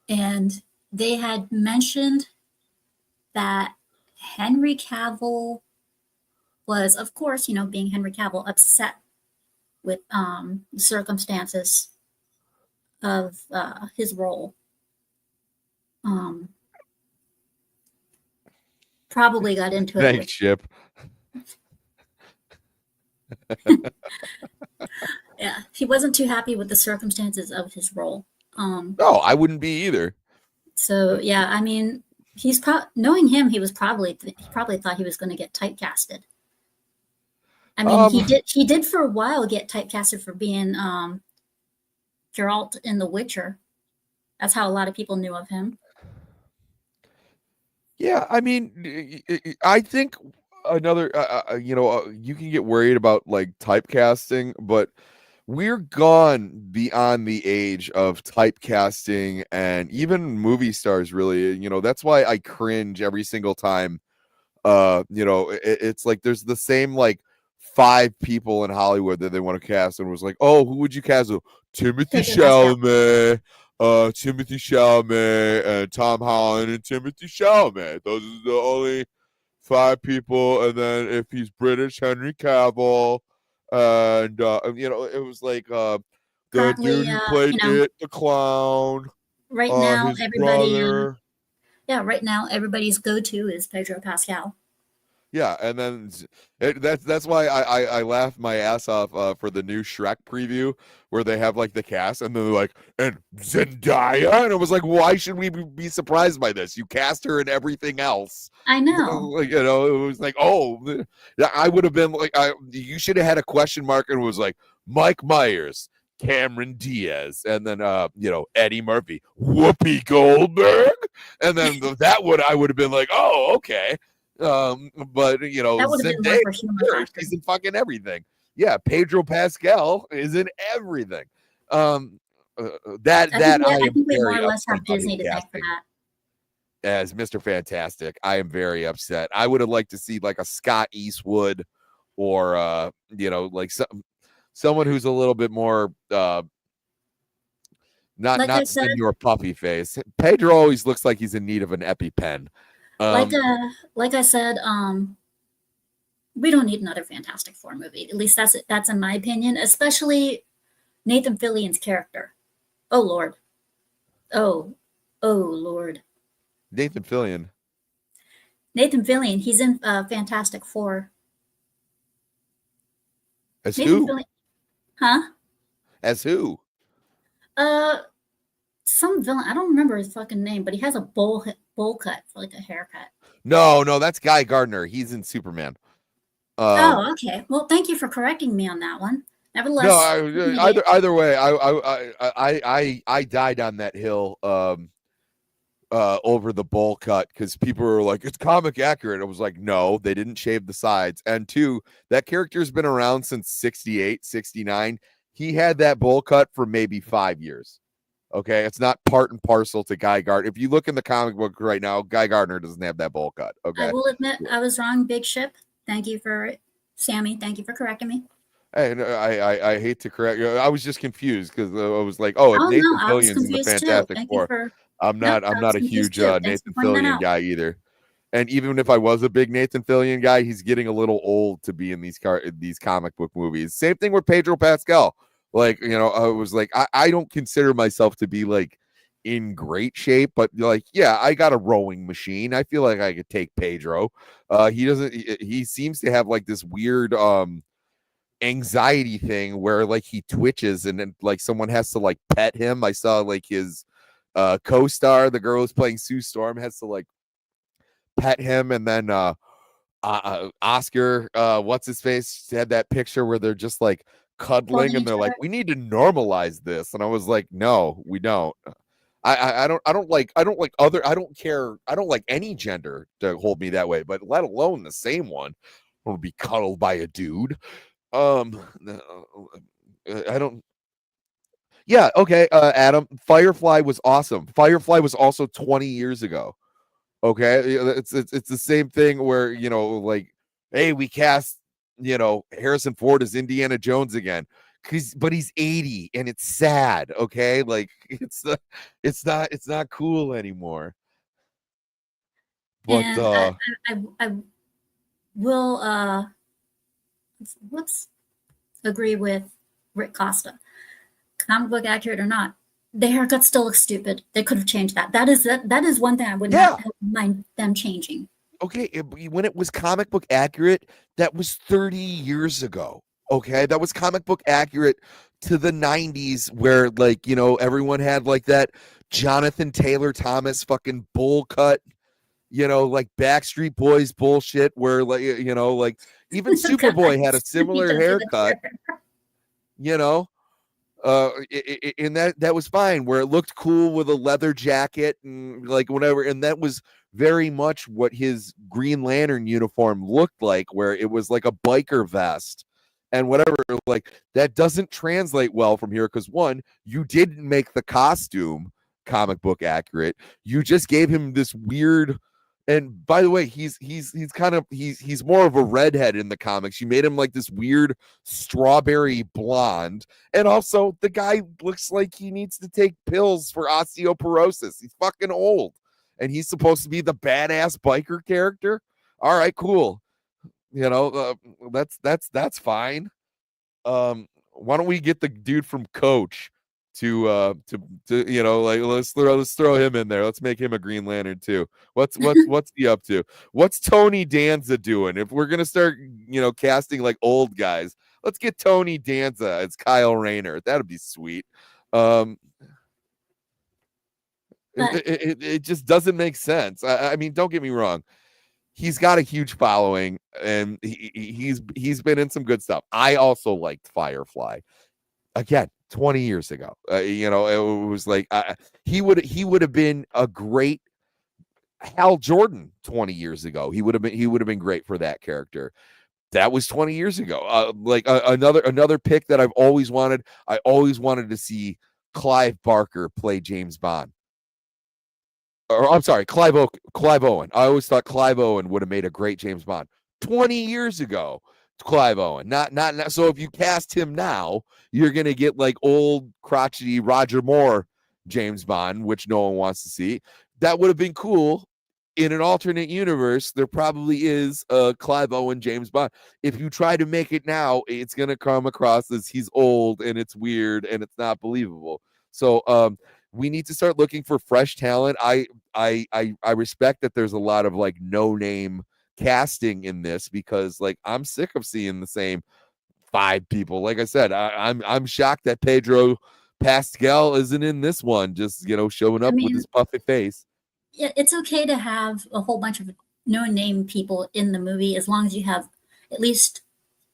and they had mentioned that Henry Cavill was, of course, being Henry Cavill, upset with the circumstances of his role. Probably got into it. Thanks, Chip. Yeah, he wasn't too happy with the circumstances of his role. No, I wouldn't be either. So yeah, I mean, knowing him, he probably thought he was going to get typecasted. I mean, he did for a while get typecasted for being Geralt in The Witcher. That's how a lot of people knew of him. Yeah, I mean, I think another, you can get worried about like typecasting, but we're gone beyond the age of typecasting, and even movie stars really, that's why I cringe every single time. It's like there's the same like 5 people in Hollywood that they want to cast, and it was like, oh, who would you cast? Timothy Chalamet, and Tom Holland and Timothy Chalamet. Those are the only 5 people, and then if he's British, Henry Cavill, and it was like the Currently, dude who played it, the clown, right now, his everybody, brother. right now, everybody's go-to is Pedro Pascal. Yeah, and then that's why I laughed my ass off for the new Shrek preview where they have like the cast and they're like, and Zendaya, and it was like, why should we be surprised by this? You cast her in everything else. I know. Like, it was like, oh, I would have been like, you should have had a question mark and it was like Mike Myers, Cameron Diaz, and then Eddie Murphy, Whoopi Goldberg, and then I would have been like, oh, okay. But that would have been more for humor. She's in fucking everything. Yeah, Pedro Pascal is in everything. I think we more or less have Disney to thank for that. As Mr. Fantastic, I am very upset. I would have liked to see like a Scott Eastwood, or like someone who's a little bit more not in your puffy face. Pedro always looks like he's in need of an EpiPen. Like I said, we don't need another Fantastic Four movie. At least that's in my opinion, especially Nathan Fillion's character. Oh Lord. Oh Lord. Nathan Fillion, he's in Fantastic Four. As who? Huh? As who? Some villain. I don't remember his fucking name, but he has a bowl cut, like a haircut. No, that's Guy Gardner. He's in Superman. Okay. Well, thank you for correcting me on that one. Nevertheless, no, either way, I died on that hill over the bowl cut because people were like, it's comic accurate. I was like, no, they didn't shave the sides. And 2, that character's been around since 68, 69. He had that bowl cut for maybe 5 years. Okay, it's not part and parcel to Guy Gardner. If you look in the comic book right now, Guy Gardner doesn't have that bowl cut. Okay, I will admit I was wrong. Big ship. Thank you for Sammy. Thank you for correcting me. Hey, I hate to correct you. I was just confused because I was like, oh, if Nathan Fillion's in the Fantastic Four, I'm not a huge Nathan Fillion guy either. And even if I was a big Nathan Fillion guy, he's getting a little old to be in these comic book movies. Same thing with Pedro Pascal. Like, I was like, I don't consider myself to be like in great shape, but like, yeah, I got a rowing machine. I feel like I could take Pedro. He seems to have like this weird anxiety thing where like he twitches and then like someone has to like pet him. I saw like his co-star, the girl who's playing Sue Storm, has to like pet him, and then Oscar, what's his face, had that picture where there just like cuddling and they're like, we need to normalize this, and I was like, no, we don't. I don't like any gender to hold me that way, but let alone the same one. I want to be cuddled by a dude. I don't. Yeah, okay, Adam. Firefly was awesome. Firefly was also 20 years ago. Okay, it's the same thing where like, hey, we cast Harrison Ford as Indiana Jones again, but he's 80 and it's sad. Okay, like it's not cool anymore. But and I will agree with Rick Costa. Comic book accurate or not, the haircut still looks stupid. They could have changed that. That is one thing I would not mind them changing. Okay, when it was comic book accurate, that was 30 years ago. Okay, that was comic book accurate to the 90s, where like everyone had like that Jonathan Taylor Thomas fucking bowl cut, like Backstreet Boys bullshit, where like like even Superboy had a similar haircut. And that was fine, where it looked cool with a leather jacket and like whatever, and that was very much what his Green Lantern uniform looked like, where it was like a biker vest and whatever. Like that doesn't translate well from here because, one, you didn't make the costume comic book accurate. You just gave him this weird. And by the way, he's more of a redhead in the comics. You made him like this weird strawberry blonde. And also the guy looks like he needs to take pills for osteoporosis. He's fucking old. And he's supposed to be the badass biker character. All right, cool. You know, that's fine. Why don't we get the dude from Coach to you know, like let's throw him in there. Let's make him a Green Lantern too. What's he up to? What's Tony Danza doing? If we're gonna start, you know, casting like old guys, let's get Tony Danza as Kyle Rayner. That'd be sweet. It just doesn't make sense. I mean, don't get me wrong. He's got a huge following, and he's been in some good stuff. I also liked Firefly. Again, 20 years ago. You know, it was like he would have been a great Hal Jordan 20 years ago. He would have been great for that character. That was 20 years ago. Another pick that I've always wanted. I always wanted to see Clive Barker play James Bond. Or I'm sorry, Clive Owen. I always thought Clive Owen would have made a great James Bond 20 years ago. Clive Owen, not. So if you cast him now, you're gonna get like old crotchety Roger Moore James Bond, which no one wants to see. That would have been cool. In an alternate universe, there probably is a Clive Owen James Bond. If you try to make it now, it's gonna come across as he's old and it's weird and it's not believable. So we need to start looking for fresh talent. I respect that there's a lot of like no name casting in this, because like I'm sick of seeing the same 5 people. Like I said, I'm shocked that Pedro Pascal isn't in this one, just, you know, showing up with his puffy face. It's okay to have a whole bunch of no name people in the movie, as long as you have at least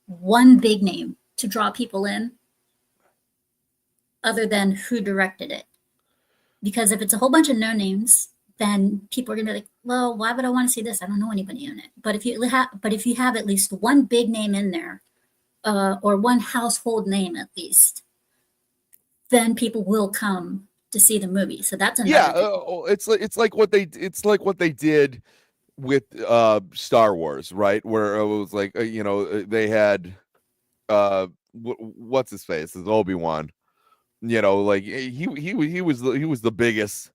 one big name to draw people in, other than who directed it. Because if it's a whole bunch of no names, then people are gonna be like, well, why would I want to see this? I don't know anybody in it. But if you have at least one big name in there, or one household name at least, then people will come to see the movie. So that's another it's like what they did with Star Wars, right? Where it was like you know, they had what's his face? It's Obi-Wan. You know, like he was the biggest,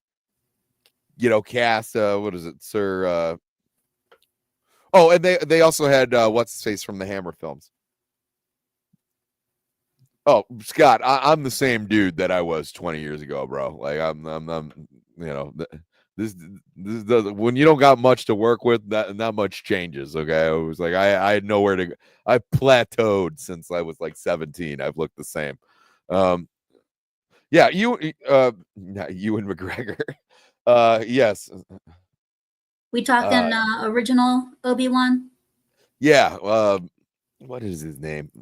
you know, cast. What is it, Sir? Oh, and they also had what's his face from the Hammer films. Oh, Scott, I'm the same dude that I was 20 years ago, bro. Like I'm you know, this does, when you don't got much to work with, not much changes. Okay, it was like I had nowhere to go. I plateaued since I was like 17. I've looked the same. Yeah, not Ewan McGregor. Yes. We talking original Obi-Wan? Yeah. What is his name?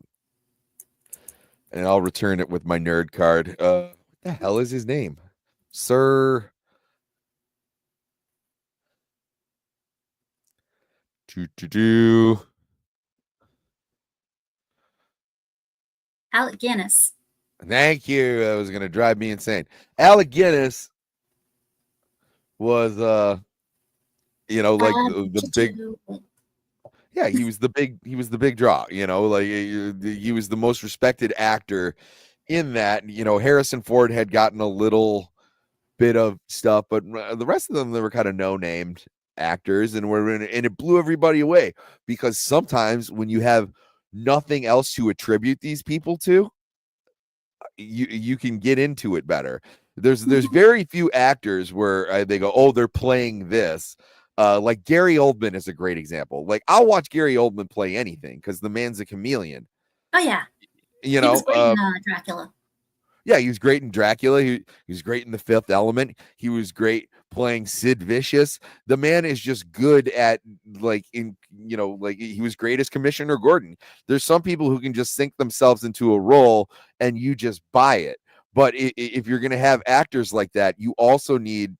And I'll return it with my nerd card. What the hell is his name? Sir. Alec Guinness. Thank you. That was gonna drive me insane. Alec Guinness was you know, like the big. Yeah, he was the big draw, you know, like he was the most respected actor in that. You know, Harrison Ford had gotten a little bit of stuff, but the rest of them, they were kind of no-named actors, and it blew everybody away, because sometimes when you have nothing else to attribute these people to, you can get into it better. There's very few actors where they go, oh, they're playing this. Like Gary Oldman is a great example. Like I'll watch Gary Oldman play anything because the man's a chameleon. Oh yeah, you know, he was great in Dracula. Yeah, he was great in Dracula. He was great in The Fifth Element. He was great playing Sid Vicious. The man is just good at like he was great as Commissioner Gordon. There's some people who can just sink themselves into a role and you just buy it. But if you're going to have actors like that, you also need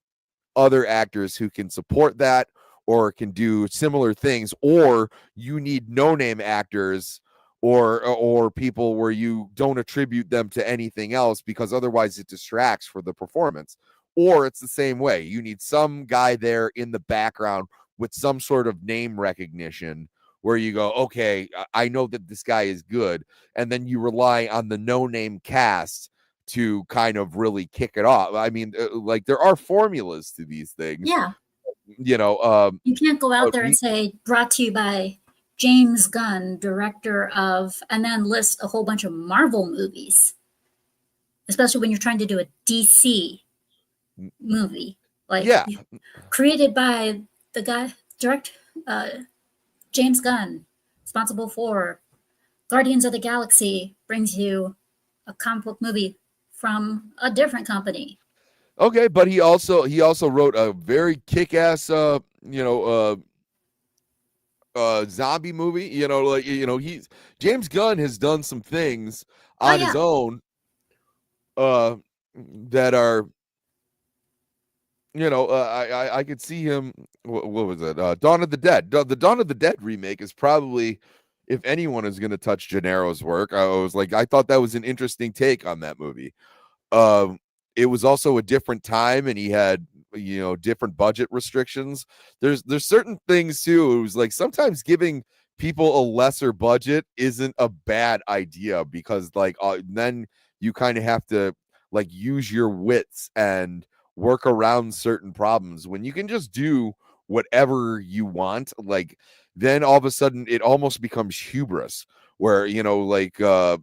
other actors who can support that or can do similar things, or you need no-name actors or people where you don't attribute them to anything else, because otherwise it distracts for the performance. Or it's the same way. You need some guy there in the background with some sort of name recognition where you go, okay, I know that this guy is good. And then you rely on the no-name cast to kind of really kick it off. I mean, like there are formulas to these things. Yeah. you know, you can't go out there and say brought to you by James Gunn, director of, and then list a whole bunch of Marvel movies, especially when you're trying to do a DC movie, like created by the guy James Gunn, responsible for Guardians of the Galaxy, brings you a comic book movie from a different company. Okay, but he also wrote a very kick-ass zombie movie. James Gunn has done some things on his own that are, I could see him. What was it? Dawn of the Dead. The Dawn of the Dead remake is probably, if anyone is going to touch Gennaro's work, I thought that was an interesting take on that movie. It was also a different time, and he had different budget restrictions. There's certain things too. It was like sometimes giving people a lesser budget isn't a bad idea, because then you kind of have to use your wits and work around certain problems. When you can just do whatever you want, then all of a sudden it almost becomes hubris, where you're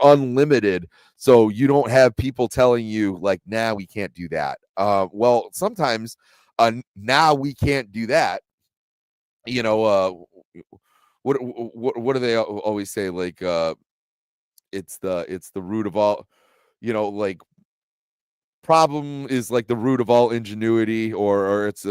unlimited, so you don't have people telling you nah, we can't do that. Well, sometimes now we can't do that. What do they always say? It's the root of all, problem is the root of all ingenuity, or it's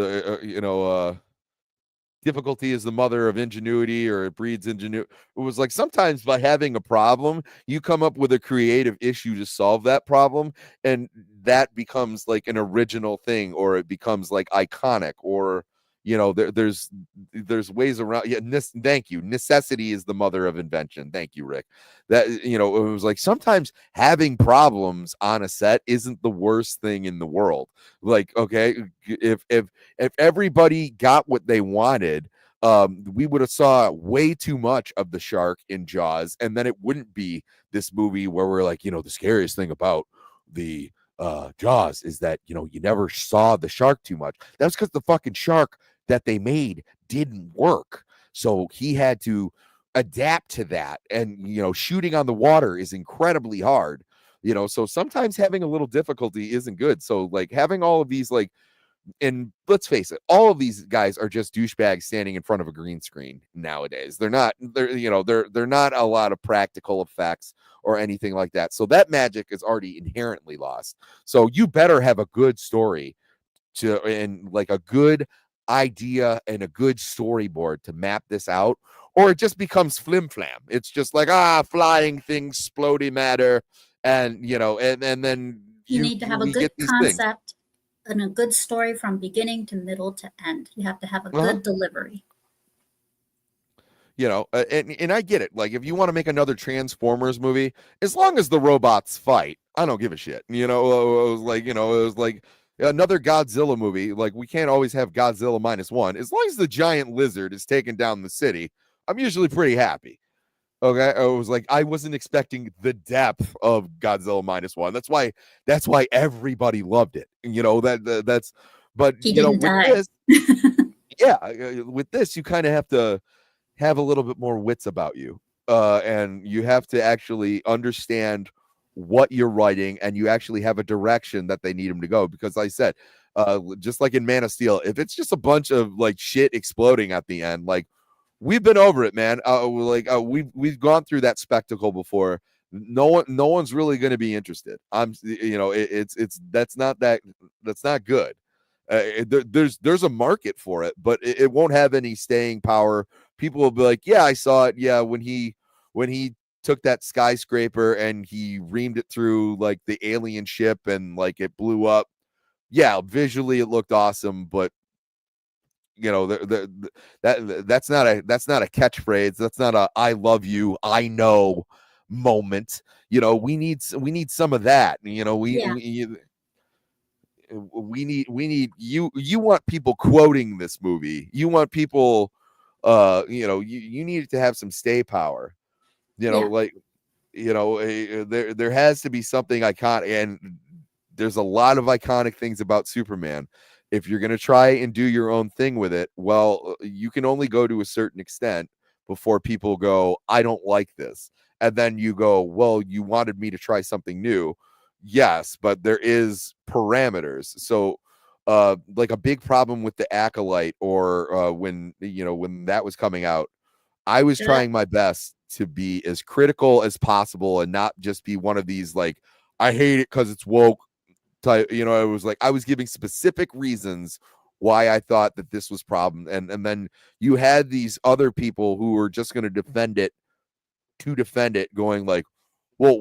difficulty is the mother of ingenuity, or it breeds ingenuity. It was sometimes by having a problem, you come up with a creative issue to solve that problem, and that becomes an original thing, or it becomes iconic, or there's ways around. Thank you. Necessity is the mother of invention. Thank you, Rick. That it was sometimes having problems on a set isn't the worst thing in the world. Okay, if everybody got what they wanted, we would have saw way too much of the shark in Jaws, and then it wouldn't be this movie where we're the scariest thing about the Jaws is that you never saw the shark too much. That's because the fucking shark that they made didn't work, so he had to adapt to that. And shooting on the water is incredibly hard, so sometimes having a little difficulty isn't good. So having all of these and let's face it, all of these guys are just douchebags standing in front of a green screen nowadays. They're not a lot of practical effects or anything like that. So that magic is already inherently lost. So you better have a good story and a good idea and a good storyboard to map this out, or it just becomes flim flam. It's just flying things, exploding matter, and and then you need to have a good concept and a good story from beginning to middle to end. You have to have a good delivery. And I get it. If you want to make another Transformers movie, as long as the robots fight, I don't give a shit. It was another Godzilla movie. We can't always have Godzilla -1. As long as the giant lizard is taking down the city, I'm usually pretty happy. Okay, I was I wasn't expecting the depth of Godzilla -1. That's why everybody loved it. That's. But he didn't die. This, with this, you kind of have to have a little bit more wits about you, and you have to actually understand what you're writing, and you actually have a direction that they need him to go. Because I said, just like in Man of Steel, if it's just a bunch of shit exploding at the end, we've been over it, man. We've gone through that spectacle before. No one's really going to be interested. That's not good. There's a market for it, but it won't have any staying power. People will be like, yeah, I saw it. Yeah, when he took that skyscraper and he reamed it through the alien ship and it blew up. Yeah, visually it looked awesome, but that's not a catchphrase. That's not a "I love you, I know" moment. We need some of that. We need you want people quoting this movie. You want people you need to have some stay power. There has to be something iconic, and there's a lot of iconic things about Superman. If you're going to try and do your own thing with it, well, you can only go to a certain extent before people go, I don't like this. And then you go, well, you wanted me to try something new. Yes, but there is parameters. So like a big problem with the Acolyte, or when that was coming out, I was trying my best to be as critical as possible and not just be one of these like, I hate it because it's woke type. It was like I was giving specific reasons why I thought that this was problem, and then you had these other people who were just going to defend it, going like, well,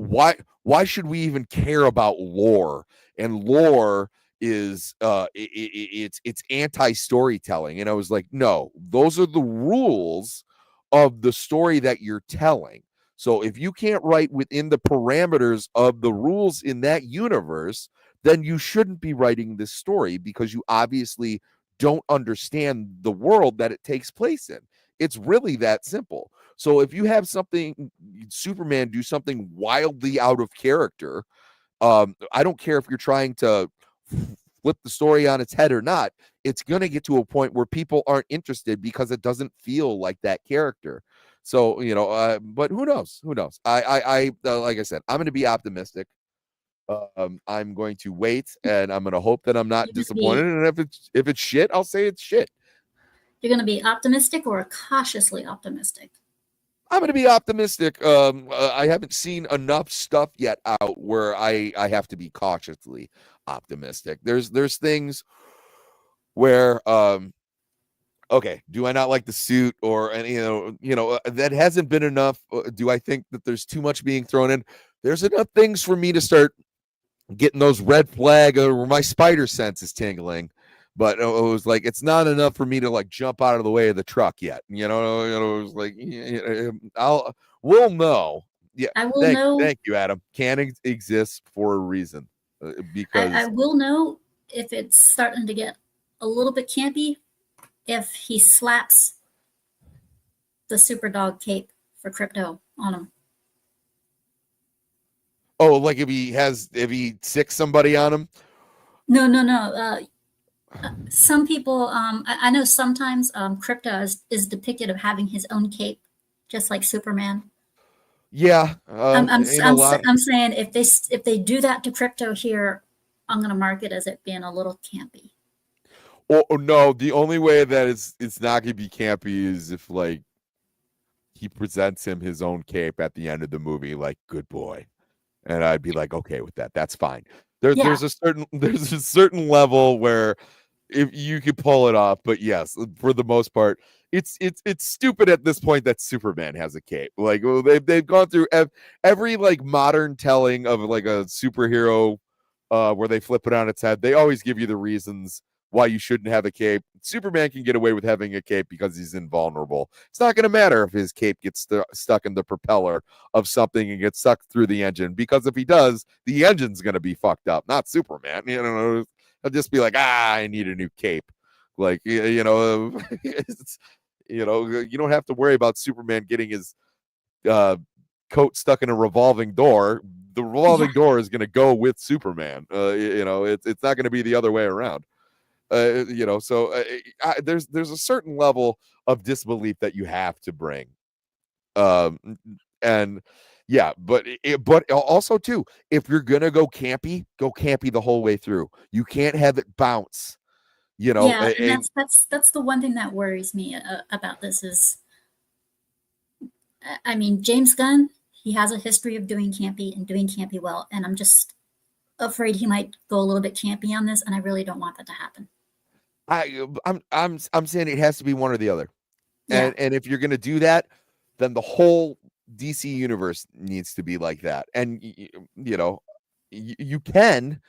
why should we even care about lore? And lore is it's anti-storytelling. And I was like, no, those are the rules of the story that you're telling. So if you can't write within the parameters of the rules in that universe, then you shouldn't be writing this story, because you obviously don't understand the world that it takes place in. It's really that simple. So if you have Superman do something wildly out of character, I don't care if you're trying to flip the story on its head or not, it's going to get to a point where people aren't interested because it doesn't feel like that character. So, but who knows? I like I said, I'm going to be optimistic. I'm going to wait, and I'm going to hope that I'm not disappointed. And if it's shit, I'll say it's shit. You're going to be optimistic or cautiously optimistic? I'm going to be optimistic. I haven't seen enough stuff yet out where I have to be cautiously optimistic. There's things where, okay, do I not like the suit, or that hasn't been enough? Do I think that there's too much being thrown in? There's enough things for me to start getting those red flag, or my spider sense is tingling. But it was like, it's not enough for me to like jump out of the way of the truck yet. It was like, we'll know. Yeah, I will know. Thank you, Adam. Canon exists for a reason, because I will know if it's starting to get a little bit campy if he slaps the super dog cape for Crypto on him. Oh, like if he sicks somebody on him? No. Some people, I know sometimes Crypto is depicted of having his own cape, just like Superman. Yeah, I'm saying if they do that to Crypto here, I'm going to mark it as it being a little campy. Oh no, the only way that it's not going to be campy is if like he presents him his own cape at the end of the movie, like, good boy, and I'd be like, okay with that. That's fine. There's a certain level where if you could pull it off, but yes, for the most part, it's stupid at this point that Superman has a cape. Like, well, they've gone through every like modern telling of like a superhero where they flip it on its head. They always give you the reasons why you shouldn't have a cape. Superman can get away with having a cape because he's invulnerable. It's not going to matter if his cape gets stuck in the propeller of something and gets sucked through the engine, because if he does, the engine's going to be fucked up, not Superman. I'll just be like, I need a new cape. Like, you don't have to worry about Superman getting his coat stuck in a revolving door. The revolving door is going to go with Superman. It's not going to be the other way around. So there's a certain level of disbelief that you have to bring. And yeah, but also too, if you're gonna go campy the whole way through. You can't have it bounce. Yeah, and that's the one thing that worries me about this is, I mean, James Gunn, he has a history of doing campy well, and I'm just afraid he might go a little bit campy on this, and I really don't want that to happen. I'm saying it has to be one or the other. Yeah. And if you're gonna do that, then the whole DC universe needs to be like that. And you can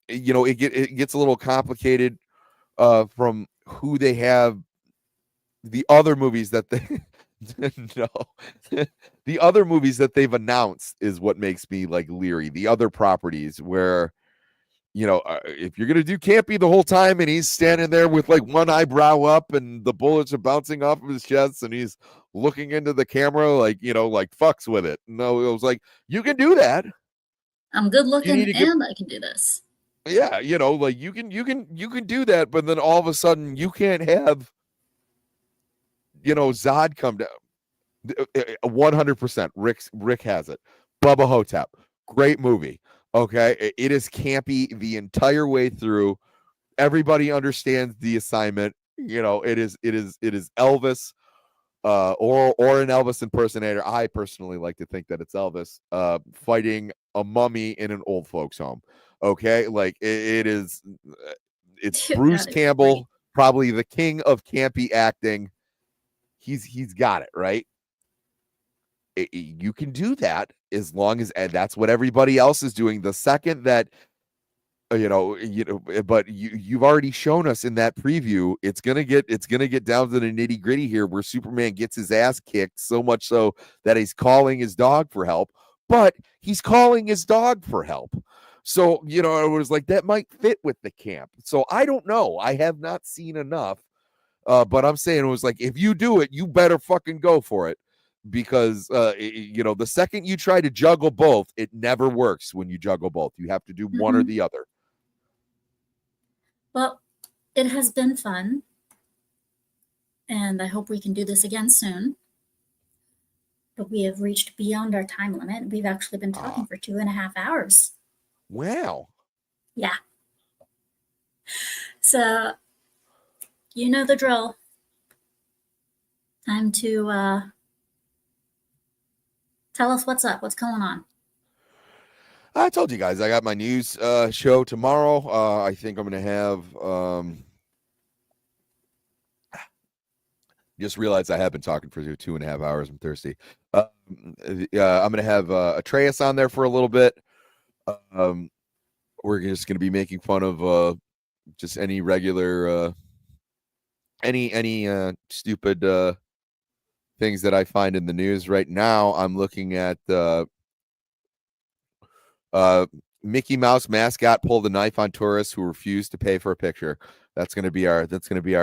it gets a little complicated from who they have. The other movies that they the other movies that they've announced is what makes me like leery. The other properties where if you're gonna do campy the whole time and he's standing there with like one eyebrow up and the bullets are bouncing off of his chest and he's looking into the camera like fucks with it. No, it was like, you can do that. I'm good looking and I can do this. Yeah, you know, like you can do that, but then all of a sudden you can't have, you know, Zod come down. 100%. Rick has it. Bubba Hotep, great movie. Okay, it is campy the entire way through. Everybody understands the assignment. You know, it is Elvis, or an Elvis impersonator. I personally like to think that it's Elvis fighting a mummy in an old folks home. Okay, like it's Bruce Campbell, probably the king of campy acting. He's got it right. You can do that as long as, and that's what everybody else is doing. The second that but you've already shown us in that preview, it's gonna get down to the nitty gritty here, where Superman gets his ass kicked so much so that he's calling his dog for help. But he's calling his dog for help. So, you know, it was like that might fit with the camp. So I don't know. I have not seen enough. But I'm saying, it was like, if you do it, you better fucking go for it. Because you know, the second you try to juggle both, it never works. When you juggle both, you have to do one or the other. Well, it has been fun, and I hope we can do this again soon. But we have reached beyond our time limit. We've actually been talking for 2.5 hours. Wow. Yeah. So, you know the drill. Time to tell us what's up. What's going on? I told you guys I got my news show tomorrow. I think I'm going to have just realized I have been talking for 2.5 hours. I'm thirsty. I'm going to have Atreus on there for a little bit. We're just going to be making fun of just any regular any stupid things that I find in the news. Right now I'm looking at Mickey Mouse mascot pulled a knife on tourists who refused to pay for a picture. That's going to be our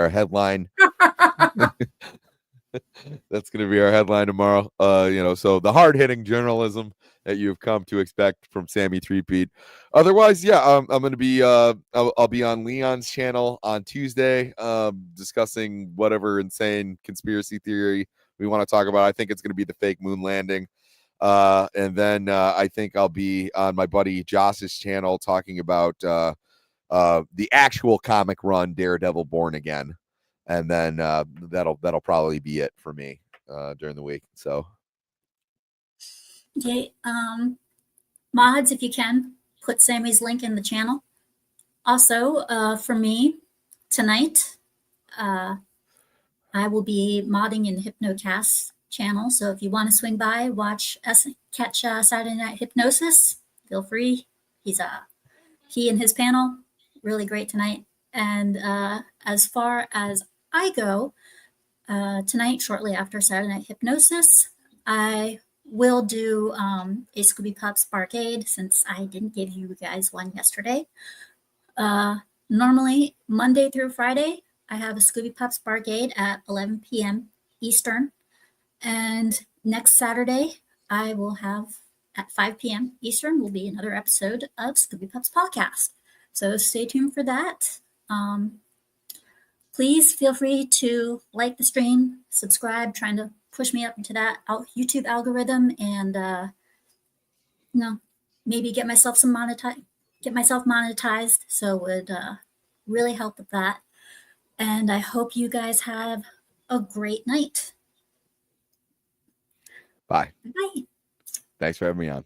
headline. That's going to be our headline tomorrow. You know, so the hard-hitting journalism that you've come to expect from Sammy3peat. Otherwise, yeah, I'm going to be I'll be on Leon's channel on Tuesday, discussing whatever insane conspiracy theory we want to talk about. I think it's going to be the fake moon landing. And then I think I'll be on my buddy Josh's channel talking about the actual comic run Daredevil Born Again. And then that'll probably be it for me during the week. So okay, mods, if you can put Sammy's link in the channel. Also, for me tonight, I will be modding in HypnoCast channel. So if you want to swing by, catch Saturday Night Hypnosis, feel free. He and his panel, really great tonight. And as far as I go, tonight, shortly after Saturday Night Hypnosis, I will do a SCOOBYPUP'S Barcade, since I didn't give you guys one yesterday. Normally, Monday through Friday, I have a SCOOBYPUP'S Barcade at 11 p.m. Eastern. And next Saturday, I will have at 5 p.m. Eastern will be another episode of SCOOBYPUP'S PAWCAST. So stay tuned for that. Please feel free to like the stream, subscribe, trying to push me up into that YouTube algorithm, and maybe get myself monetized. So it would really help with that. And I hope you guys have a great night. Bye. Bye. Thanks for having me on.